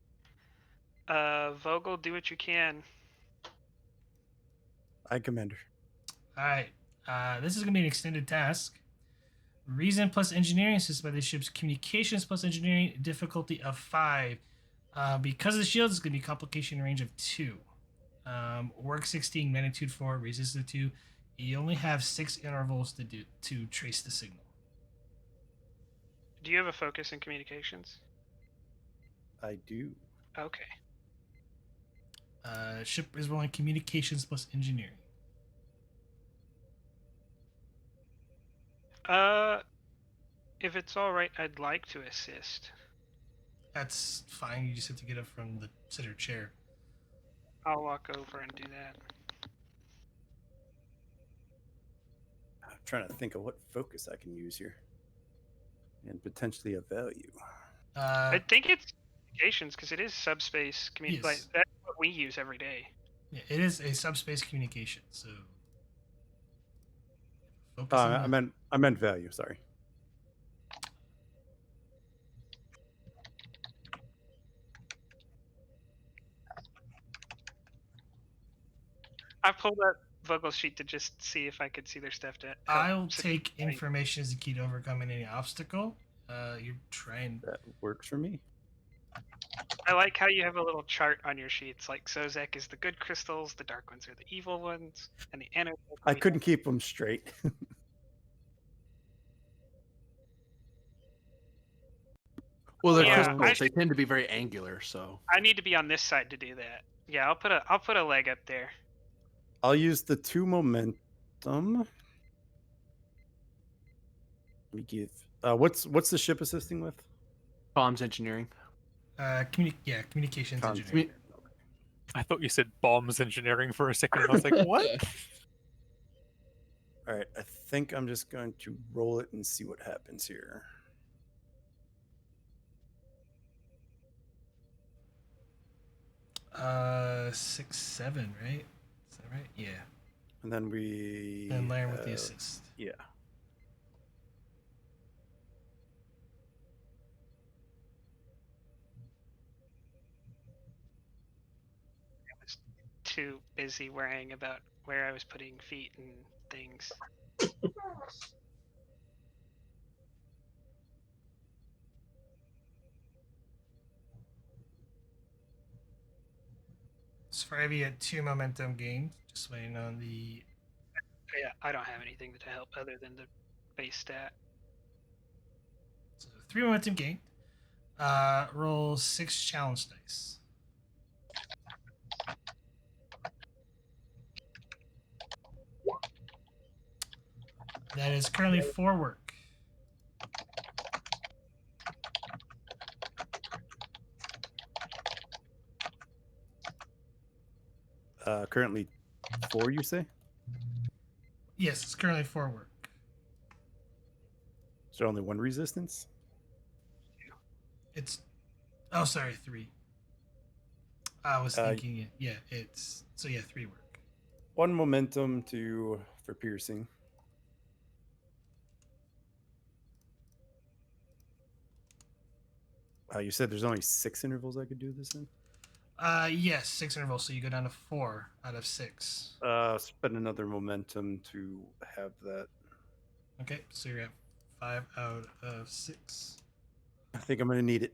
Vogel, do what you can. Aye, Commander. All right. This is going to be an extended task. Reason plus engineering assisted by the ship's communications plus engineering difficulty of 5. Because of the shields, it's going to be complication range of 2. Work 16, magnitude 4, resistance 2. You only have 6 intervals to trace the signal. Do you have a focus in communications? I do. Okay. Ship is rolling communications plus engineering. If it's all right, I'd like to assist. That's fine. You just have to get up from the center chair. I'll walk over and do that. I'm trying to think of what focus I can use here. And potentially a value. I think it's communications because it is subspace Yes. like that's what we use every day. Yeah, it is a subspace communication. So focus on I meant value. Sorry. I pulled up Vogel's sheet to just see if I could see their stuff to help. I'll take information as the key to overcoming any obstacle. You're trying. That works for me. I like how you have a little chart on your sheets, like Sozek is the good crystals, the dark ones are the evil ones, and the Anerthian. I couldn't keep them straight. Well, they're Yeah, crystals. They tend to be very angular, so I need to be on this side to do that. Yeah, I'll put a leg up there. I'll use the 2 momentum. Let me give. What's the ship assisting with? comms engineering. Communications Comms. engineering. I thought you said bombs engineering for a second. And I was like, what? All right, I think I'm just going to roll it and see what happens here. Uh, 6, 7, right? Is that right? Yeah. And then we. And Laren with the assist. Yeah. I was too busy worrying about where I was putting feet and things. So for Ivy at 2 momentum gained. Just waiting on the. Yeah, I don't have anything to help other than the base stat. So 3 momentum gained. Roll 6 challenge dice. That is currently 4 work. Currently 4, you say? Yes, it's currently 4 work. Is there only 1 resistance? It's. Oh, sorry, 3. I was thinking. Yeah, it's. So yeah, 3 work. 1 momentum for piercing. You said there's only 6 intervals I could do this in? Yes, 6 intervals, so you go down to 4 out of 6. Spend another momentum to have that. Okay, so you're at 5 out of 6. I think I'm going to need it.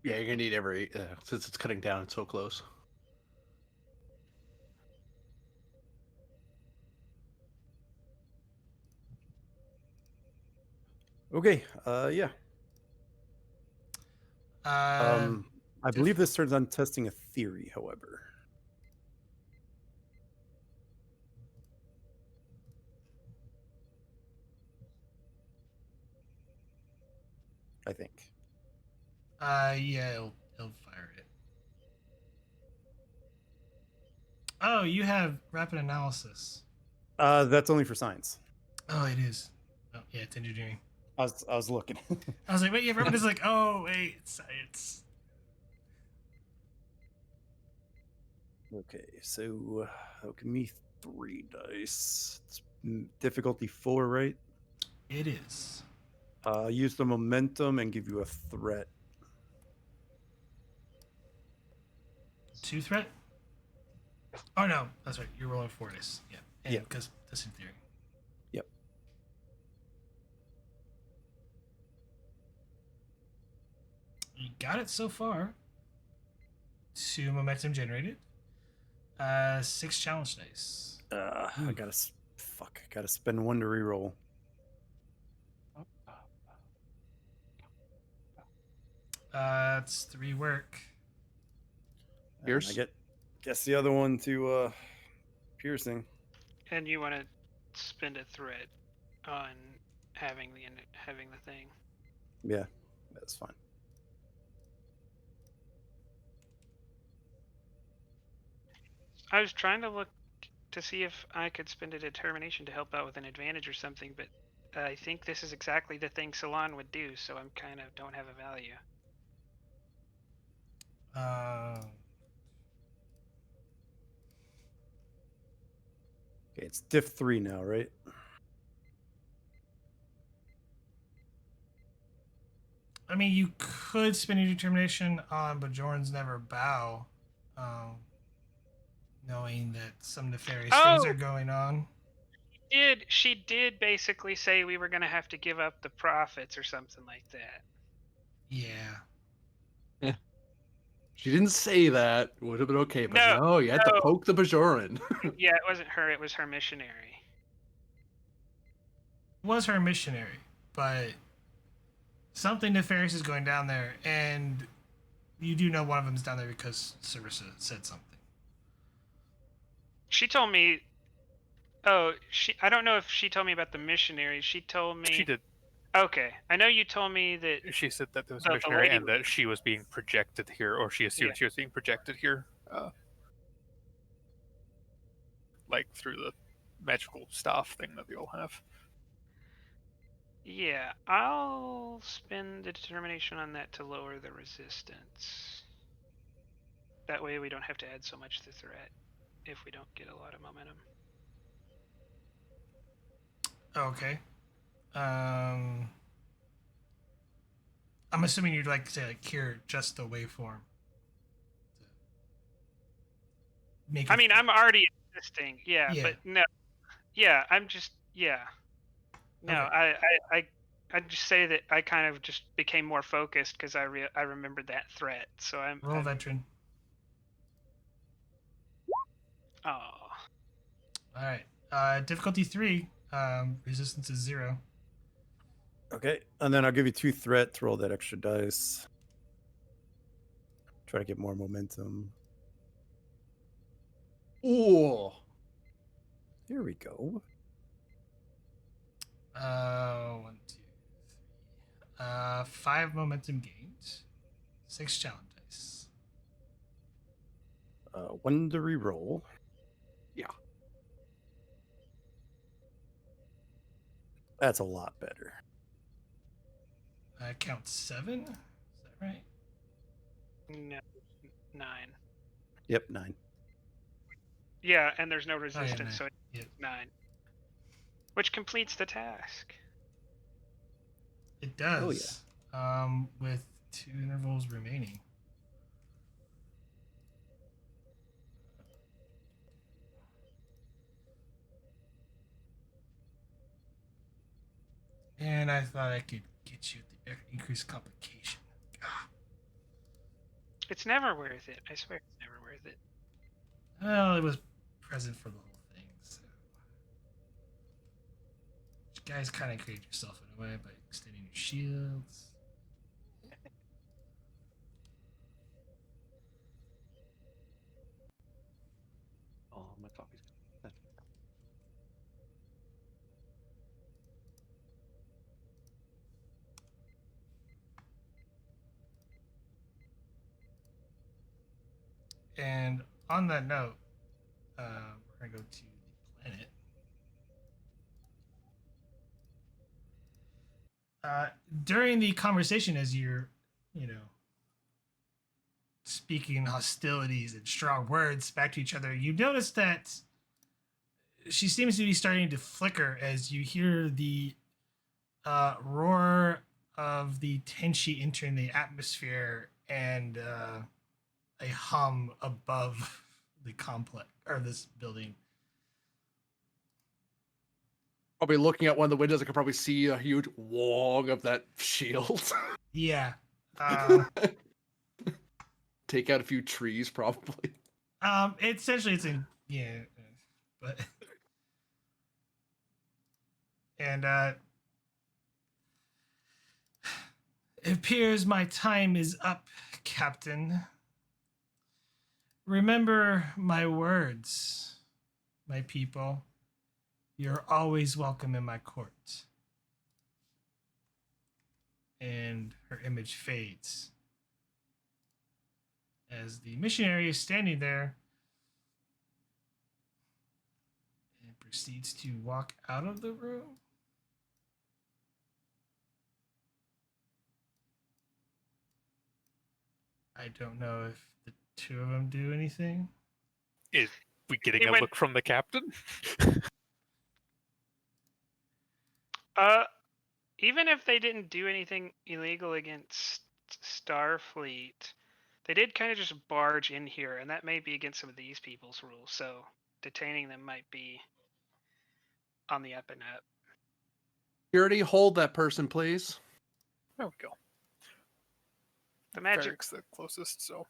Yeah, you're gonna need every since it's cutting down so close. Okay, yeah. I believe this turns on testing a theory, however. I think. Yeah, it'll fire it. Oh, you have rapid analysis. That's only for science. Oh, it is. Oh, yeah, it's engineering. I was looking. I was like, wait, yeah, rapid is like, oh, wait, it's science. Okay, so that'll give me 3 dice. It's difficulty 4, right? It is. Use the momentum and give you a threat. 2 threat? Oh no, that's right. You're rolling for this. Yeah. And Yeah. because that's in theory. Yep. You got it so far. 2 momentum generated. 6 challenge dice. I gotta spend 1 to reroll. It's 3 work. And Pierce? I guess the other one to piercing. And you want to spend a threat on having the thing. Yeah, that's fine. I was trying to look to see if I could spend a determination to help out with an advantage or something, but I think this is exactly the thing Salon would do, so I'm kind of don't have a value. Okay, it's diff 3 now, right? I mean, you could spend your determination on Bajorn's Never Bow, knowing that some nefarious things are going on. She did basically say we were going to have to give up the profits or something like that. Yeah. She didn't say that. Would have been okay, but No, no, you had to poke the Bajoran. Yeah, it wasn't her, it was her missionary. It was her missionary, but something nefarious is going down there, and you do know one of them is down there because Sarissa said something. She told me. Oh, I don't know if she told me about the missionary. She told me. She did. Okay, I know you told me that. She said that there was a The missionary lady- and that she was being projected here, or she assumed Yeah. she was being projected here, like through the magical staff thing that they all have. Yeah, I'll spend the determination on that to lower the resistance. That way we don't have to add so much to threat if we don't get a lot of momentum. Okay. I'm assuming you'd like to say like cure just the waveform. I mean, I'm already existing, yeah, Yeah. but no, yeah, I'm just, yeah. No, Okay. I just say that I kind of just became more focused because I remembered that threat. So Roll I'm veteran. Oh, All right. Difficulty 3. Resistance is 0. Okay, and then I'll give you 2 threat to roll that extra dice. Try to get more momentum. Oh, Here we go. 1, 2, 3. 5 momentum gains. 6 challenge dice. 1 to reroll. yeah. That's a lot better. Count 7. Is that right? no, 9. Yep, 9. Yeah, and there's no Oh, yeah, resistance, 9. so it's Yep. 9, which completes the task. It does. Oh, yeah. With 2 intervals remaining. And I thought I could get you the increased complication. Ah. It's never worth it. I swear, it's never worth it. Well, it was present for the whole thing, so. You guys kind of create yourself in a way by extending your shields. Oh, my coffee's gone. And on that note, we're going to go to the planet. During the conversation, as you're, speaking hostilities and strong words back to each other, you notice that she seems to be starting to flicker as you hear the roar of the Tenshi entering the atmosphere and a hum above the complex or this building. Probably looking out one of the windows, I could probably see a huge wong of that shield. Yeah. Take out a few trees, probably. Essentially, it's in but and it appears my time is up, Captain. Remember my words, my people. You're always welcome in my court. And her image fades as the missionary is standing there and proceeds to walk out of the room. I don't know if the two of them do anything. Is we getting He a went- look from the captain? Even if they didn't do anything illegal against Starfleet, they did kind of just barge in here, and that may be against some of these people's rules. So detaining them might be on the up and up. Security, hold that person, please. There we go. The magic. Ferric's the closest, so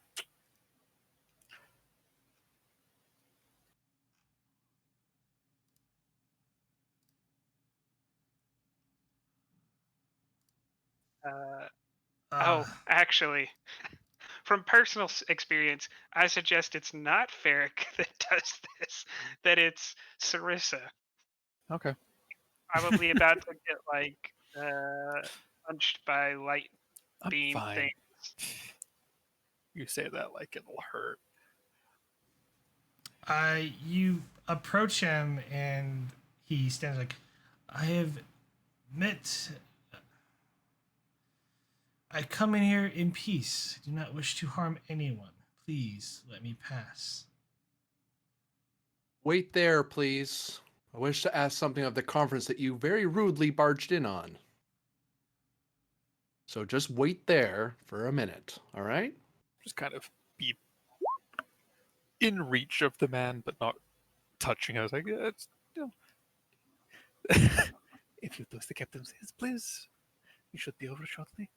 Actually, from personal experience, I suggest it's not Ferric that does this. That it's Sarissa. okay. Probably about to get like punched by light I'm beam fine. things. You say that like it'll hurt. You approach him and he stands like, I have met. I come in here in peace. I do not wish to harm anyone. Please let me pass. Wait there, please. I wish to ask something of the conference that you very rudely barged in on. So just wait there for a minute, all right? Just kind of be in reach of the man, but not touching. I was like, yeah, it's, you know. If you do as the captain says, please, you should be over shortly.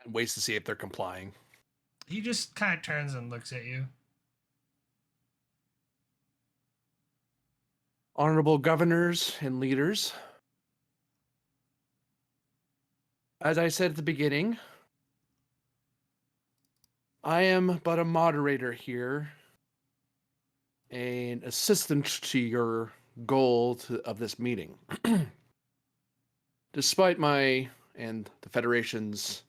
And waits to see if they're complying. He just kind of turns and looks at you. Honorable governors and leaders, as I said at the beginning, I am but a moderator here, an assistant to your goal of this meeting. Despite my and the Federation's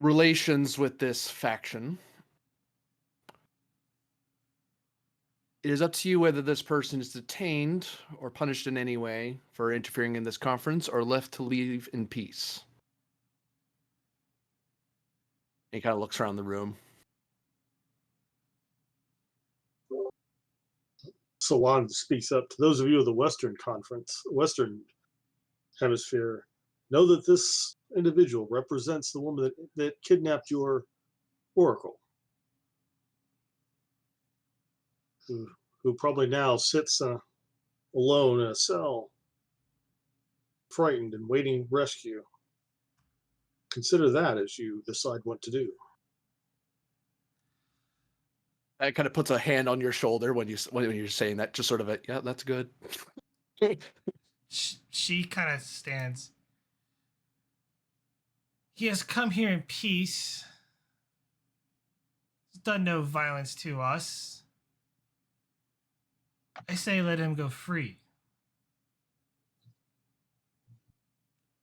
relations with this faction, it is up to you whether this person is detained or punished in any way for interfering in this conference or left to leave in peace. He kind of looks around the room. Salon speaks up. To those of you of the Western Hemisphere, know that this individual represents the woman that kidnapped your oracle, who probably now sits alone in a cell, frightened and waiting rescue. Consider that as you decide what to do. That kind of puts a hand on your shoulder when you're saying that, just sort of a, yeah, that's good. She kind of stands. He has come here in peace. He's done no violence to us. I say let him go free.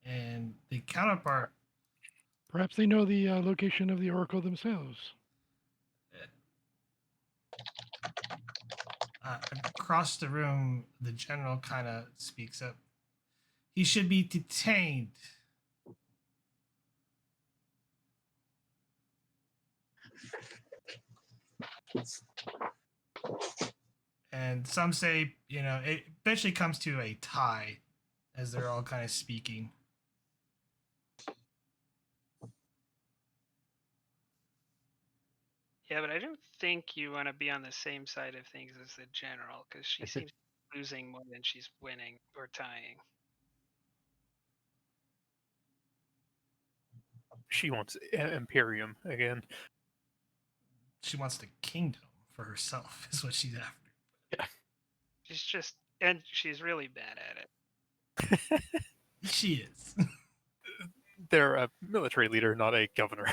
And the counterpart. Perhaps they know the location of the oracle themselves. Across the room, the general kind of speaks up. He should be detained. And some say, it eventually comes to a tie as they're all kind of speaking. Yeah, but I don't think you want to be on the same side of things as the general, because she seems losing more than she's winning or tying. She wants Imperium again. She wants the kingdom for herself, is what she's after. And she's really bad at it. She is. They're a military leader, not a governor.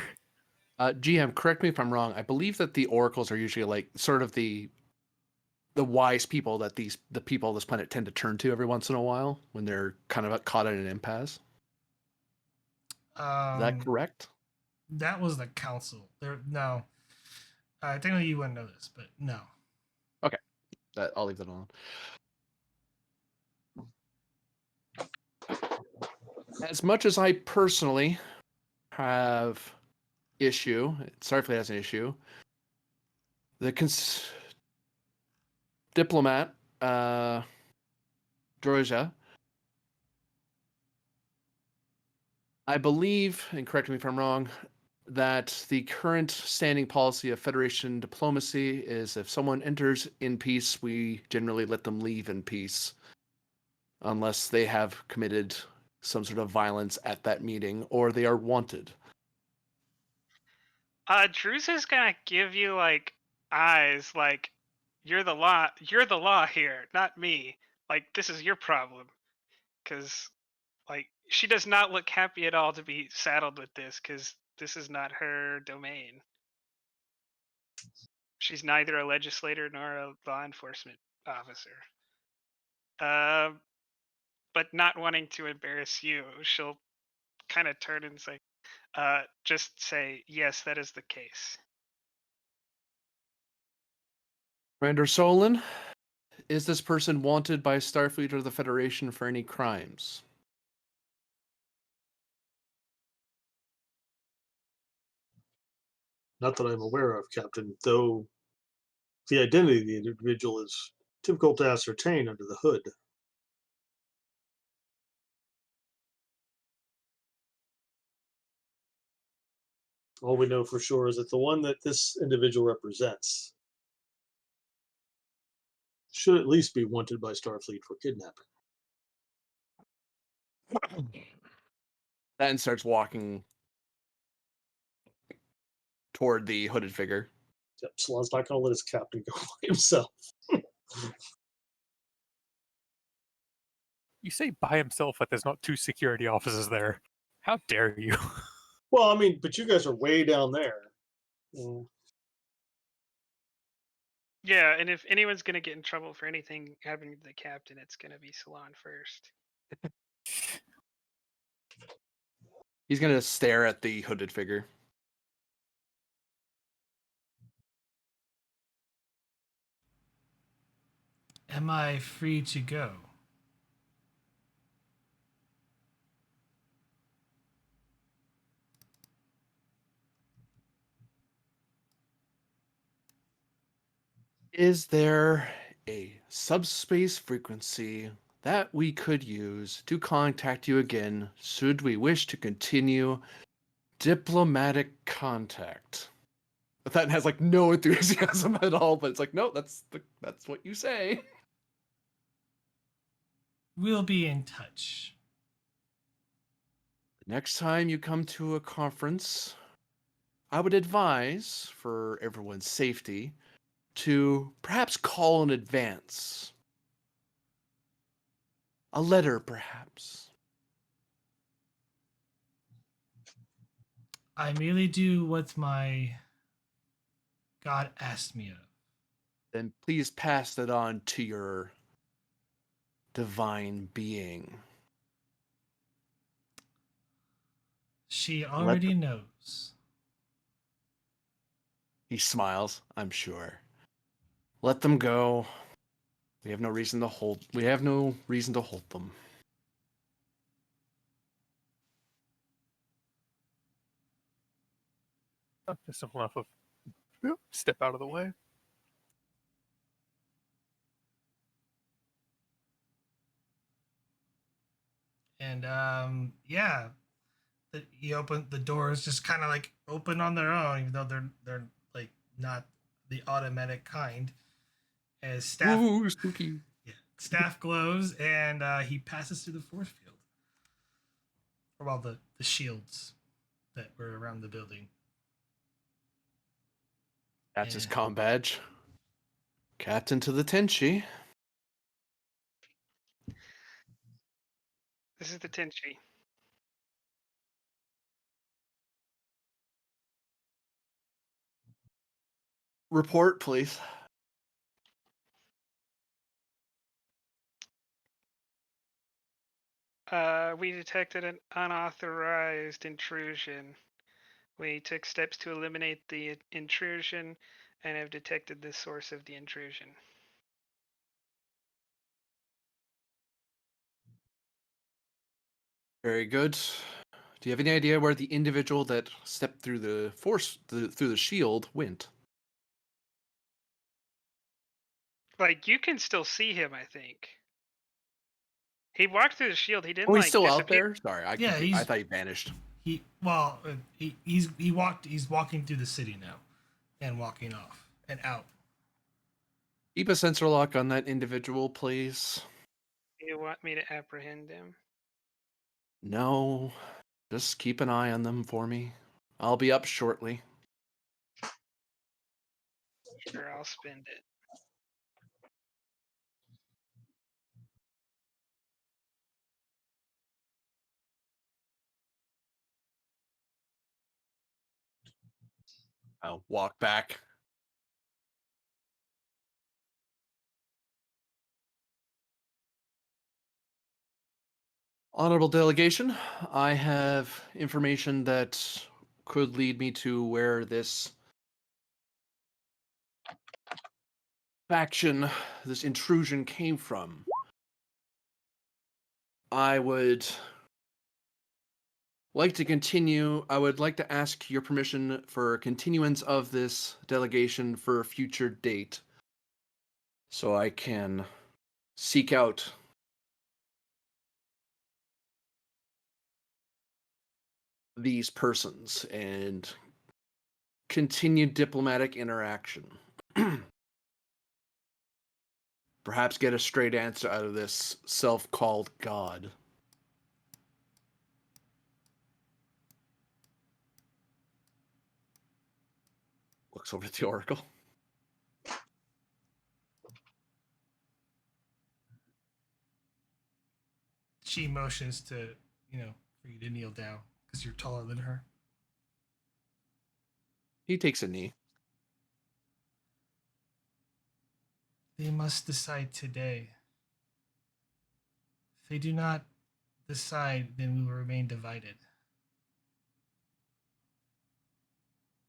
GM, correct me if I'm wrong. I believe that the oracles are usually like sort of the wise people that the people of this planet tend to turn to every once in a while when they're kind of caught in an impasse. Is that correct? That was the council. No. Technically, you wouldn't know this, but no. Okay, I'll leave that alone. As much as I personally have issue, Starfleet has an issue. The diplomat, Droja, I believe, and correct me if I'm wrong, that the current standing policy of Federation diplomacy is if someone enters in peace, we generally let them leave in peace, unless they have committed some sort of violence at that meeting or they are wanted. Drew's is gonna give you like eyes, like you're the law here, not me. Like this is your problem, because like she does not look happy at all to be saddled with this, because this is not her domain. She's neither a legislator nor a law enforcement officer. But not wanting to embarrass you, she'll kind of turn and say, just say, yes, that is the case. Commander Solon, is this person wanted by Starfleet or the Federation for any crimes? Not that I'm aware of, Captain, though the identity of the individual is difficult to ascertain under the hood. All we know for sure is that the one that this individual represents should at least be wanted by Starfleet for kidnapping. Then starts walking toward the hooded figure. Yep, Salon's not going to let his captain go by himself. You say by himself, but there's not 2 security officers there. How dare you? Well, I mean, but you guys are way down there. Yeah, and if anyone's going to get in trouble for anything happening to the captain, it's going to be Salon first. He's going to stare at the hooded figure. Am I free to go? Is there a subspace frequency that we could use to contact you again should we wish to continue diplomatic contact? But that has like no enthusiasm at all, but it's like, no, that's what you say. We'll be in touch. Next time you come to a conference, I would advise, for everyone's safety, to perhaps call in advance. A letter, perhaps. I merely do what my God asked me of. Then please pass that on to your divine being. She already knows. He smiles, I'm sure. Let them go. We have no reason to hold them. Just simple enough of step out of the way. And yeah, you open the doors just kind of like open on their own, even though they're like not the automatic kind. As staff, Ooh, spooky. yeah, staff glows, and he passes through the force field, or well, the shields that were around the building. That's his And comm badge. Captain to the Tenshi. This is the Tenshi. Report, please. We detected an unauthorized intrusion. We took steps to eliminate the intrusion and have detected the source of the intrusion. Very good. Do you have any idea where the individual that stepped through the through the shield went? Like, you can still see him, I think. He walked through the shield. He didn't Oh, he's like still out disappear. there? Sorry, yeah, I thought he vanished. he's walking through the city now, and walking off and out. Keep a sensor lock on that individual, please. You want me to apprehend him? No, just keep an eye on them for me. I'll be up shortly. Sure, I'll spend it. I'll walk back. Honorable delegation, I have information that could lead me to where this faction, this intrusion came from. I would like to continue. I would like to ask your permission for continuance of this delegation for a future date so I can seek out these persons and continue diplomatic interaction. Perhaps get a straight answer out of this self-called god. Looks over at the oracle. She motions to for you to kneel down because you're taller than her. He takes a knee. They must decide today. If they do not decide, then we will remain divided.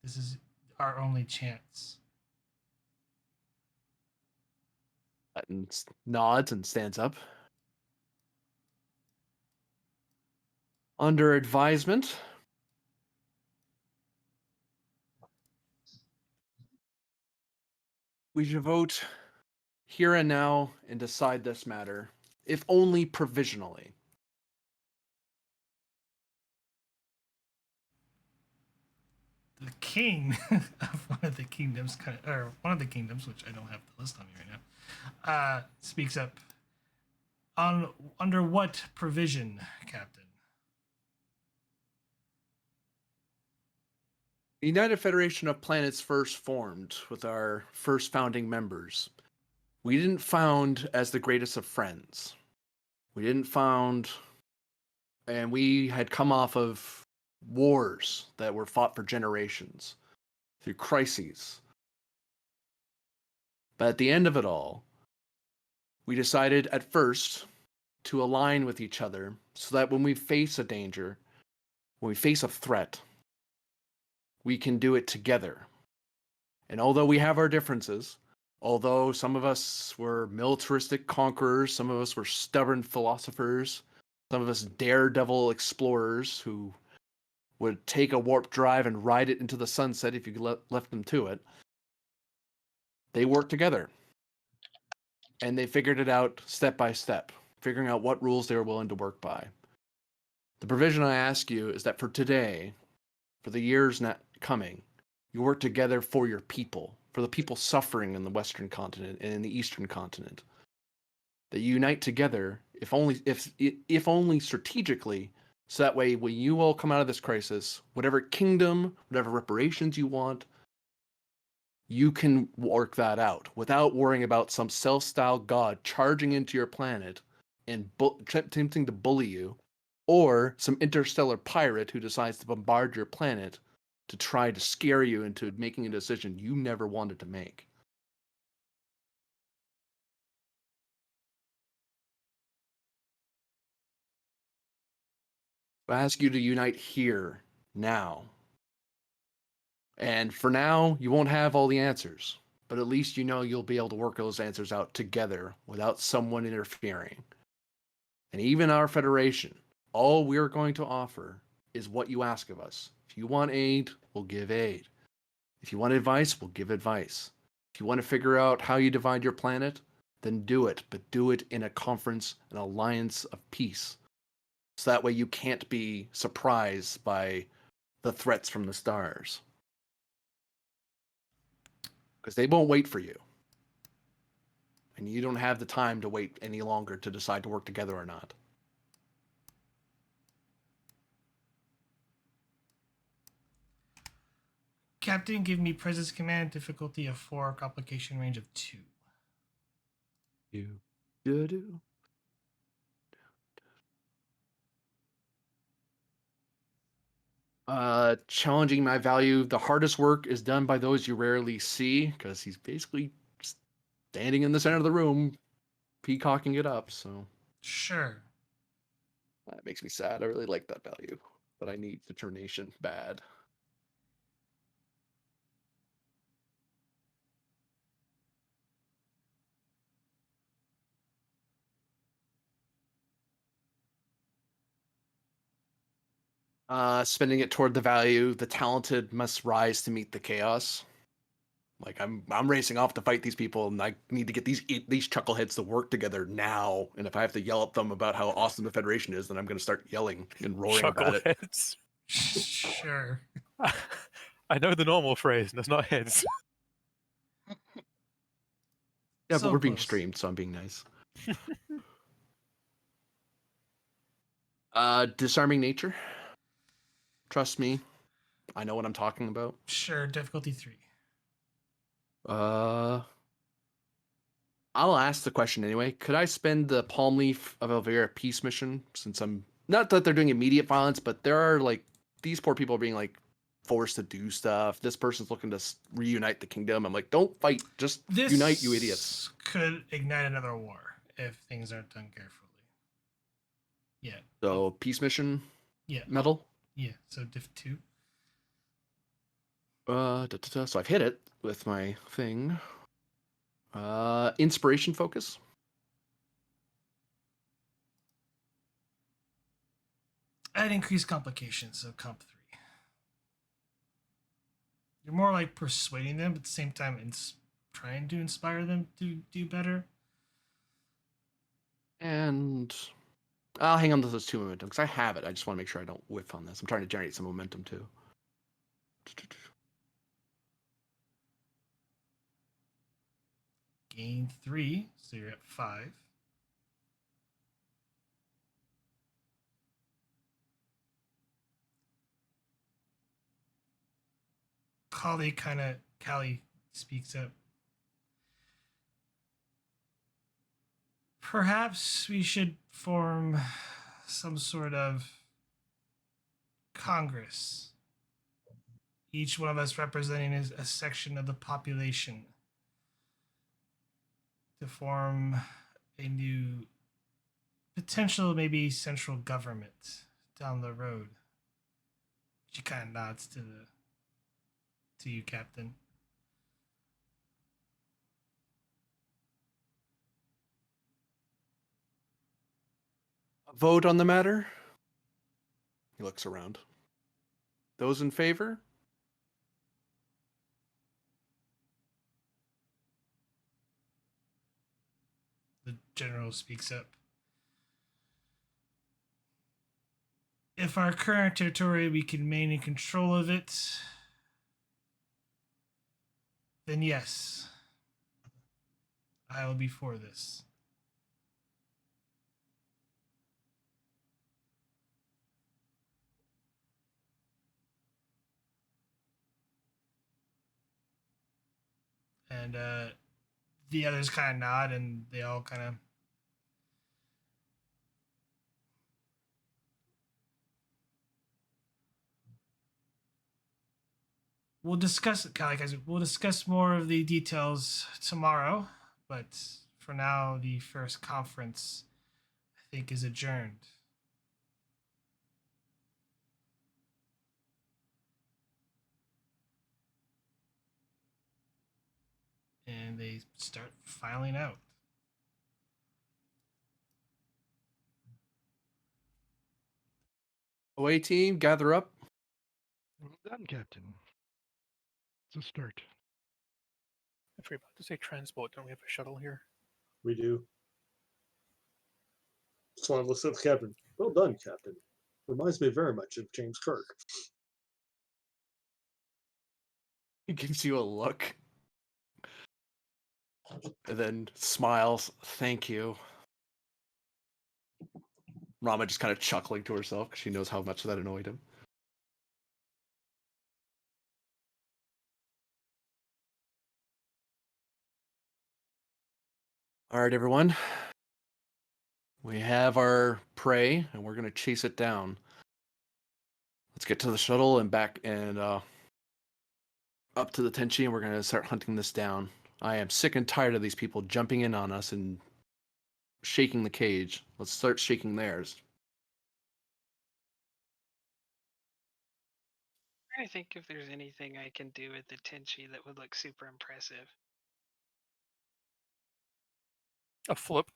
This is our only chance. Button nods and stands up. Under advisement, we should vote here and now and decide this matter, if only provisionally. The king of one of the kingdoms, one of the kingdoms, which I don't have the list on me right now, speaks up. Under what provision, Captain? The United Federation of Planets first formed with our first founding members. We didn't found as the greatest of friends. We didn't found, and we had come off of wars that were fought for generations, through crises. But at the end of it all, we decided at first to align with each other so that when we face a danger, when we face a threat, we can do it together. And although we have our differences, although some of us were militaristic conquerors, some of us were stubborn philosophers, some of us daredevil explorers who would take a warp drive and ride it into the sunset if you left them to it, they worked together. And they figured it out step by step, figuring out what rules they were willing to work by. The provision I ask you is that for today, for the years not coming, you work together for your people, for the people suffering in the Western continent and in the Eastern continent. That you unite together, if only strategically, so that way when you all come out of this crisis, whatever kingdom, whatever reparations you want, you can work that out without worrying about some self-styled god charging into your planet and attempting to bully you, or some interstellar pirate who decides to bombard your planet to try to scare you into making a decision you never wanted to make. I ask you to unite here, now. And for now, you won't have all the answers, but at least you know you'll be able to work those answers out together without someone interfering. And even our Federation, all we're going to offer is what you ask of us. If you want aid, we'll give aid. If you want advice, we'll give advice. If you want to figure out how you divide your planet, then do it, but do it in a conference, an alliance of peace. So that way you can't be surprised by the threats from the stars. Because they won't wait for you. And you don't have the time to wait any longer to decide to work together or not. Captain, give me presence command, difficulty of 4, complication range of 2. You do. Challenging my value. The hardest work is done by those you rarely see, because he's basically standing in the center of the room, peacocking it up, so Sure. that makes me sad. I really like that value, but I need determination bad. Spending it toward the value. The talented must rise to meet the chaos. Like I'm racing off to fight these people, and I need to get these chuckleheads to work together now. And if I have to yell at them about how awesome the Federation is, then I'm going to start yelling and roaring about it. Chuckleheads. Sure. I know the normal phrase, and it's not heads. Yeah, So but we're being close. streamed, so I'm being nice. Disarming nature. Trust me, I know what I'm talking about. Sure, difficulty 3. I'll ask the question anyway. Could I spend the Palm Leaf of Elvira peace mission, since I'm not that they're doing immediate violence, but there are like these poor people are being like forced to do stuff. This person's looking to reunite the kingdom. I'm like, don't fight, just unite, you idiots. Could ignite another war if things aren't done carefully. Yeah. So peace mission, Yeah. medal. Yeah. So diff 2. So I've hit it with my thing. Inspiration focus. Add increased complications, so comp 3. You're more like persuading them, but at the same time, trying to inspire them to do better. And I'll hang on to those 2 momentum because I have it. I just want to make sure I don't whiff on this. I'm trying to generate some momentum too. Gain 3, so you're at 5. Callie speaks up. Perhaps we should form some sort of Congress. Each one of us representing a section of the population to form a new potential, maybe central government down the road. She kind of nods to you, Captain. A vote on the matter? He looks around. Those in favor? The general speaks up. if our current territory we can maintain control of it, then yes, I will be for this. And the others kind of nod, and they all kind of we'll discuss like I said, we'll discuss more of the details tomorrow, but for now the first conference I think is adjourned. And they start filing out. Away team, gather up. Well done, Captain. It's a start. If we're about to say transport, don't we have a shuttle here? We do. Swan looks at the captain. Well done, Captain. Reminds me very much of James Kirk. He gives you a look. And then smiles. Thank you. Rama just kind of chuckling to herself because she knows how much that annoyed him. All right, everyone. We have our prey, and we're going to chase it down. Let's get to the shuttle and back and up to the Tenshi, and we're going to start hunting this down. I am sick and tired of these people jumping in on us and shaking the cage. Let's start shaking theirs. I think if there's anything I can do with the Tenshi that would look super impressive. A flip.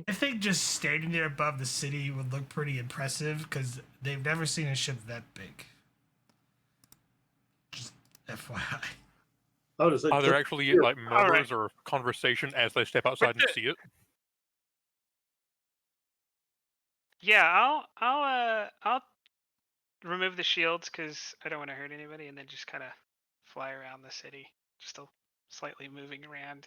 I think just standing there above the city would look pretty impressive because they've never seen a ship that big. Just FYI. How does that? Are there actually like murmurs or conversation as they step outside and see it? Yeah, I'll remove the shields because I don't want to hurt anybody, and then just kind of fly around the city, just slightly moving around.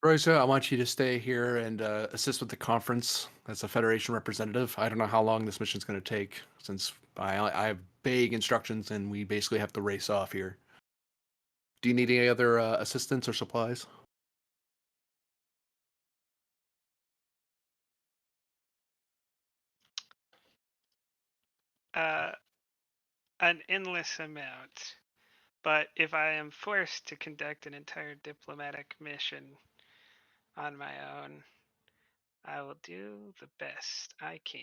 Rosa, I want you to stay here and assist with the conference as a Federation representative. I don't know how long this mission's going to take, since I have vague instructions and we basically have to race off here. Do you need any other assistance or supplies? An endless amount. But if I am forced to conduct an entire diplomatic mission on my own, I will do the best I can.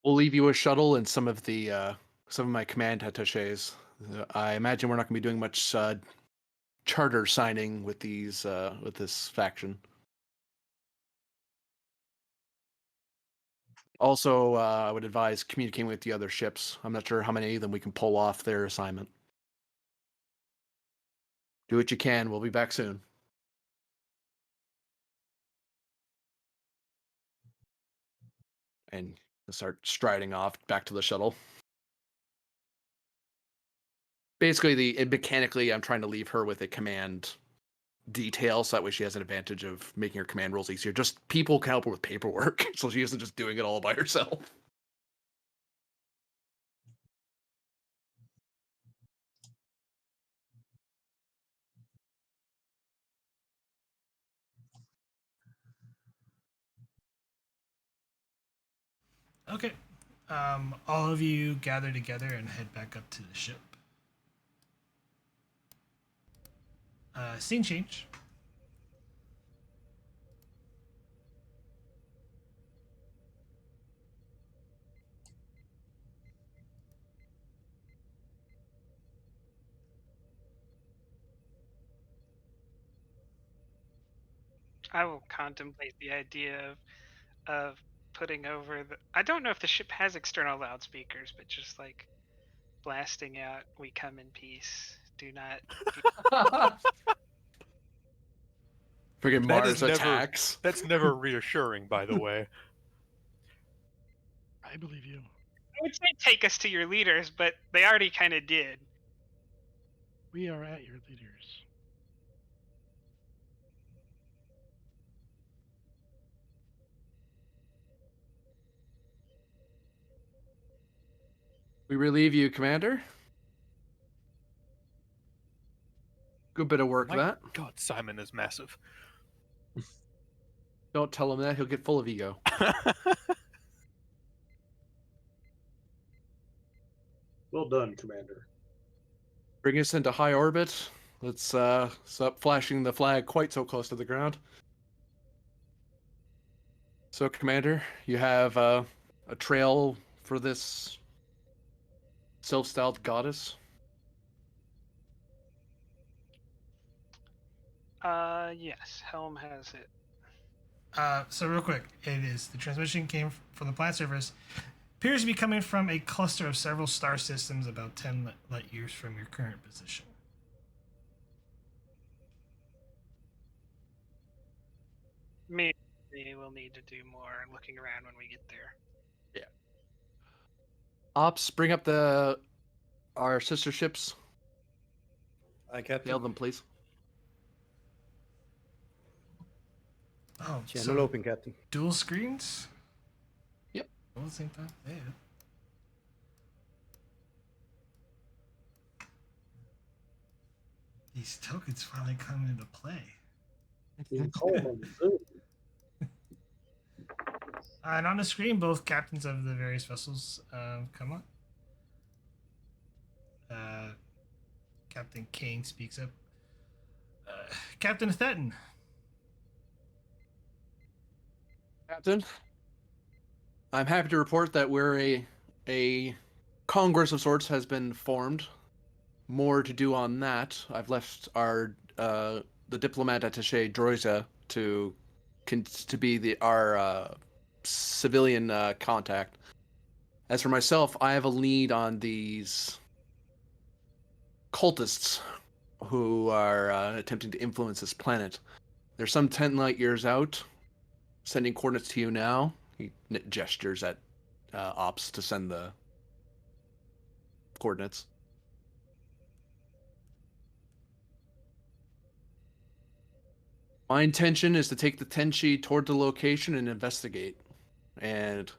We'll leave you a shuttle and some of my command attaches. I imagine we're not going to be doing much charter signing with this faction. Also, I would advise communicating with the other ships. I'm not sure how many of them we can pull off their assignment. Do what you can. We'll be back soon. And start striding off back to the shuttle. Basically, mechanically, I'm trying to leave her with a command detail, so that way she has an advantage of making her command rules easier. Just people can help her with paperwork, so she isn't just doing it all by herself. Okay. All of you gather together and head back up to the ship. Scene change. I will contemplate the idea of putting over the. I don't know if the ship has external loudspeakers, but just like blasting out, "We come in peace. Do not." Friggin' That is Mars never- attacks. That's never reassuring, by the way. I believe you. I would say take us to your leaders, but they already kind of did. We are at your leaders. We relieve you, Commander. Good bit of work, My that. God, Simon is massive. Don't tell him that. He'll get full of ego. Well done, Commander. Bring us into high orbit. Let's stop flashing the flag quite so close to the ground. So, Commander, you have a trail for this self-styled goddess? Yes, Helm has it. So real quick, it is the transmission came from the planet surface. Appears to be coming from a cluster of several star systems about 10 light years from your current position. Maybe we'll need to do more looking around when we get there. Yeah. Ops, bring up our sister ships. Captain. Hail them, please. Oh, Channel so open, Captain. dual screens? Yep. All at the same time? Yeah. These tokens finally come into play. You can call them on the Zoom. And on the screen, both captains of the various vessels come up. Captain Kane speaks up. Captain Thetton. Captain, I'm happy to report that a Congress of sorts has been formed. More to do on that. I've left our the diplomat attaché Droiza to be our civilian contact. As for myself, I have a lead on these cultists who are attempting to influence this planet. They're some 10 light years out. Sending coordinates to you now. He gestures at Ops to send the coordinates. My intention is to take the Tenshi toward the location and investigate. And,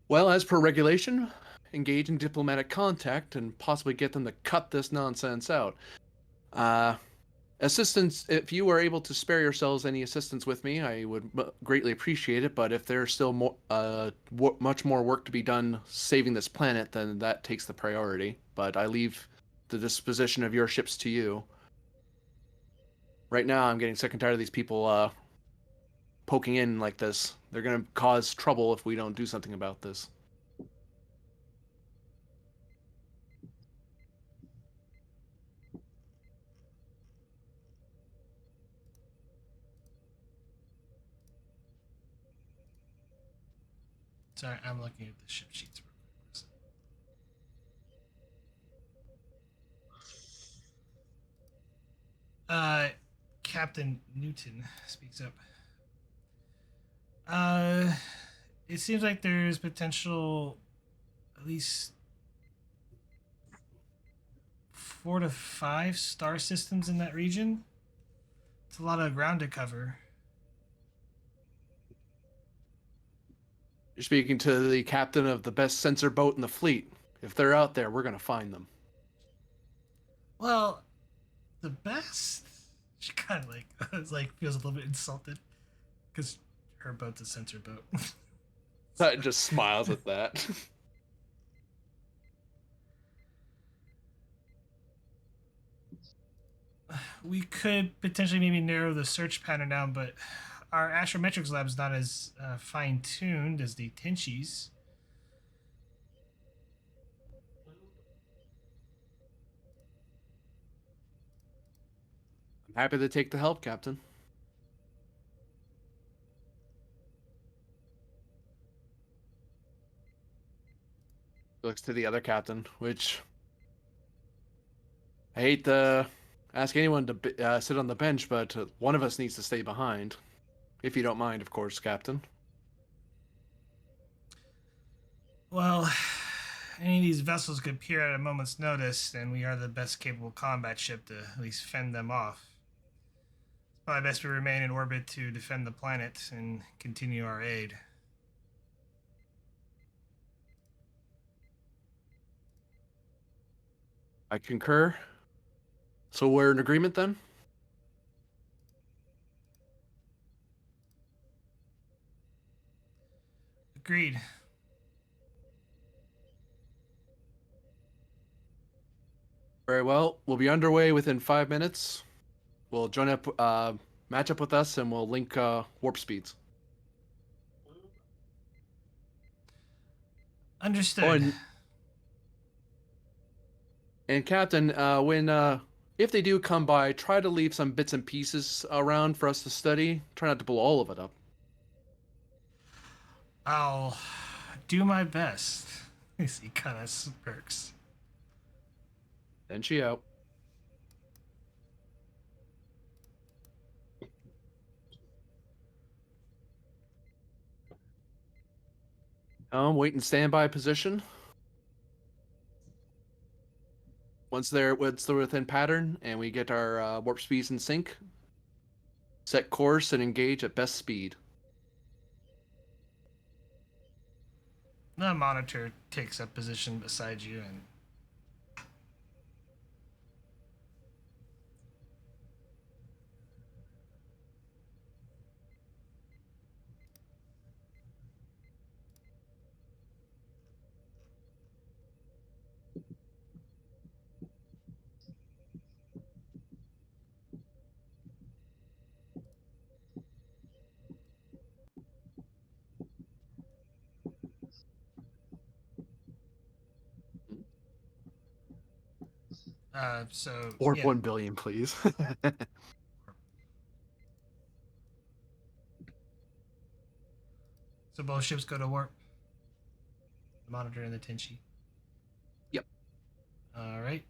well, as per regulation, engage in diplomatic contact and possibly get them to cut this nonsense out. Assistance, if you are able to spare yourselves any assistance with me, I would greatly appreciate it. But if there's still much more work to be done saving this planet, then that takes the priority. But I leave the disposition of your ships to you. Right now, I'm getting sick and tired of these people poking in like this. They're going to cause trouble if we don't do something about this. Sorry, I'm looking at the ship sheets. Captain Newton speaks up. It seems like there's potential, at least 4 to 5 star systems in that region. It's a lot of ground to cover. You're speaking to the captain of the best sensor boat in the fleet. If they're out there, we're going to find them. Well, the best. She kind of feels a little bit insulted because her boat's a sensor boat. I just smiles at that. We could potentially maybe narrow the search pattern down, but our astrometrics lab is not as fine-tuned as the Tenshi's. I'm happy to take the help, Captain. Looks to the other captain, which I hate to ask anyone to sit on the bench, but one of us needs to stay behind. If you don't mind, of course, Captain. Well, any of these vessels could appear at a moment's notice, and we are the best capable combat ship to at least fend them off. It's probably best we remain in orbit to defend the planet and continue our aid. I concur. So we're in agreement then? Agreed. Very well. We'll be underway within 5 minutes. We'll join up, match up with us, and we'll link warp speeds. Understood. Oh, and Captain, if they do come by, try to leave some bits and pieces around for us to study. Try not to blow all of it up. I'll do my best. He kind of smirks. Then she out. Wait in standby position. Once they're within pattern and we get our warp speeds in sync, set course and engage at best speed. The monitor takes up position beside you and so Warp yeah. 1 billion, please. So both ships go to warp. The monitor and the Tenshi. Yep. All right.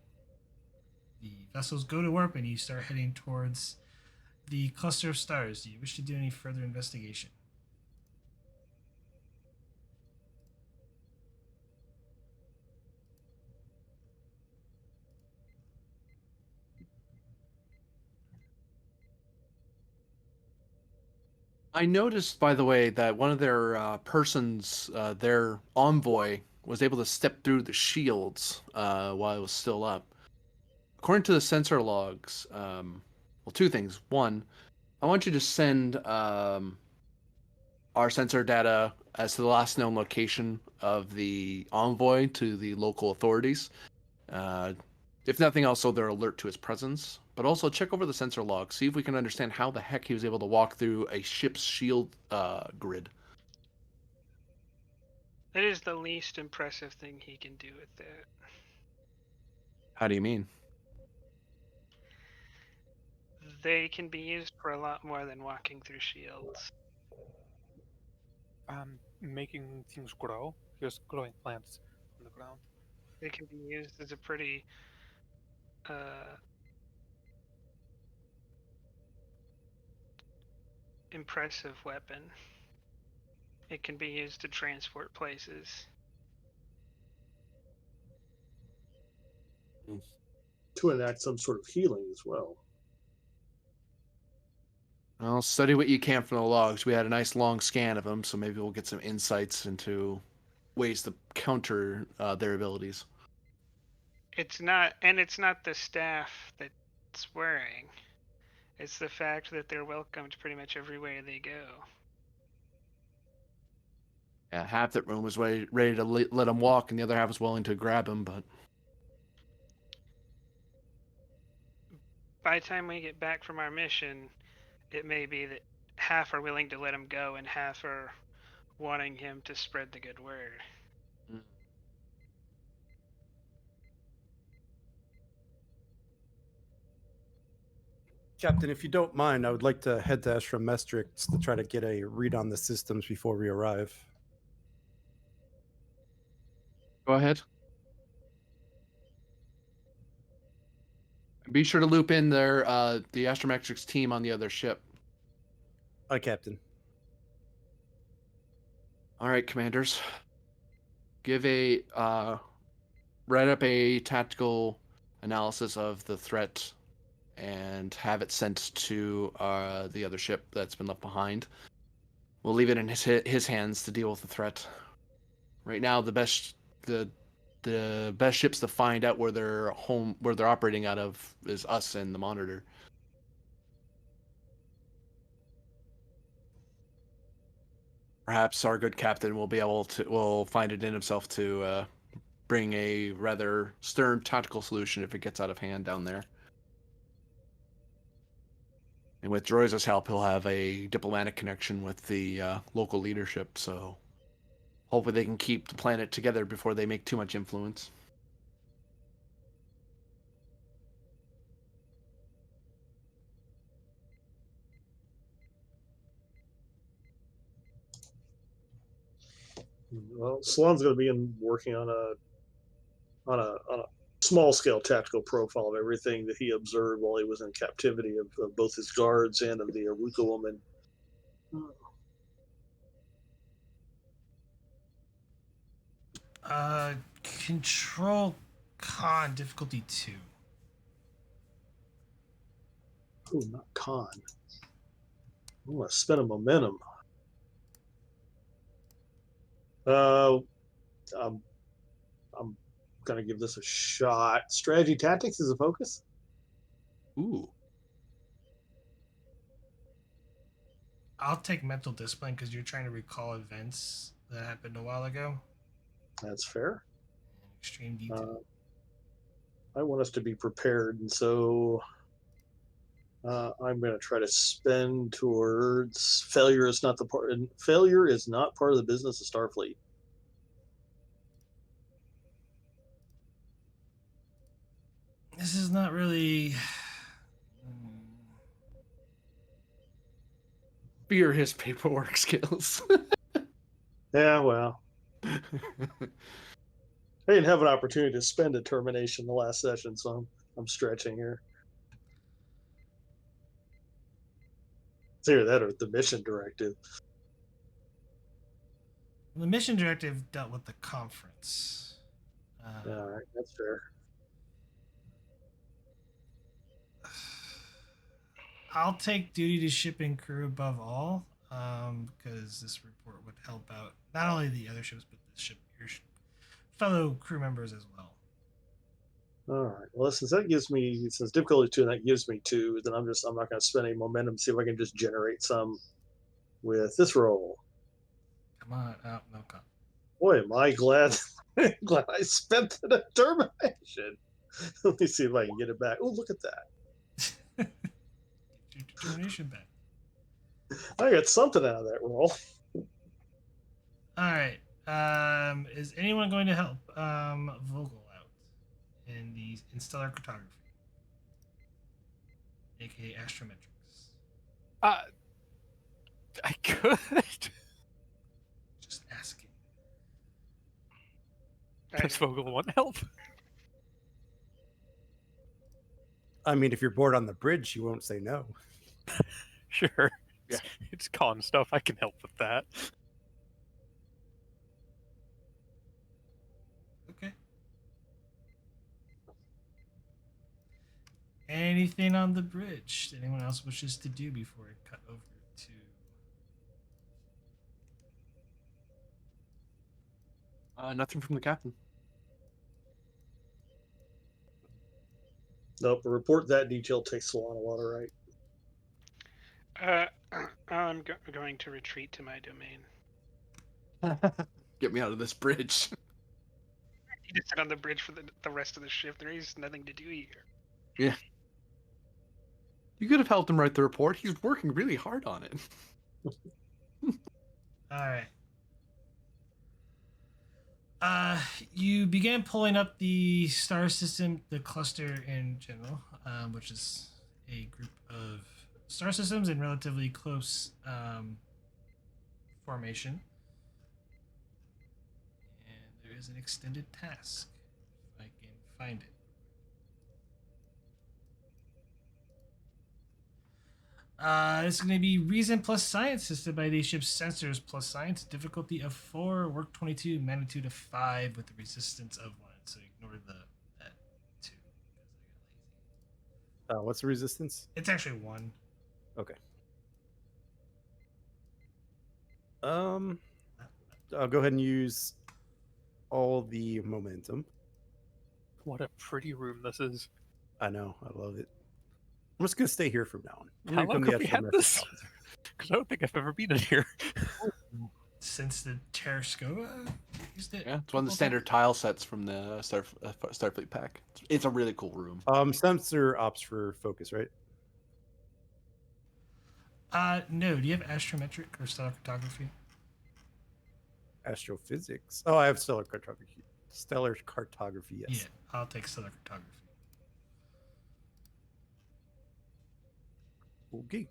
The vessels go to warp, and you start heading towards the cluster of stars. Do you wish to do any further investigation? I noticed, by the way, that one of their persons, their envoy, was able to step through the shields while it was still up. According to the sensor logs, well, two things. One, I want you to send our sensor data as to the last known location of the envoy to the local authorities. If nothing else, so they're alert to his presence. But also check over the sensor log, see if we can understand how the heck he was able to walk through a ship's shield grid. That is the least impressive thing he can do with that. How do you mean? They can be used for a lot more than walking through shields. Making things grow. Here's growing plants on the ground. They can be used as a pretty impressive weapon. It can be used to transport places. To enact some sort of healing as well. Well, study what you can from the logs. We had a nice long scan of them, so maybe we'll get some insights into ways to counter their abilities. It's not the staff that's worrying. It's the fact that they're welcomed pretty much everywhere they go. Yeah, half that room was ready to let him walk, and the other half was willing to grab him, but... By the time we get back from our mission, it may be that half are willing to let him go and half are wanting him to spread the good word. Captain, if you don't mind, I would like to head to Estra Mestrix to try to get a read on the systems before we arrive. Go ahead. Be sure to loop in the Astrometrics team on the other ship. Aye, Captain. All right, commanders. Give write up a tactical analysis of the threat and have it sent to the other ship that's been left behind. We'll leave it in his hands to deal with the threat. Right now, the best ships to find out where they're operating out of is us and the Monitor. Perhaps our good captain will find it in himself to bring a rather stern tactical solution if it gets out of hand down there. And with Droiza's help, he'll have a diplomatic connection with the local leadership, so hopefully they can keep the planet together before they make too much influence. Well, Salon's going to be working on a small scale tactical profile of everything that he observed while he was in captivity of both his guards and of the Aruka woman. Control con difficulty 2. Oh, not con. I want to spend a momentum. I'm gonna give this a shot. Strategy tactics is a focus. Ooh. I'll take mental discipline because you're trying to recall events that happened a while ago. That's fair. Extreme detail. I want us to be prepared, and so I'm going to try to spend towards failure is not part of the business of Starfleet. This is not really. Fear his paperwork skills. Yeah, well, I didn't have an opportunity to spend determination the last session, so I'm stretching here. It's either that or the mission directive. The mission directive dealt with the conference. All right, that's fair. I'll take duty to ship and crew above all, because this report would help out not only the other ships but the ship, your fellow crew members as well. All right. Well, since difficulty 2, and that gives me 2, then I'm not going to spend any momentum. See if I can just generate some with this roll. Come on, no come. Boy, am I glad I spent the determination. Let me see if I can get it back. Oh, look at that! Get your determination back. I got something out of that roll. All right. Is anyone going to help Vogel out in stellar cartography, aka astrometrics? I could. Just asking. Does Vogel want help? I mean, if you're bored on the bridge, you won't say no. Sure. Yeah. It's con stuff. I can help with that. Okay. Anything on the bridge that anyone else wishes to do before I cut over to? Nothing from the captain. Nope. A report that detailed takes Salon a lot to write. I'm going to retreat to my domain. Get me out of this bridge. You just sit on the bridge for the rest of the shift. There is nothing to do here. Yeah. You could have helped him write the report. He's working really hard on it. All right. You began pulling up the star system, the cluster in general, which is a group of star systems in relatively close formation. And there is an extended task. If I can find it. It's going to be reason plus science, assisted by the ship's sensors plus science. Difficulty of 4, work 22, magnitude of 5 with the resistance of 1. So ignore that 2 because I got lazy. What's the resistance? It's actually 1. Okay. I'll go ahead and use all the momentum. What a pretty room this is. I know, I love it. I'm just gonna stay here from now on. I'm How gonna long become the have we extra had master this? paladin. Because I don't think I've ever been in here. Since the Terrascoa used it. Yeah, it's one of the couple standard tile sets from the Starfleet pack. It's a really cool room. Sensor ops for focus, right? No. Do you have astrometric or stellar cartography? Astrophysics. Oh, I have stellar cartography. Stellar cartography, yes. Yeah, I'll take stellar cartography. Okay.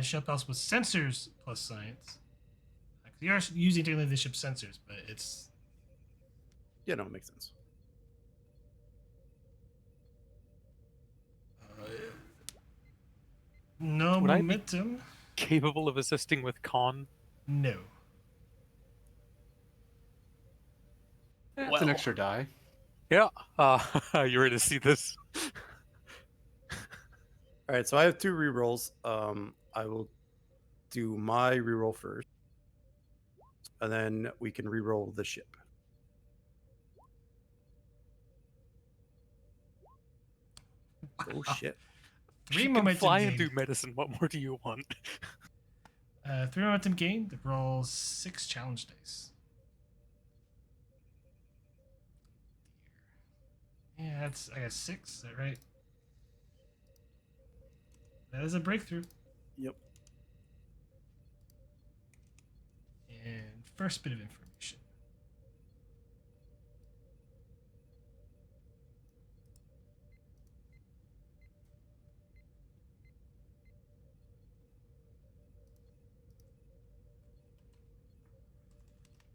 Ship else with sensors plus science. You are using technically the ship's sensors, but it's Yeah, no, it makes sense. no Would I be- momentum. Capable of assisting with con. No. It's an extra die. Yeah. You ready to see this? All right, so I have 2 rerolls. I will do my reroll first, and then we can reroll the ship. Oh shit! 3 She can momentum fly gain. and do medicine. What more do you want? 3 momentum gain. Roll 6 challenge dice. Yeah, that's I got 6. Is that right? That is a breakthrough. Yep. And first bit of information.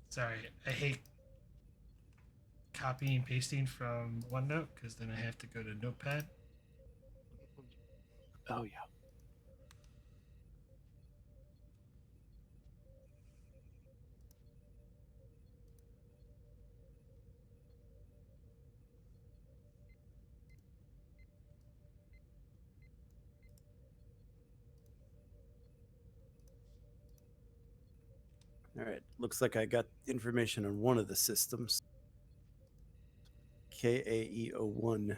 Sorry, I hate copying and pasting from OneNote because then I have to go to Notepad. Oh yeah. All right. Looks like I got information on one of the systems. KAE01A.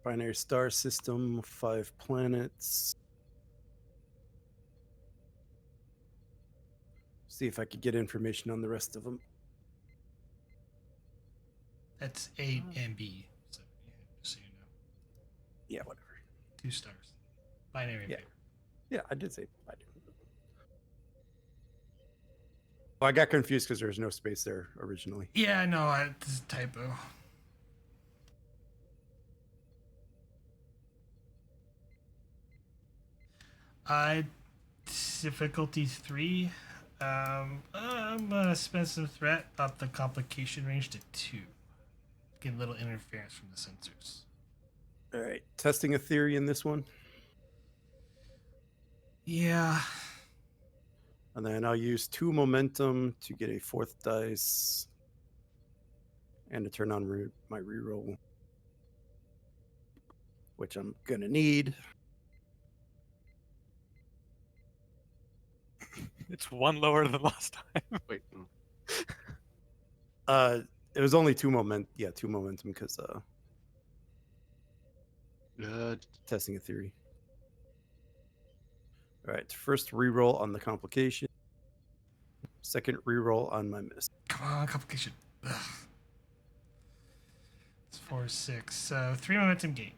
Binary star system, 5 planets. See if I could get information on the rest of them. That's A and B. So, yeah, just so you know. Yeah, whatever. 2 stars. Binary Yeah. pair. Yeah, I did say I did. Oh, I got confused because there was no space there originally. Yeah, no, this is a typo. Difficulty 3. I'm gonna spend some threat up the complication range to 2. Get a little interference from the sensors. All right, testing a theory in this one, Yeah. and then I'll use 2 momentum to get a 4th dice, and to turn on my reroll, which I'm gonna need. It's 1 lower than last time. Wait. It was only 2 momentum. Yeah, 2 momentum because testing a theory. All right, first reroll on the complication. Second reroll on my miss. Come on, complication. Ugh. It's 4, 6. So 3 momentum gained.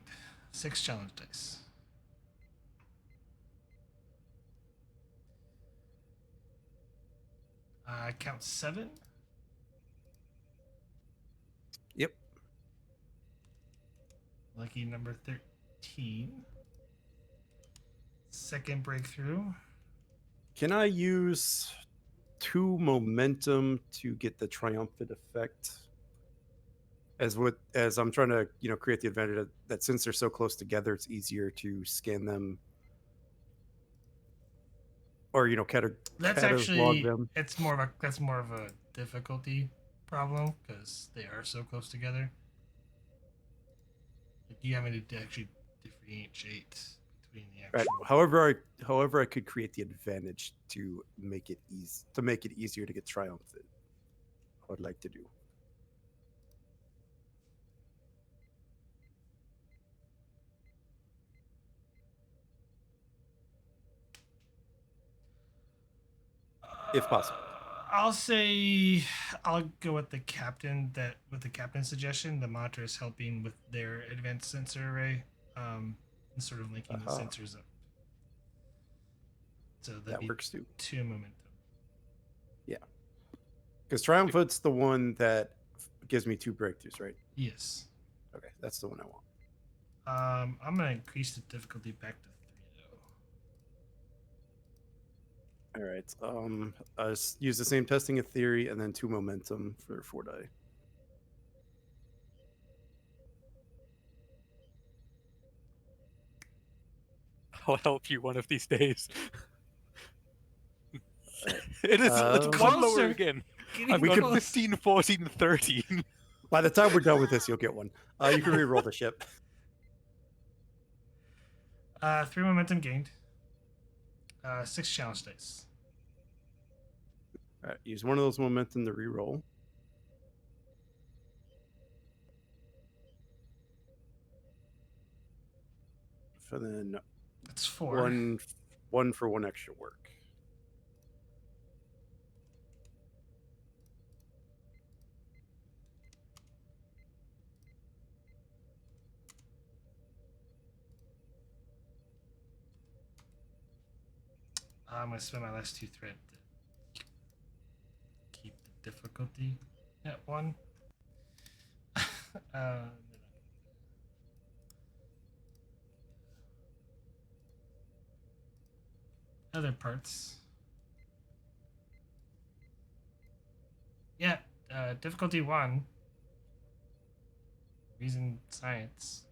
6 challenge dice. Count 7. Yep. Lucky number 13. second breakthrough. Can I use 2 momentum to get the triumphant effect? As I'm trying to create the advantage that since they're so close together, it's easier to scan them or That's catalog actually them. that's more of a difficulty problem because they are so close together. Like you have to actually differentiate between the Right. actual. However, I could create the advantage to make it easier to get triumphant. I would like to do. If possible. I'll say I'll go with the captain's suggestion. The monitor is helping with their advanced sensor array, and sort of linking the sensors up. So that works too. 2 momentum. Yeah, because triumphant's the one that gives me 2 breakthroughs, right? Yes. Okay, that's the one I want. I'm gonna increase the difficulty back to 3 though. All right. I use the same testing of theory and then 2 momentum for 4 die. I'll help you one of these days. Right. It's one lower Closer. again. Getting I've got close. 15, 14, 13. By the time we're done with this, you'll get one. You can re-roll the ship. 3 momentum gained. 6 challenge dice. All right, use one of those momentum to re-roll. And then That's 4. one for 1 extra work. I'm gonna spend my last 2 thread to keep the difficulty at 1. Other parts. Yeah, difficulty 1. Reason science.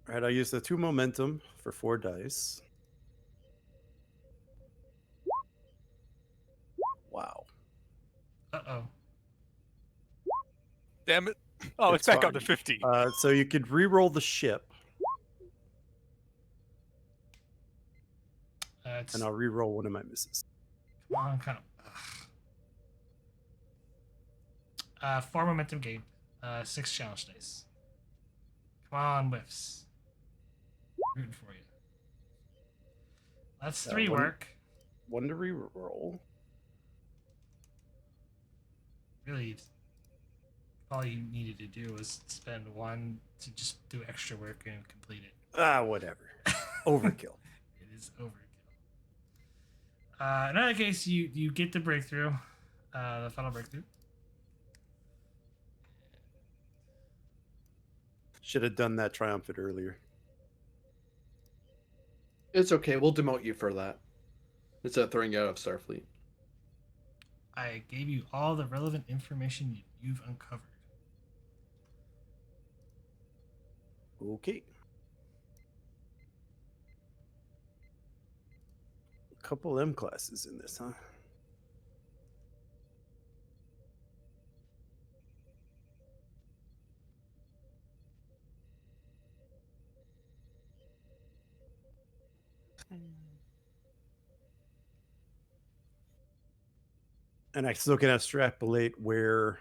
All right, I use the 2 momentum for 4 dice. Wow. Uh-oh. Damn it. Oh, it's back up to 50. So you could re-roll the ship. And I'll re-roll one of my misses. Come on, kind of. 4 momentum gain. 6 challenge dice. Come on, whiffs. Rooting for you. That's 3 work. 1 to re-roll. Really, all you needed to do was spend 1 to just do extra work and complete it. Whatever. Overkill. It is overkill. In other case, you get the breakthrough, the final breakthrough. Should have done that triumphant earlier. It's okay. We'll demote you for that. Instead of throwing you out of Starfleet. I gave you all the relevant information you've uncovered. Okay. A couple M classes in this, huh? And I still can extrapolate where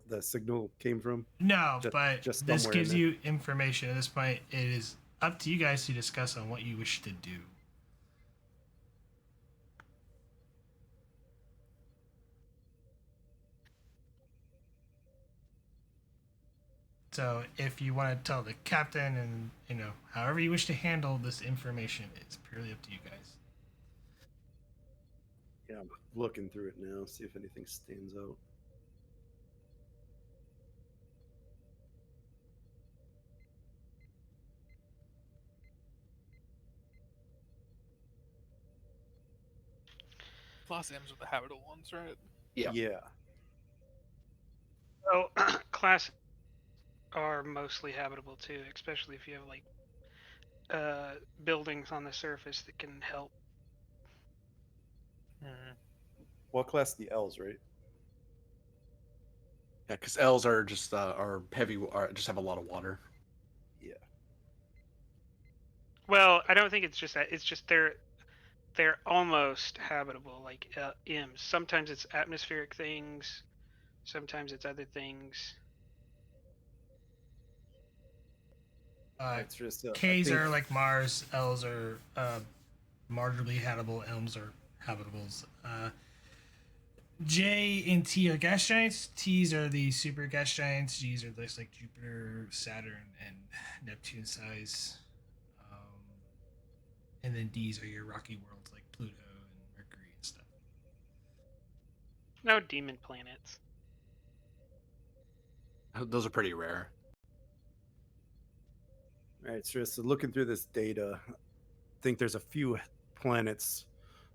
the signal came from? No, but just this somewhere gives in there. you information. At this point, it is up to you guys to discuss on what you wish to do. So if you want to tell the captain and, however you wish to handle this information, it's purely up to you guys. Yeah, I'm looking through it now, see if anything stands out. Class M's are the habitable ones, right? Yeah. Yeah. Well, class are mostly habitable too, especially if you have like buildings on the surface that can help. What class the L's, right? Yeah, because L's are just are heavy, just have a lot of water. Yeah. Well, I don't think it's just that. It's just they're almost habitable, like M's. Sometimes it's atmospheric things, sometimes it's other things. It's just I K's think are like Mars, L's are marginally habitable, M's are habitables. J and T are gas giants. T's are the super gas giants. G's are just like Jupiter, Saturn, and Neptune size. And then D's are your rocky worlds like Pluto and Mercury and stuff. No demon planets. Those are pretty rare. All right, so just looking through this data, I think there's a few planets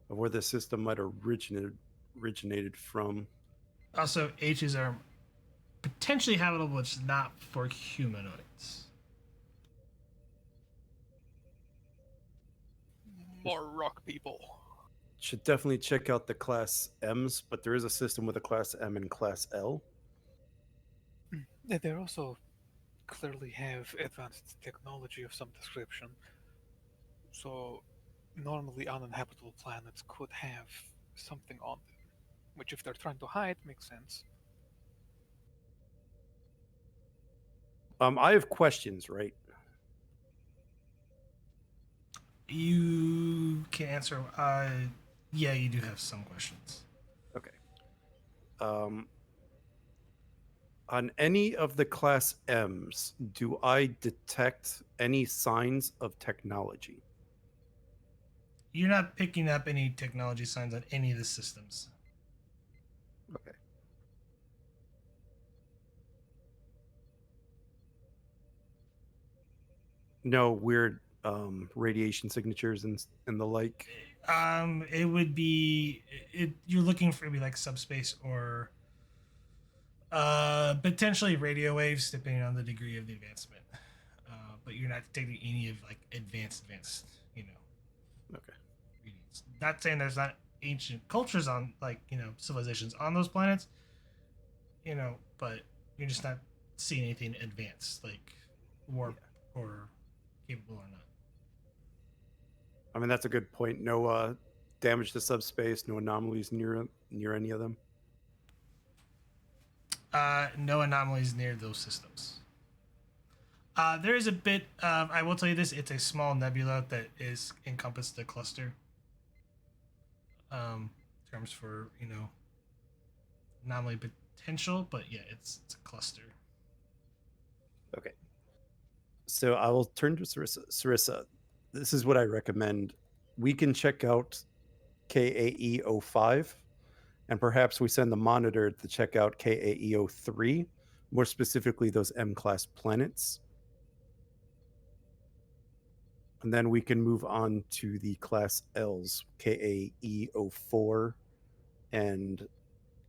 of where the system might have originated from. Also, H's are potentially habitable, but it's not for humanoids. More rock people. Should definitely check out the class M's, but there is a system with a class M and class L. They also clearly have advanced technology of some description. So, normally uninhabitable planets could have something on them, which, if they're trying to hide, makes sense. I have questions, right? You can answer. Yeah, you do have some questions. Okay. On any of the class M's, do I detect any signs of technology? You're not picking up any technology signs on any of the systems. Okay. No weird radiation signatures and the like. It would be you're looking for maybe like subspace or potentially radio waves, depending on the degree of the advancement. But you're not detecting any of like advanced, you know. Okay. Readings. Not saying there's not ancient cultures on like civilizations on those planets, but you're just not seeing anything advanced like warp or capable or not. I mean, that's a good point. No damage to subspace, no anomalies near any of them. No anomalies near those systems. There is a bit of, I will tell you this, it's a small nebula that is encompassed the cluster. Terms for, anomaly potential, but yeah, it's a cluster. Okay. So I will turn to Sarissa. Sarissa, this is what I recommend. We can check out KAE05, and perhaps we send the monitor to check out KAE03, more specifically those M-class planets. And then we can move on to the class L's, KAE04 and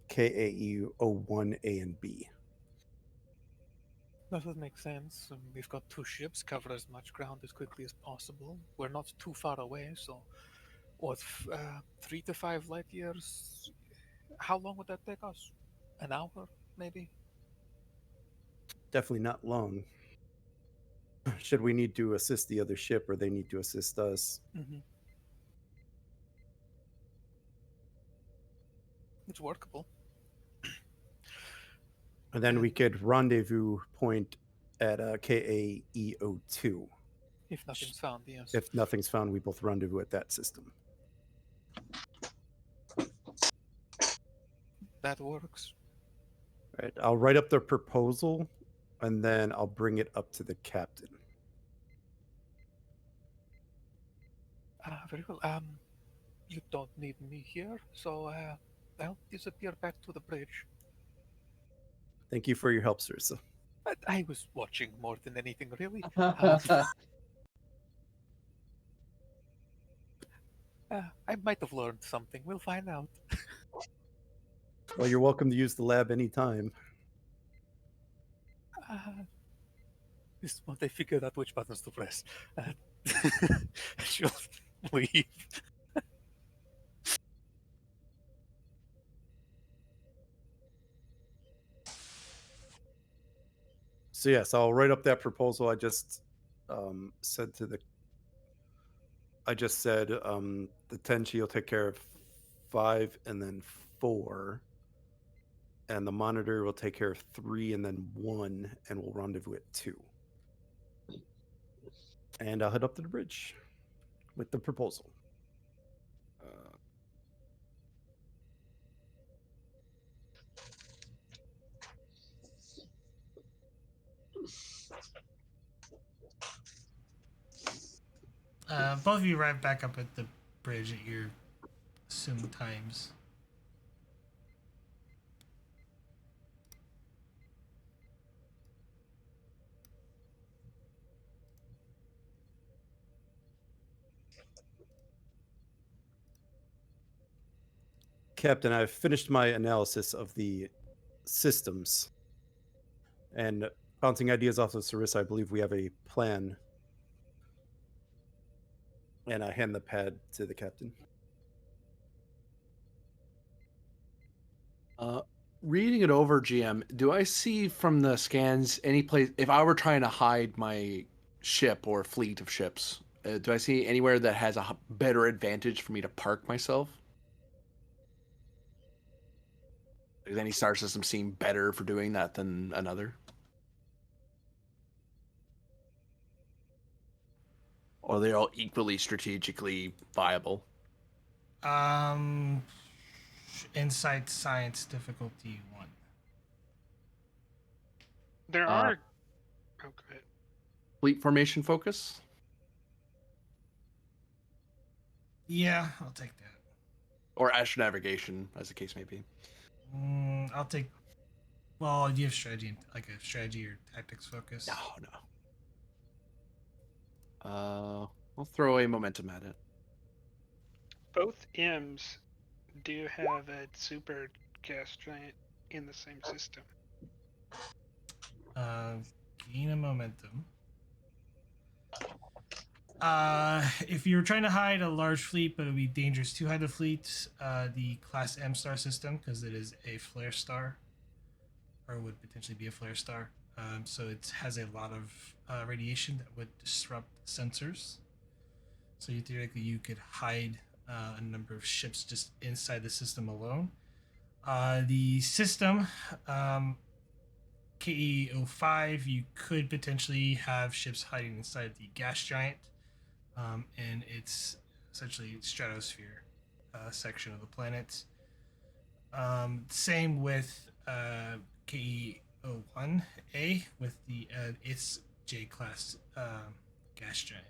KAE01A and B. That would make sense. We've got two ships, cover as much ground as quickly as possible. We're not too far away, so what, 3 to 5 light years? How long would that take us? An hour, maybe? Definitely not long. Should we need to assist the other ship or they need to assist us? Mm-hmm. It's workable. And then we could rendezvous point at KAE02. If nothing's found, yes. If nothing's found, we both rendezvous at that system. That works. All right, I'll write up the proposal and then I'll bring it up to the captain. Very well. You don't need me here, so I'll disappear back to the bridge. Thank you for your help, Sarissa. But I was watching more than anything, really. I might have learned something. We'll find out. Well, you're welcome to use the lab anytime. This month I figured out which buttons to press. She'll leave. So yes, I'll write up that proposal I just said to the. I just said the Tenshi will take care of 5 and then 4, and the monitor will take care of 3 and then 1, and we'll rendezvous at 2. And I'll head up to the bridge with the proposal. Both of you arrive back up at the bridge at your assumed times. Captain, I've finished my analysis of the systems. And bouncing ideas off of Sarissa, I believe we have a plan. And I hand the pad to the captain. Reading it over, GM, do I see from the scans any place, if I were trying to hide my ship or fleet of ships, do I see anywhere that has a better advantage for me to park myself? Does any star system seem better for doing that than another? Or are they all equally strategically viable? Insight science difficulty 1. There are. Oh, good. Fleet formation focus? Yeah, I'll take that. Or astronavigation, as the case may be. I'll take. Well, do you have strategy, like a strategy or tactics focus? No. I'll throw a momentum at it. Both M's do have a super gas giant in the same system. Gain a momentum. If you're trying to hide a large fleet, but it would be dangerous to hide the fleet, the Class M star system, because it is a flare star, or would potentially be a flare star. So it has a lot of radiation that would disrupt sensors. So theoretically, you could hide a number of ships just inside the system alone. The system, KE-05, you could potentially have ships hiding inside the gas giant, and its essentially stratosphere section of the planet. Same with KE-01A with the its J-class gas giant.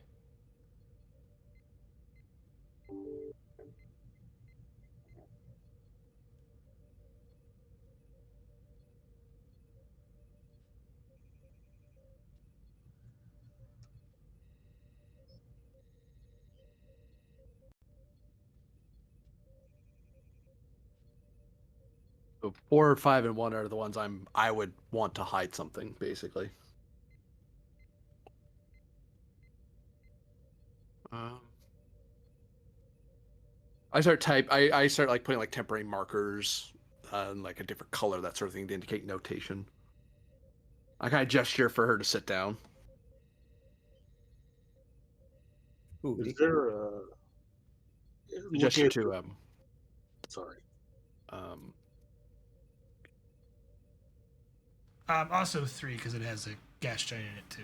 So 4, 5, and 1 are the ones I would want to hide something, basically. I start like putting like temporary markers and like a different color, that sort of thing, to indicate notation. I kind of gesture for her to sit down. Ooh, Is there a Gesture to sorry. Also 3 because it has a gas giant in it too.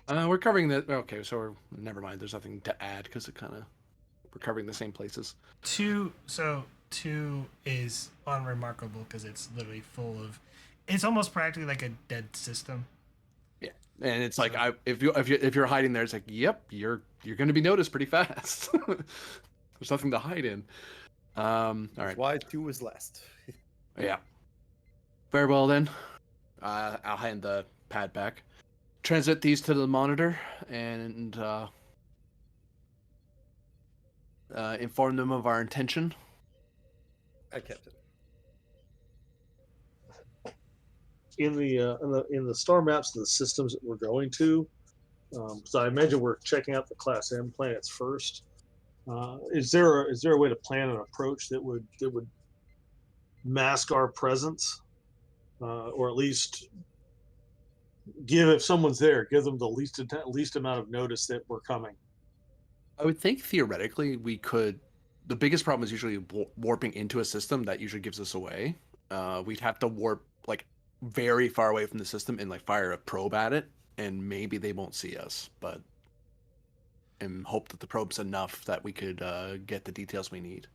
So. We're covering the. Okay, so never mind. There's nothing to add because we're covering the same places. 2 is unremarkable because it's literally full of. It's almost practically like a dead system. Yeah, and it's like if you're hiding there, it's like, yep, you're going to be noticed pretty fast. There's nothing to hide in. All right. Why 2 was last. Yeah. Very well then. I'll hand the pad back. transmit these to the monitor and inform them of our intention. Captain. In the star maps of the systems that we're going to, so I imagine we're checking out the Class M planets first. Is there a way to plan an approach that would mask our presence, or at least if someone's there, give them the least amount of notice that we're coming? I would think theoretically we could. The biggest problem is usually warping into a system that usually gives us away. We'd have to warp like very far away from the system and like fire a probe at it, and maybe they won't see us, but and hope that the probe's enough that we could get the details we need.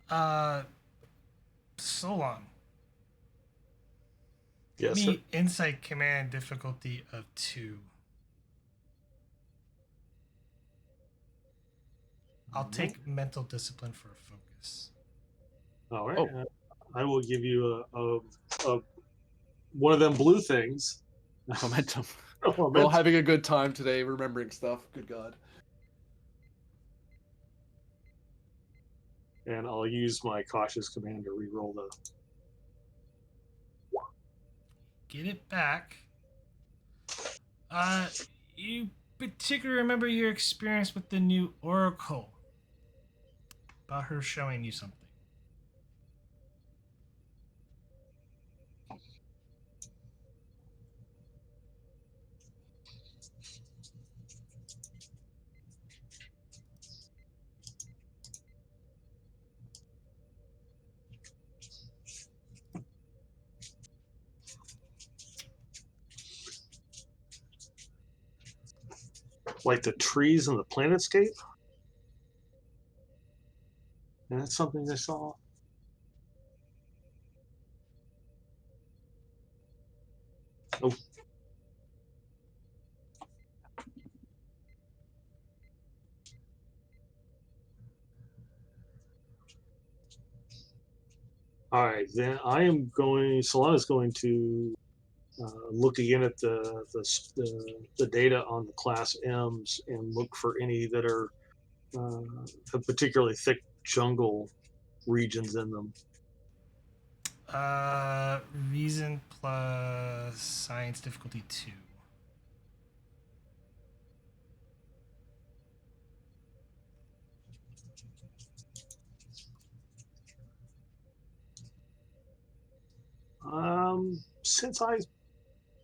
So long. Give Yes, sir. me insight command difficulty of 2. I'll take mental discipline for a focus. All right. Oh. I will give you a one of them blue things. Momentum. Oh, We're all momentum. having a good time today, remembering stuff. Good God. And I'll use my cautious command to reroll the. Get it back. You particularly remember your experience with the new Oracle. About her showing you something. Like the trees in the planetscape? And that's something I saw. Oh. All right, then I am going. Solana's going to look again at the data on the Class M's and look for any that are have particularly thick jungle regions in them. Reason plus science difficulty 2.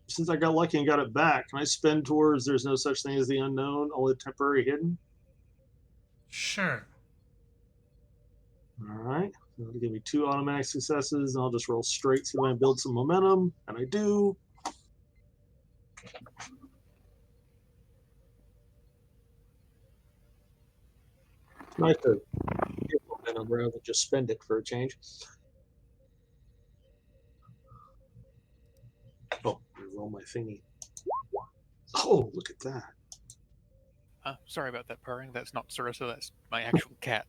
Since I got lucky and got it back, can I spend towards there's no such thing as the unknown, only temporary hidden? Sure. All right. That'll give me 2 automatic successes, and I'll just roll straight, see if I can build some momentum, and I do. It's nice to get momentum rather than just spend it for a change. Oh, roll my thingy. Oh, look at that. Sorry about that purring. That's not Sarissa, that's my actual cat.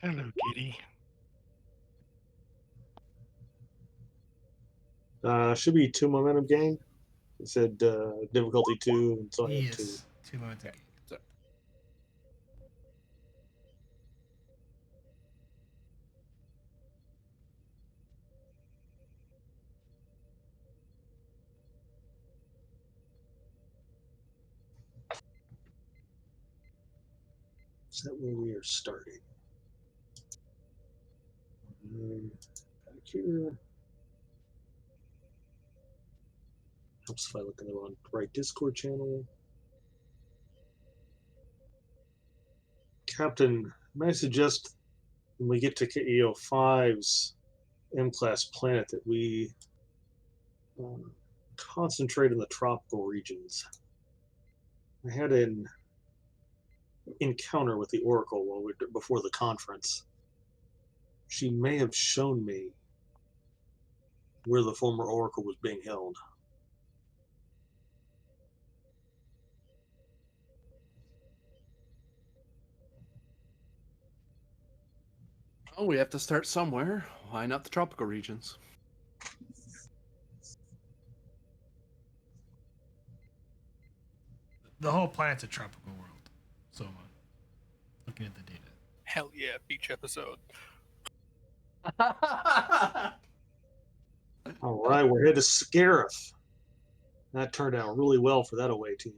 Hello, kitty. Should be 2 momentum gain. It said difficulty 2, and so I have 2. Yes. 2 moments. Okay. So, Is that where we are starting? Back here. Helps if I look in the right Discord channel. Captain, may I suggest when we get to KEO5's M-class planet that we concentrate in the tropical regions. I had an encounter with the Oracle before the conference. She may have shown me where the former Oracle was being held. Oh, we have to start somewhere. Why not the tropical regions? The whole planet's a tropical world. So, looking at the data. Hell yeah, beach episode. All right, we're headed to Scarif. That turned out really well for that away team.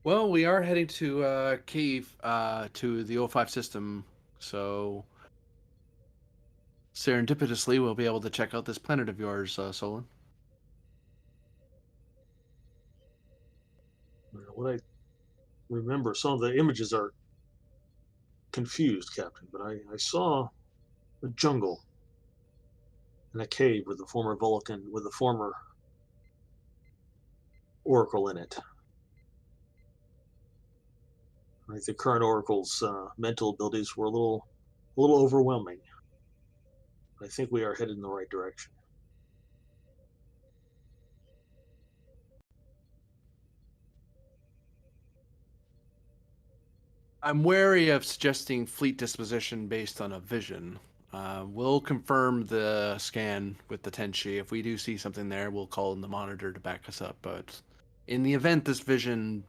Well, we are heading to cave to the O5 system, so serendipitously we'll be able to check out this planet of yours, Solon. What I remember, some of the images are confused, Captain, but I saw a jungle and a cave with the former Vulcan, with the former Oracle in it. I think the current Oracle's mental abilities were a little overwhelming. I think we are headed in the right direction. I'm wary of suggesting fleet disposition based on a vision. We'll confirm the scan with the Tenshi. If we do see something there, we'll call in the monitor to back us up. But in the event this vision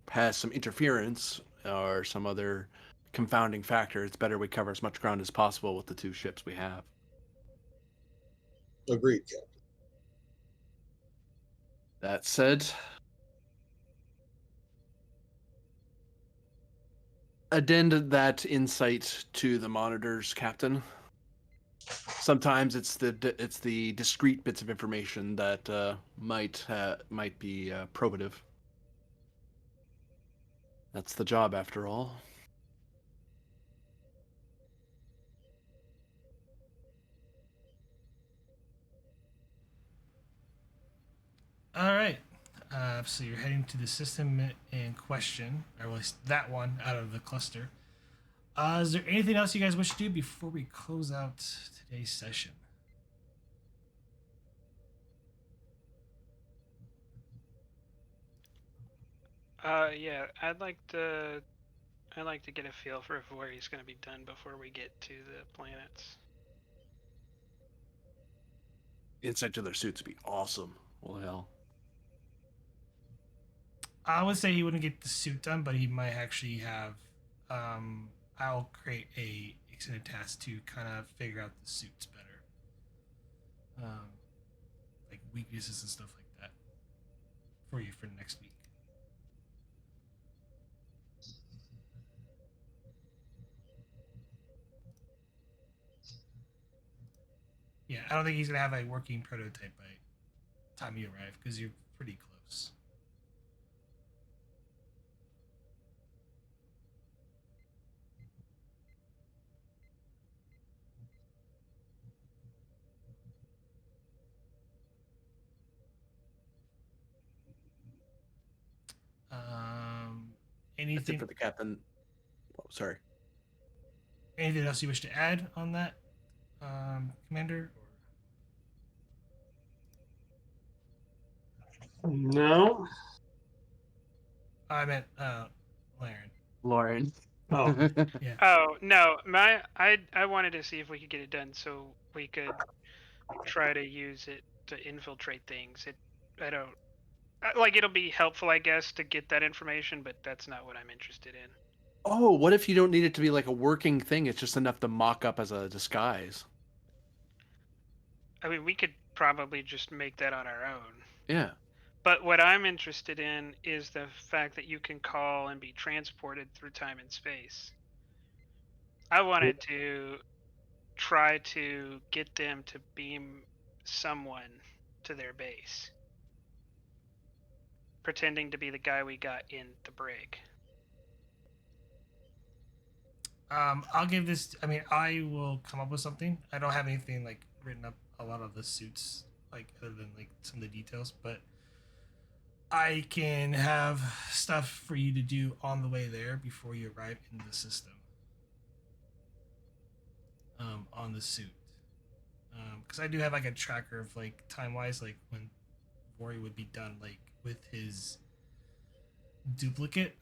has some interference or some other confounding factor, it's better we cover as much ground as possible with the two ships we have. Agreed, Captain. That said, addend that insight to the monitors, Captain. Sometimes it's the discrete bits of information that might be probative. That's the job, after all. All right. So you're heading to the system in question, or at least that one out of the cluster. Is there anything else you guys wish to do before we close out today's session? Yeah, I'd like to get a feel for where he's going to be done before we get to the planets. Insight to their suits would be awesome. Well, hell. I would say he wouldn't get the suit done, but he might actually have. I'll create a extended task to kind of figure out the suits better, like weaknesses and stuff like that, for you for next week. Yeah, I don't think he's gonna have a working prototype by the time you arrive because you're pretty close. That's it Anything? for the captain. Oh, sorry. Anything else you wish to add on that, Commander? No. I meant Laren. Lauren. Oh. Yeah. Oh no, I wanted to see if we could get it done so we could try to use it to infiltrate things. I don't like it'll be helpful, I guess, to get that information, but that's not what I'm interested in. Oh, what if you don't need it to be like a working thing? It's just enough to mock up as a disguise. I mean, we could probably just make that on our own. Yeah. But what I'm interested in is the fact that you can call and be transported through time and space. I wanted to try to get them to beam someone to their base, pretending to be the guy we got in the brig. I'll give this. I mean, I will come up with something. I don't have anything like written up a lot of the suits, like other than like some of the details, but I can have stuff for you to do on the way there before you arrive in the system. on the suit. Because I do have like a tracker of like time wise, like when Vori would be done, like with his duplicate,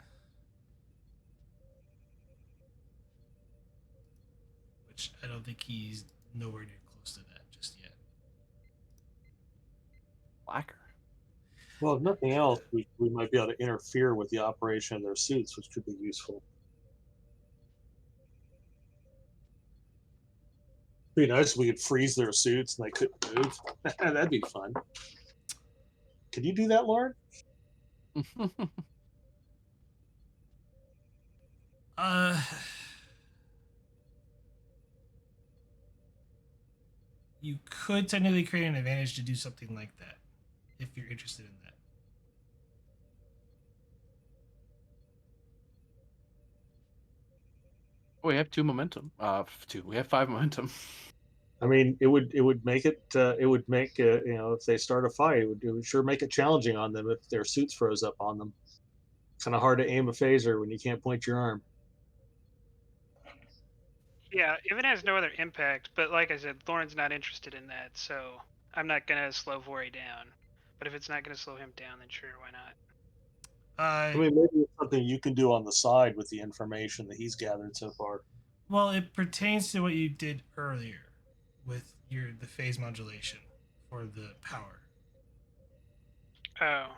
which I don't think he's nowhere near close to that just yet. Blacker. Well, if nothing else, we might be able to interfere with the operation of their suits, which could be useful. It'd be nice if we could freeze their suits and they couldn't move. That'd be fun. Could you do that, Lauren? Uh, you could technically create an advantage to do something like that if you're interested in that. We have 2 momentum. 2. We have 5 momentum. I mean, it would make it if they start a fight, it would sure make it challenging on them if their suits froze up on them. It's kind of hard to aim a phaser when you can't point your arm. Yeah, if it has no other impact, but like I said, Lauren's not interested in that, so I'm not gonna slow Vori down. But if it's not gonna slow him down, then sure, why not? I mean, maybe it's something you can do on the side with the information that he's gathered so far. Well, it pertains to what you did earlier with the phase modulation for the power. Oh,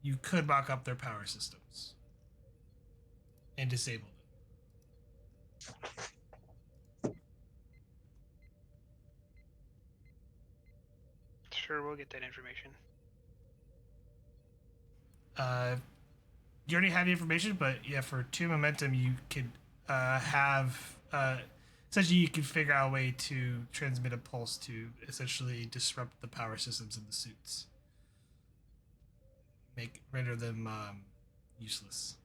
You could mock up their power systems and disable them. sure, we'll get that information. You already have the information, but yeah, for 2 momentum, you could have essentially you can figure out a way to transmit a pulse to essentially disrupt the power systems in the suits, render them useless.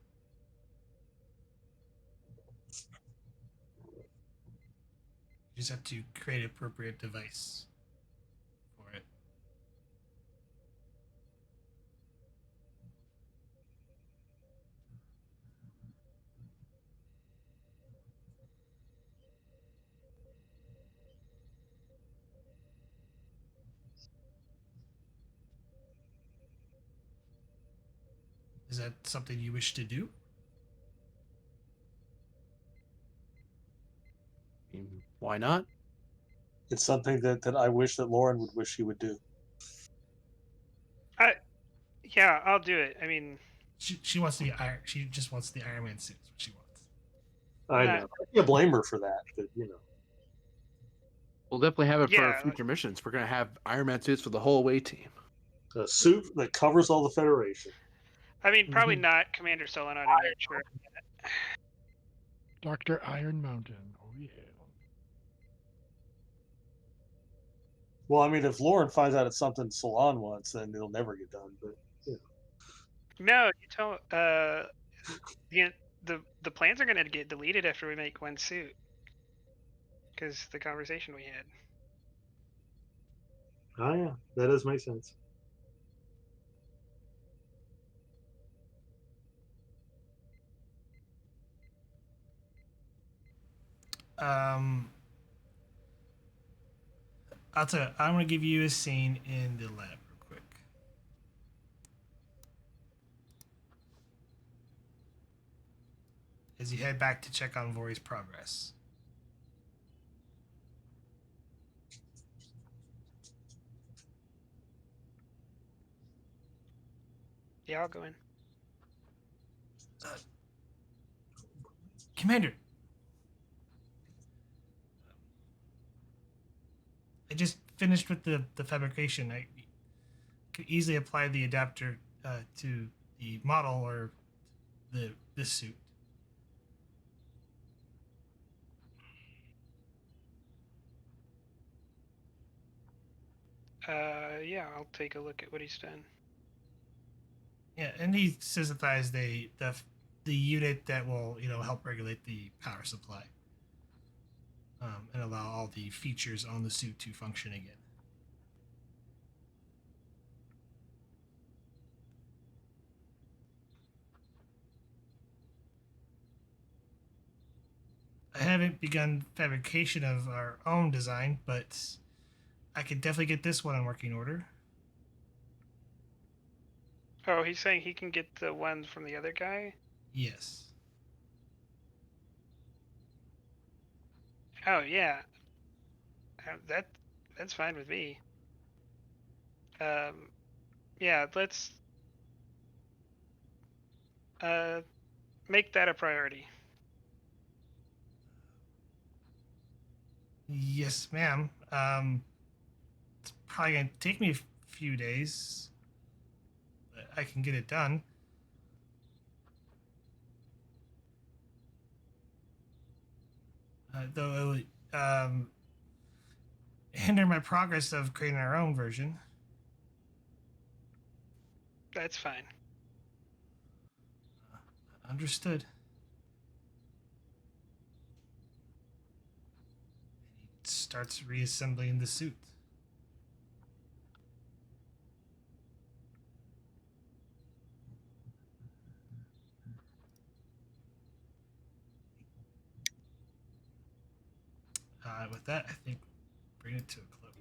You just have to create an appropriate device for it. Is that something you wish to do? Why not? It's something that I wish that Lauren would wish he would do. Yeah, I'll do it. I mean, She wants to be Iron. She just wants the Iron Man suit. Is what she wants. I know. I can't blame her for that, but We'll definitely have it for our Yeah. future missions. We're gonna have Iron Man suits for the whole away team. a suit that covers all the Federation. I mean, probably not Commander Solon. I'm not even sure. Dr. Iron Mountain. Oh, yeah. Well, I mean, if Lauren finds out it's something Salon wants, then it'll never get done. But No, you tell the plans are gonna get deleted after we make one suit, because the conversation we had. oh yeah, that does make sense. I'll tell you, I'm going to give you a scene in the lab real quick. As you head back to check on Vori's progress. Yeah, I'll go in. Commander, I just finished with the fabrication. I could easily apply the adapter to the model or this suit. Yeah, I'll take a look at what he's done. Yeah, and he synthesized the unit that will help regulate the power supply and allow all the features on the suit to function again. I haven't begun fabrication of our own design, but I could definitely get this one in working order. Oh, he's saying he can get the ones from the other guy? Yes. Oh, yeah. That's fine with me. Yeah, let's make that a priority. Yes, ma'am. It's probably gonna take me a few days, but I can get it done. Though it would hinder my progress of creating our own version. That's fine. Understood. He starts reassembling the suit. With that, I think bring it to a close.